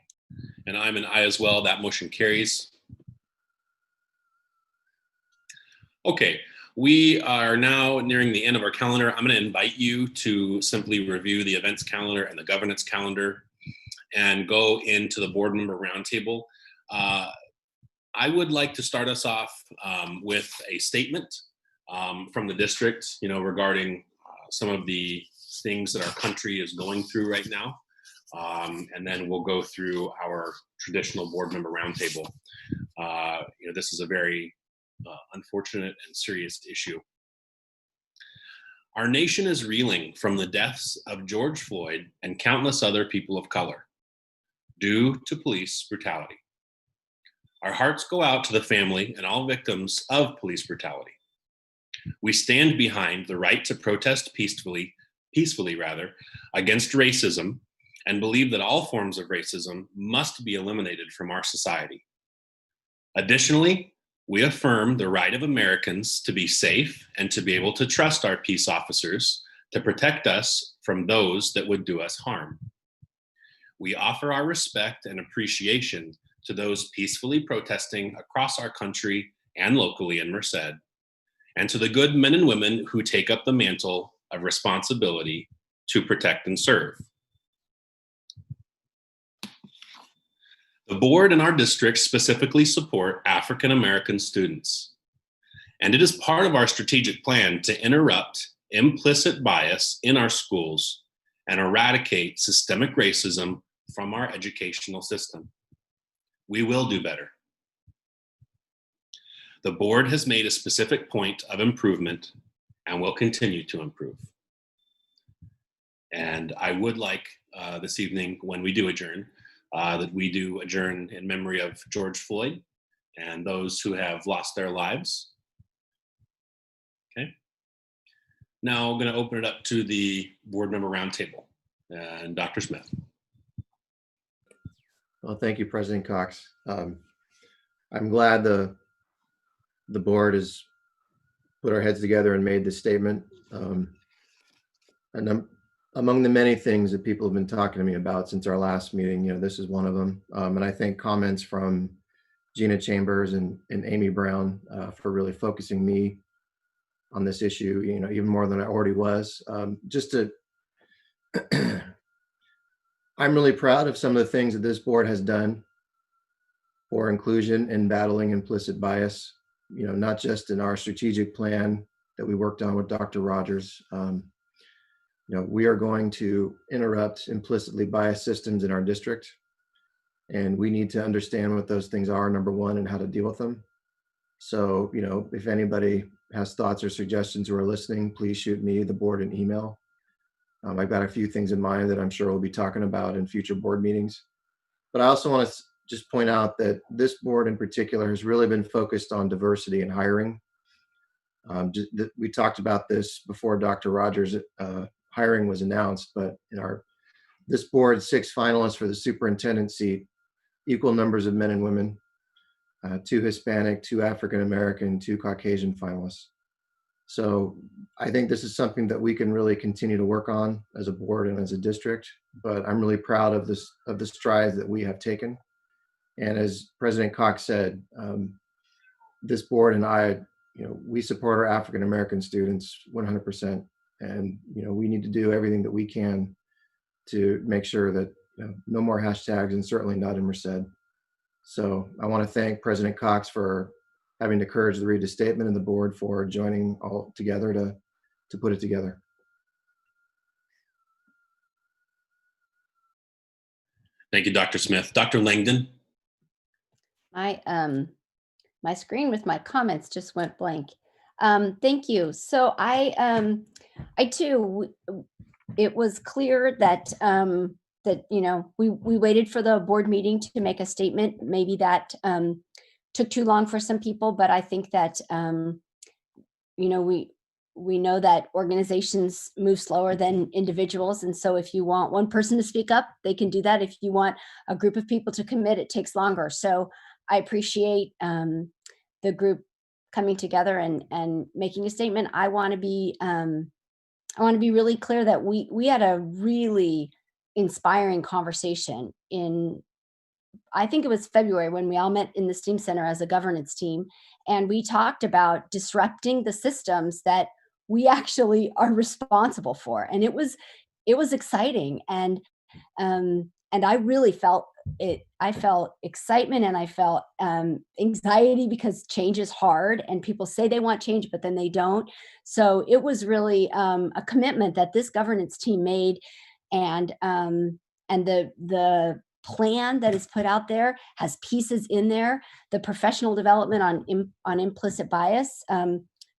And I'm an aye as well. That motion carries. Okay, we are now nearing the end of our calendar. I'm going to invite you to simply review the events calendar and the governance calendar and go into the board member roundtable. I would like to start us off with a statement from the district, regarding some of the things that our country is going through right now. And then we'll go through our traditional board member roundtable. This is a very unfortunate and serious issue. Our nation is reeling from the deaths of George Floyd and countless other people of color due to police brutality. Our hearts go out to the family and all victims of police brutality. We stand behind the right to protest peacefully against racism, and believe that all forms of racism must be eliminated from our society. Additionally, we affirm the right of Americans to be safe and to be able to trust our peace officers to protect us from those that would do us harm. We offer our respect and appreciation to those peacefully protesting across our country and locally in Merced, and to the good men and women who take up the mantle of responsibility to protect and serve. The board and our district specifically support African American students, and it is part of our strategic plan to interrupt implicit bias in our schools and eradicate systemic racism from our educational system. We will do better. The board has made a specific point of improvement and will continue to improve. And I would like this evening, when we do adjourn, that we do adjourn in memory of George Floyd and those who have lost their lives. Okay. Now I'm going to open it up to the board member roundtable and Dr. Smith. Well, thank you, President Cox. I'm glad the board has put our heads together and made this statement. And among the many things that people have been talking to me about since our last meeting, this is one of them. And I think comments from Gina Chambers and Amy Brown for really focusing me on this issue, even more than I already was. I'm really proud of some of the things that this board has done for inclusion and battling implicit bias, not just in our strategic plan that we worked on with Dr. Rogers. We are going to interrupt implicitly biased systems in our district, and we need to understand what those things are, number one, and how to deal with them. So, if anybody has thoughts or suggestions who are listening, please shoot me, the board, an email. I've got a few things in mind that I'm sure we'll be talking about in future board meetings. But I also want to just point out that this board in particular has really been focused on diversity and hiring. We talked about this before Dr. Rogers' hiring was announced, but in this board, 6 finalists for the superintendent seat, equal numbers of men and women, 2 Hispanic, 2 African American, 2 Caucasian finalists. So I think this is something that we can really continue to work on as a board and as a district, but I'm really proud of the strides that we have taken. And as President Cox said, this board and I, we support our African American students 100%. And, we need to do everything that we can to make sure that no more hashtags, and certainly not in Merced. So I want to thank President Cox for having the courage to read the statement, and the board for joining all together to put it together. Thank you, Dr. Smith. Dr. Langdon. My screen with my comments just went blank. Thank you. So I too, it was clear that we waited for the board meeting to make a statement. Maybe that took too long for some people, but I think that we know that organizations move slower than individuals, and so if you want one person to speak up, they can do that. If you want a group of people to commit, it takes longer. So I appreciate the group coming together and making a statement. I want to be really clear that we had a really inspiring conversation in, I think it was February, when we all met in the STEAM Center as a governance team, and we talked about disrupting the systems that we actually are responsible for. And it was exciting, and I really felt it. I felt excitement, and I felt anxiety, because change is hard and people say they want change, but then they don't. So it was really a commitment that this governance team made, and the plan that is put out there has pieces in there. The professional development on implicit bias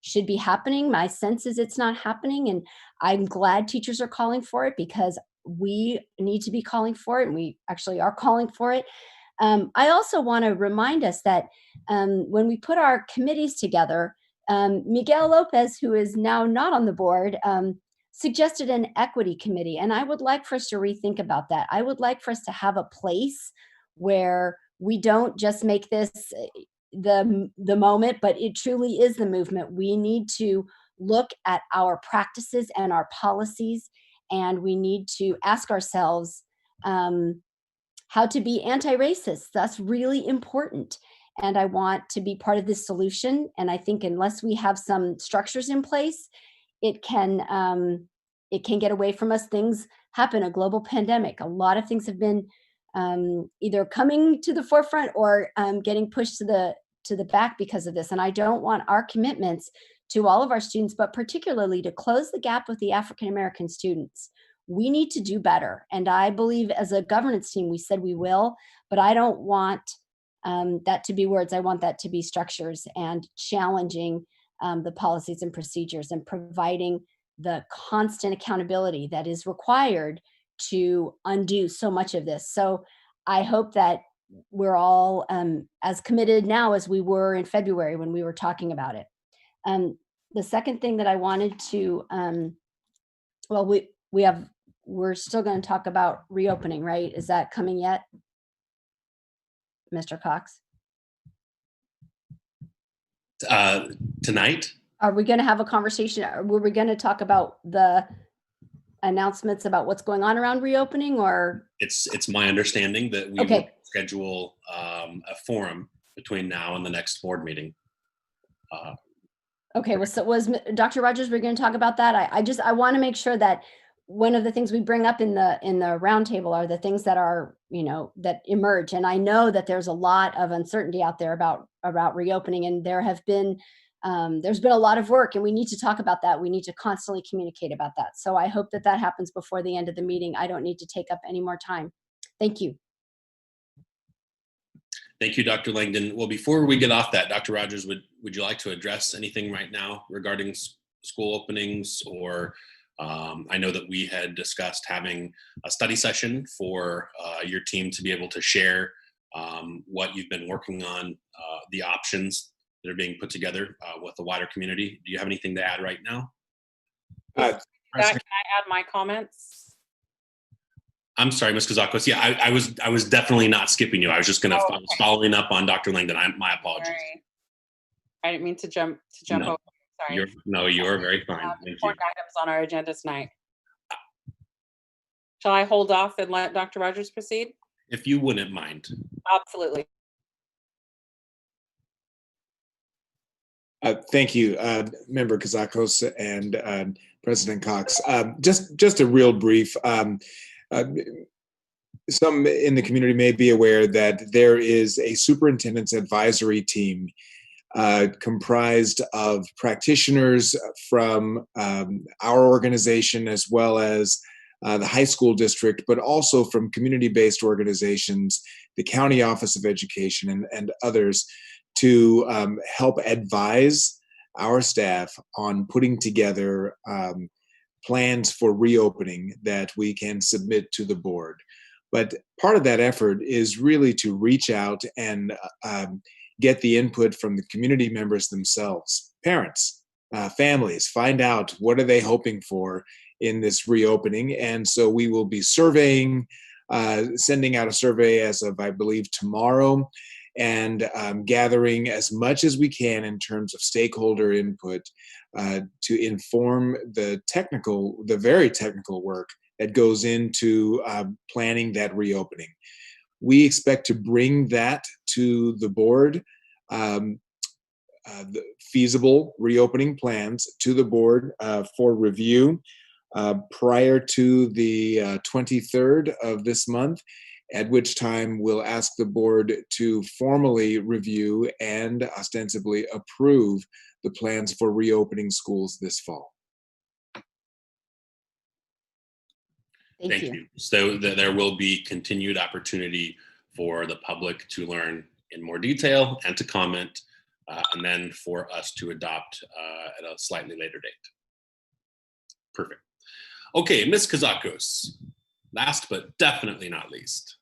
should be happening. My sense is it's not happening, and I'm glad teachers are calling for it, because we need to be calling for it, and we actually are calling for it. I also want to remind us that when we put our committees together, Miguel Lopez, who is now not on the board, suggested an equity committee, and I would like for us to rethink about that. I would like for us to have a place where we don't just make this the moment, but it truly is the movement. We need to look at our practices and our policies, and we need to ask ourselves how to be anti-racist. That's really important. And I want to be part of this solution. And I think unless we have some structures in place, it can get away from us. Things happen, a global pandemic. A lot of things have been either coming to the forefront or getting pushed to the back because of this. And I don't want our commitments to all of our students, but particularly to close the gap with the African-American students. We need to do better. And I believe as a governance team, we said we will, but I don't want that to be words. I want that to be structures, and challenging the policies and procedures, and providing the constant accountability that is required to undo so much of this. So I hope that we're all as committed now as we were in February when we were talking about it. The second thing that I wanted to, we're still going to talk about reopening, right? Is that coming yet, Mr. Cox? Tonight? Are we going to have a conversation? Or were we going to talk about the announcements about what's going on around reopening, or? It's my understanding that we will schedule a forum between now and the next board meeting. Okay, was Dr. Rogers, we're going to talk about that? I want to make sure that one of the things we bring up in the roundtable are the things that are, that emerge. And I know that there's a lot of uncertainty out there about reopening, and there's been a lot of work, and we need to talk about that. We need to constantly communicate about that. So I hope that happens before the end of the meeting. I don't need to take up any more time. Thank you. Thank you, Dr. Langdon. Well, before we get off that, Dr. Rogers, would you like to address anything right now regarding school openings or I know that we had discussed having a study session for your team to be able to share what you've been working on, the options that are being put together with the wider community. Do you have anything to add right now? Can I add my comments? I'm sorry, Ms. Kazakos. Yeah, I was definitely not skipping you. I was just I was following up on Dr. Langdon. My apologies. Sorry. I didn't mean to jump No, over. Sorry. You're very fine. Thank you. Important items on our agenda tonight. Shall I hold off and let Dr. Rogers proceed? If you wouldn't mind. Absolutely. Thank you, Member Kazakos and President Cox. Just a real brief. Some in the community may be aware that there is a superintendent's advisory team comprised of practitioners from our organization as well as the high school district, but also from community-based organizations, the County Office of Education, and others to help advise our staff on putting together plans for reopening that we can submit to the board. But part of that effort is really to reach out and get the input from the community members themselves, parents, families, find out what are they hoping for in this reopening. And so we will be surveying, sending out a survey as of, I believe, tomorrow, and gathering as much as we can in terms of stakeholder input to inform the very technical work that goes into planning that reopening. We expect to bring that to the board, the feasible reopening plans to the board for review prior to the 23rd of this month, at which time we'll ask the board to formally review and ostensibly approve the plans for reopening schools this fall. Thank you. So there will be continued opportunity for the public to learn in more detail and to comment, and then for us to adopt at a slightly later date. Perfect. Okay, Ms. Kazakos, last but definitely not least.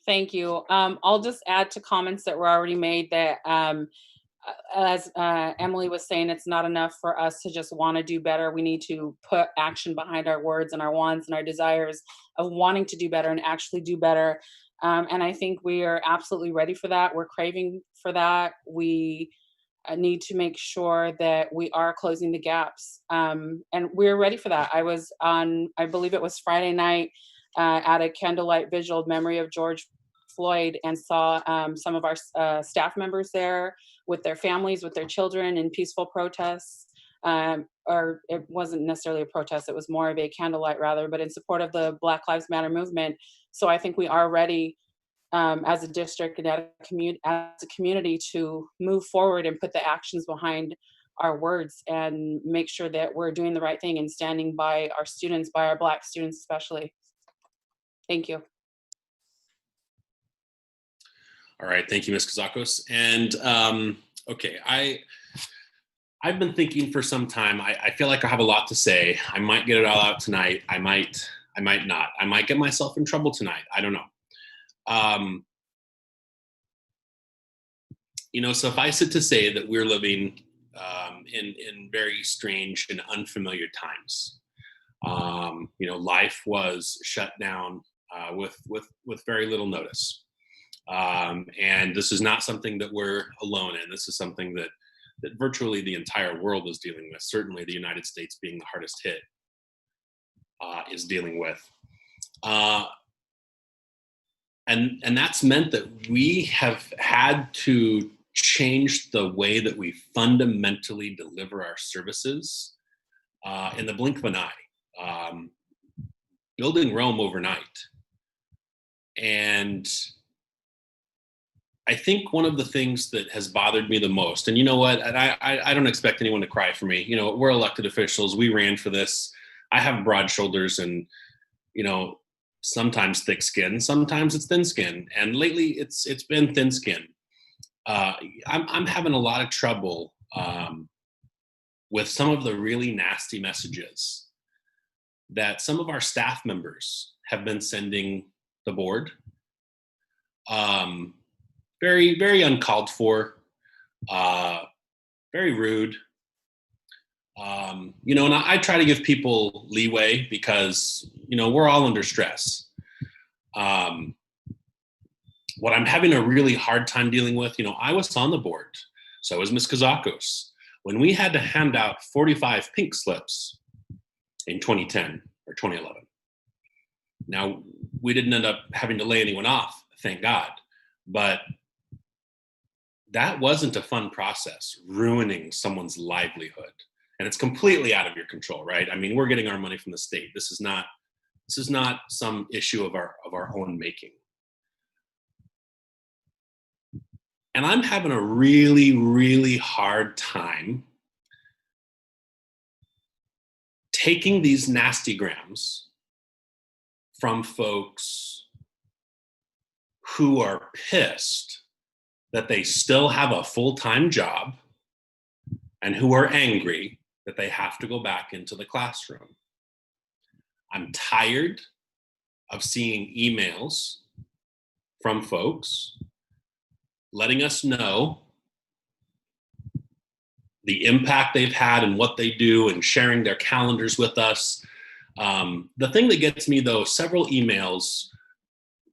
Thank you. I'll just add to comments that were already made that as Emily was saying, it's not enough for us to just want to do better. We need to put action behind our words and our wants and our desires of wanting to do better and actually do better. And I think we are absolutely ready for that. We're craving for that. We need to make sure that we are closing the gaps. And we're ready for that. I was on, I believe it was Friday night at a candlelight vigil memory of George Floyd, and saw some of our staff members there with their families, with their children in peaceful protests. Or it wasn't necessarily a protest, it was more of a candlelight rather, but in support of the Black Lives Matter movement. So I think we are ready as a district and as a community to move forward and put the actions behind our words and make sure that we're doing the right thing and standing by our students, by our Black students especially. Thank you. All right, thank you, Ms. Kazakos. And okay, I've been thinking for some time. I feel like I have a lot to say. I might get it all out tonight. I might not. I might get myself in trouble tonight. I don't know. You know, suffice it to say that we're living in very strange and unfamiliar times. You know, life was shut down with very little notice. And this is not something that we're alone in. This is something that virtually the entire world is dealing with. Certainly the United States, being the hardest hit, is dealing with. And that's meant that we have had to change the way that we fundamentally deliver our services in the blink of an eye. Building Rome overnight. And I think one of the things that has bothered me the most, and you know what, and I don't expect anyone to cry for me. You know, we're elected officials. We ran for this. I have broad shoulders and, you know, sometimes thick skin, sometimes it's thin skin. And lately it's been thin skin. I'm having a lot of trouble with some of the really nasty messages that some of our staff members have been sending the board. Very, very uncalled for, very rude. You know, and I try to give people leeway because, you know, we're all under stress. What I'm having a really hard time dealing with, you know, I was on the board, so was Ms. Kazakos. When we had to hand out 45 pink slips in 2010 or 2011. Now, we didn't end up having to lay anyone off, thank God, but that wasn't a fun process, ruining someone's livelihood. And it's completely out of your control, right? I mean, we're getting our money from the state. This is not some issue of our own making. And I'm having a really, really hard time taking these nasty grams from folks who are pissed that they still have a full-time job and who are angry that they have to go back into the classroom. I'm tired of seeing emails from folks letting us know the impact they've had and what they do and sharing their calendars with us. The thing that gets me, though, several emails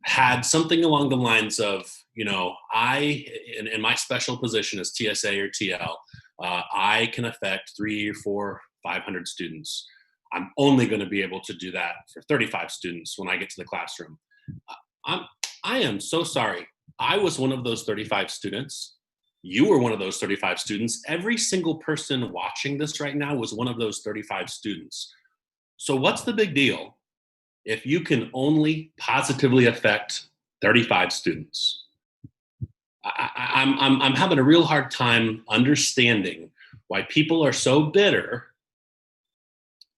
had something along the lines of, you know, in my special position as TSA or TL, I can affect 300 or 400, 500 students. I'm only going to be able to do that for 35 students when I get to the classroom. I am so sorry. I was one of those 35 students. You were one of those 35 students. Every single person watching this right now was one of those 35 students. So what's the big deal if you can only positively affect 35 students? I'm having a real hard time understanding why people are so bitter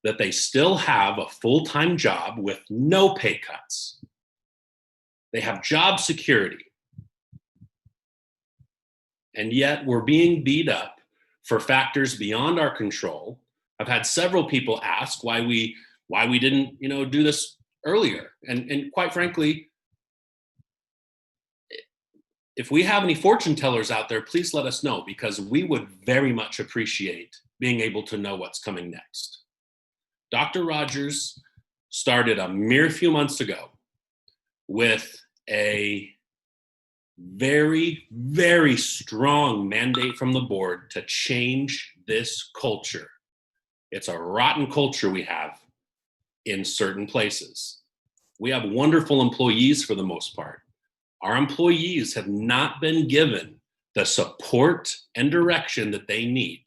that they still have a full-time job with no pay cuts. They have job security. And yet we're being beat up for factors beyond our control. I've had several people ask why we didn't, you know, do this earlier. And quite frankly, if we have any fortune tellers out there, please let us know, because we would very much appreciate being able to know what's coming next. Dr. Rogers started a mere few months ago with a very, very strong mandate from the board to change this culture. It's a rotten culture we have in certain places. We have wonderful employees for the most part. Our employees have not been given the support and direction that they need.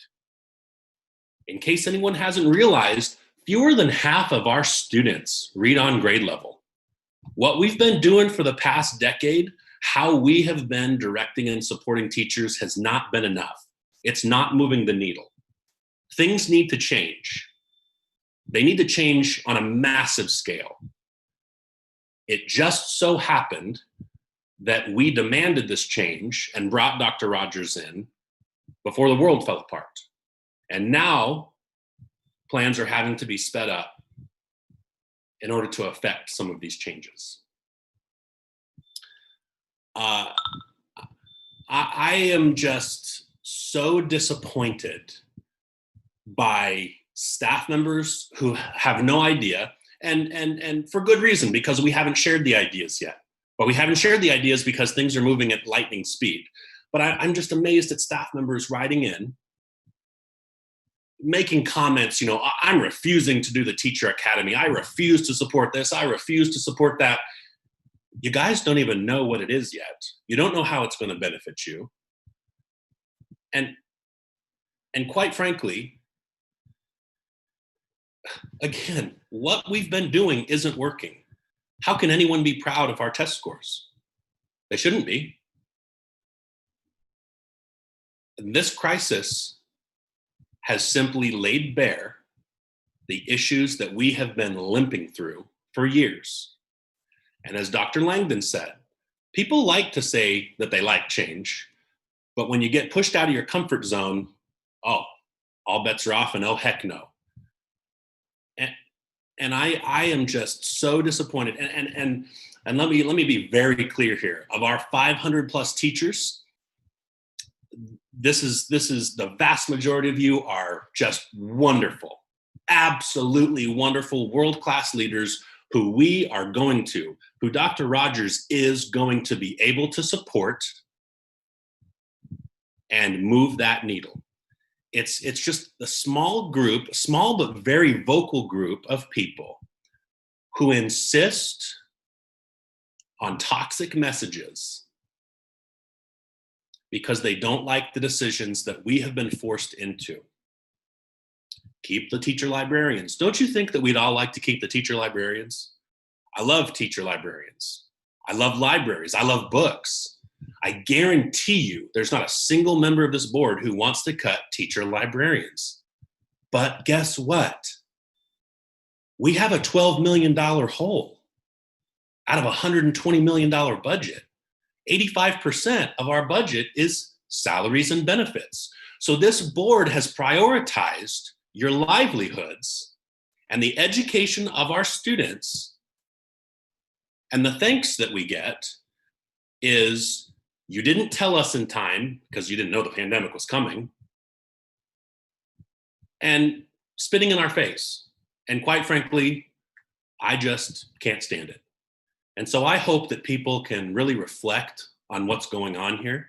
In case anyone hasn't realized, fewer than half of our students read on grade level. What we've been doing for the past decade, how we have been directing and supporting teachers, has not been enough. It's not moving the needle. Things need to change. They need to change on a massive scale. It just so happened that we demanded this change and brought Dr. Rogers in before the world fell apart. And now plans are having to be sped up in order to affect some of these changes. I am just so disappointed by staff members who have no idea, and for good reason, because we haven't shared the ideas yet. But we haven't shared the ideas because things are moving at lightning speed. But I'm just amazed at staff members writing in, making comments, you know, I'm refusing to do the teacher academy. I refuse to support this. I refuse to support that. You guys don't even know what it is yet. You don't know how it's going to benefit you. And quite frankly, again, what we've been doing isn't working. How can anyone be proud of our test scores? They shouldn't be. This crisis has simply laid bare the issues that we have been limping through for years. And as Dr. Langdon said, people like to say that they like change, but when you get pushed out of your comfort zone, oh, all bets are off and oh, heck no. And I am just so disappointed. And let me be very clear here. Of our 500 plus teachers, this is the vast majority of you are just wonderful, absolutely wonderful, world-class leaders who Dr. Rogers is going to be able to support and move that needle. It's just a small but very vocal group of people who insist on toxic messages because they don't like the decisions that we have been forced into. Keep the teacher librarians. Don't you think that we'd all like to keep the teacher librarians? I love teacher librarians. I love libraries. I love books. I guarantee you there's not a single member of this board who wants to cut teacher librarians. But guess what? We have a $12 million hole out of a $120 million budget. 85% of our budget is salaries and benefits. So this board has prioritized your livelihoods and the education of our students. And the thanks that we get is you didn't tell us in time because you didn't know the pandemic was coming, and spitting in our face. And quite frankly, I just can't stand it. And so I hope that people can really reflect on what's going on here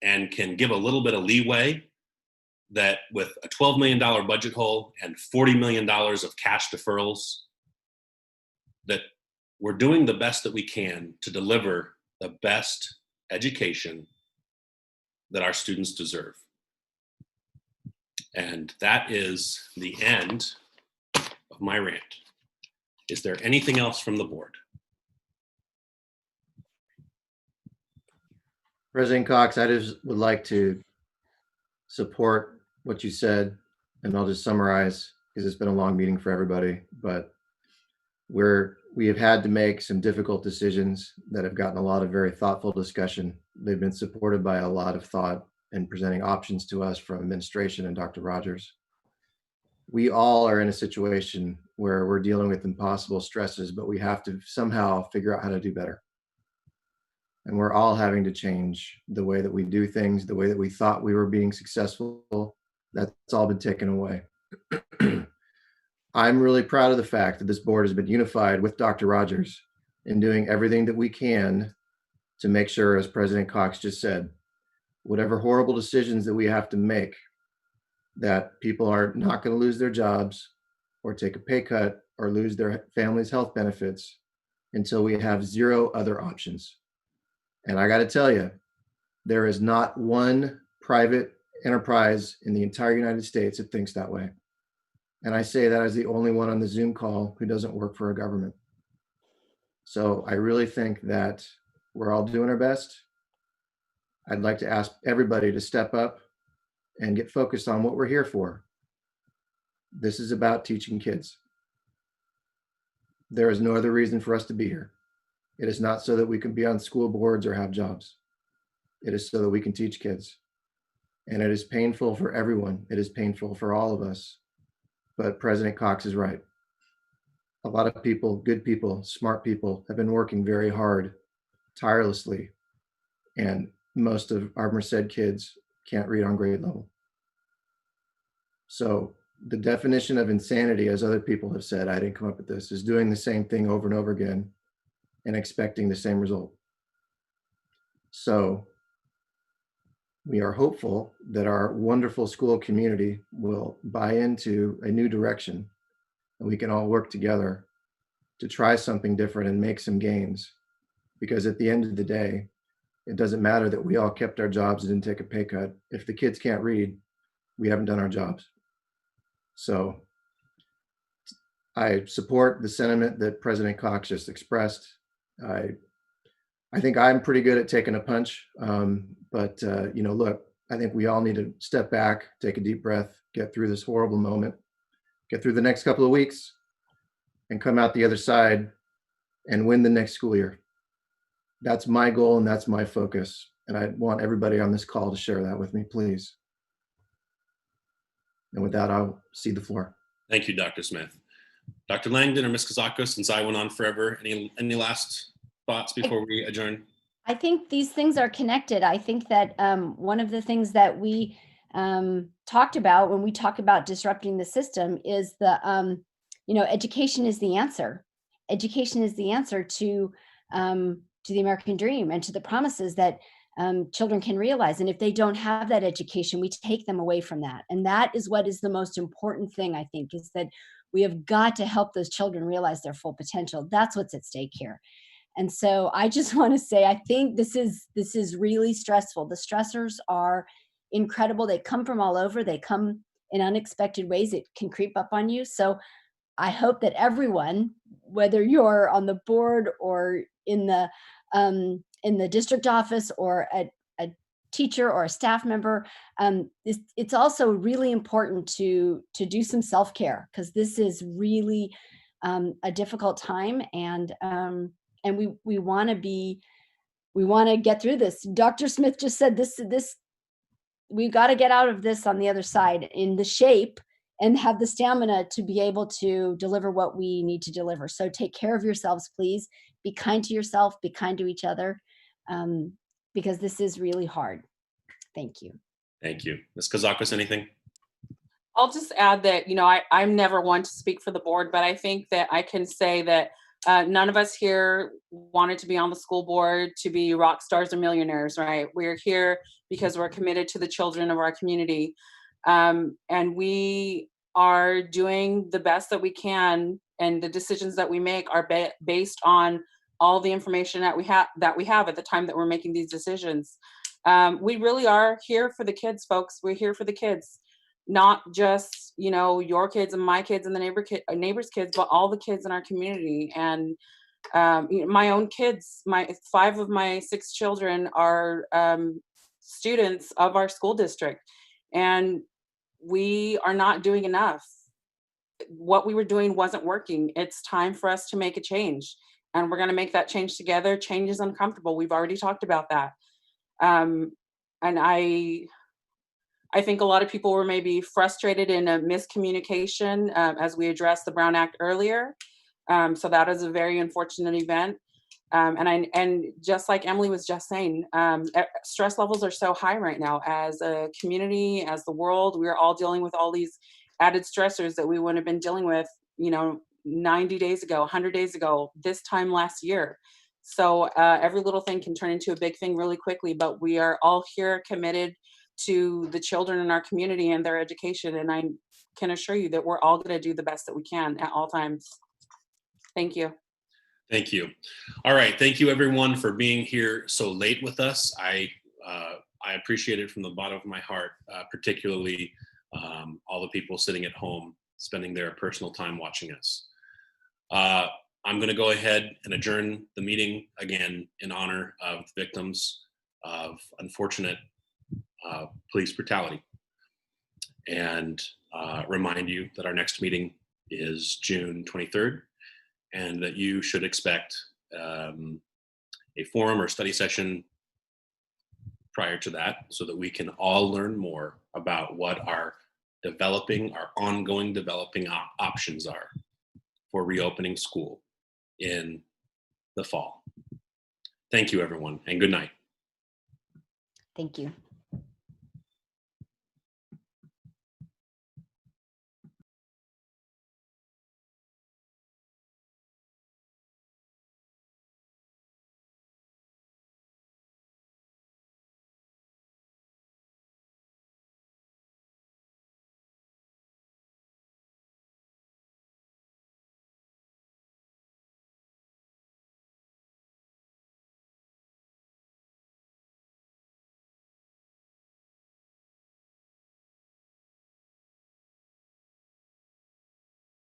and can give a little bit of leeway that with a $12 million budget hole and $40 million of cash deferrals, that we're doing the best that we can to deliver the best education that our students deserve. And that is the end of my rant. Is there anything else from the board? President Cox, I just would like to support what you said, and I'll just summarize because it's been a long meeting for everybody, but we have had to make some difficult decisions that have gotten a lot of very thoughtful discussion. They've been supported by a lot of thought and presenting options to us from administration and Dr. Rogers. We all are in a situation where we're dealing with impossible stresses, but we have to somehow figure out how to do better. And we're all having to change the way that we do things, the way that we thought we were being successful. That's all been taken away. I'm really proud of the fact that this board has been unified with Dr. Rogers in doing everything that we can to make sure, as President Cox just said, whatever horrible decisions that we have to make, that people are not going to lose their jobs or take a pay cut or lose their family's health benefits until we have zero other options. And I got to tell you, there is not one private enterprise in the entire United States that thinks that way. And I say that as the only one on the Zoom call who doesn't work for a government. So I really think that we're all doing our best. I'd like to ask everybody to step up and get focused on what we're here for. This is about teaching kids. There is no other reason for us to be here. It is not so that we can be on school boards or have jobs. It is so that we can teach kids. And it is painful for everyone. It is painful for all of us. But President Cox is right. A lot of people, good people, smart people, have been working very hard, tirelessly. And most of our Merced kids can't read on grade level. So the definition of insanity, as other people have said, I didn't come up with this, is doing the same thing over and over again and expecting the same result. So we are hopeful that our wonderful school community will buy into a new direction and we can all work together to try something different and make some gains. Because at the end of the day, it doesn't matter that we all kept our jobs and didn't take a pay cut. If the kids can't read, we haven't done our jobs. So I support the sentiment that President Cox just expressed. I think I'm pretty good at taking a punch, but look, I think we all need to step back, take a deep breath, get through this horrible moment, get through the next couple of weeks, and come out the other side and win the next school year. That's my goal and that's my focus. And I want everybody on this call to share that with me, please. And with that, I'll cede the floor. Thank you, Dr. Smith. Dr. Langdon or Ms. Kazako, since I went on forever, any last thoughts before we adjourn? I think these things are connected. I think that one of the things that we talked about when we talk about disrupting the system is the, education is the answer. Education is the answer to the American dream and to the promises that children can realize. And if they don't have that education, we take them away from that. And that is what is the most important thing, I think, is that we have got to help those children realize their full potential. That's what's at stake here. And so I just want to say, I think this is really stressful. The stressors are incredible. They come from all over. They come in unexpected ways. It can creep up on you. So I hope that everyone, whether you're on the board or in the district office or a teacher or a staff member, it's also really important to do some self-care, because this is really a difficult time, and we want to get through this. Dr. Smith just said this we've got to get out of this on the other side in the shape and have the stamina to be able to deliver what we need to deliver. So take care of yourselves, please. Be kind to yourself, be kind to each other, because this is really hard. Thank you. Thank you. Ms. Kazakos, anything? I'll just add that, I'm never one to speak for the board, but I think that I can say that none of us here wanted to be on the school board to be rock stars or millionaires, right? We're here because we're committed to the children of our community. And we are doing the best that we can, and the decisions that we make are based on all the information that we have at the time that we're making these decisions. We really are here for the kids, folks. We're here for the kids, not just your kids and my kids and the neighbors' kids, but all the kids in our community. And my own kids, 5 of my 6 children are students of our school district, and we are not doing enough. What we were doing wasn't working. It's time for us to make a change, and we're going to make that change together. Change is uncomfortable. We've already talked about that. And I think a lot of people were maybe frustrated in a miscommunication as we addressed the Brown Act earlier. So that is a very unfortunate event. And just like Emily was just saying, stress levels are so high right now as a community, as the world. We're all dealing with all these added stressors that we wouldn't have been dealing with, 90 days ago, 100 days ago, this time last year. So every little thing can turn into a big thing really quickly, but we are all here committed to the children in our community and their education. And I can assure you that we're all going to do the best that we can at all times. Thank you. Thank you. All right. Thank you, everyone, for being here so late with us. I appreciate it from the bottom of my heart, particularly all the people sitting at home, spending their personal time watching us. I'm going to go ahead and adjourn the meeting again in honor of the victims of unfortunate police brutality, and remind you that our next meeting is June 23rd, and that you should expect a forum or study session prior to that, so that we can all learn more about what our ongoing developing options are for reopening school in the fall. Thank you, everyone, and good night. Thank you.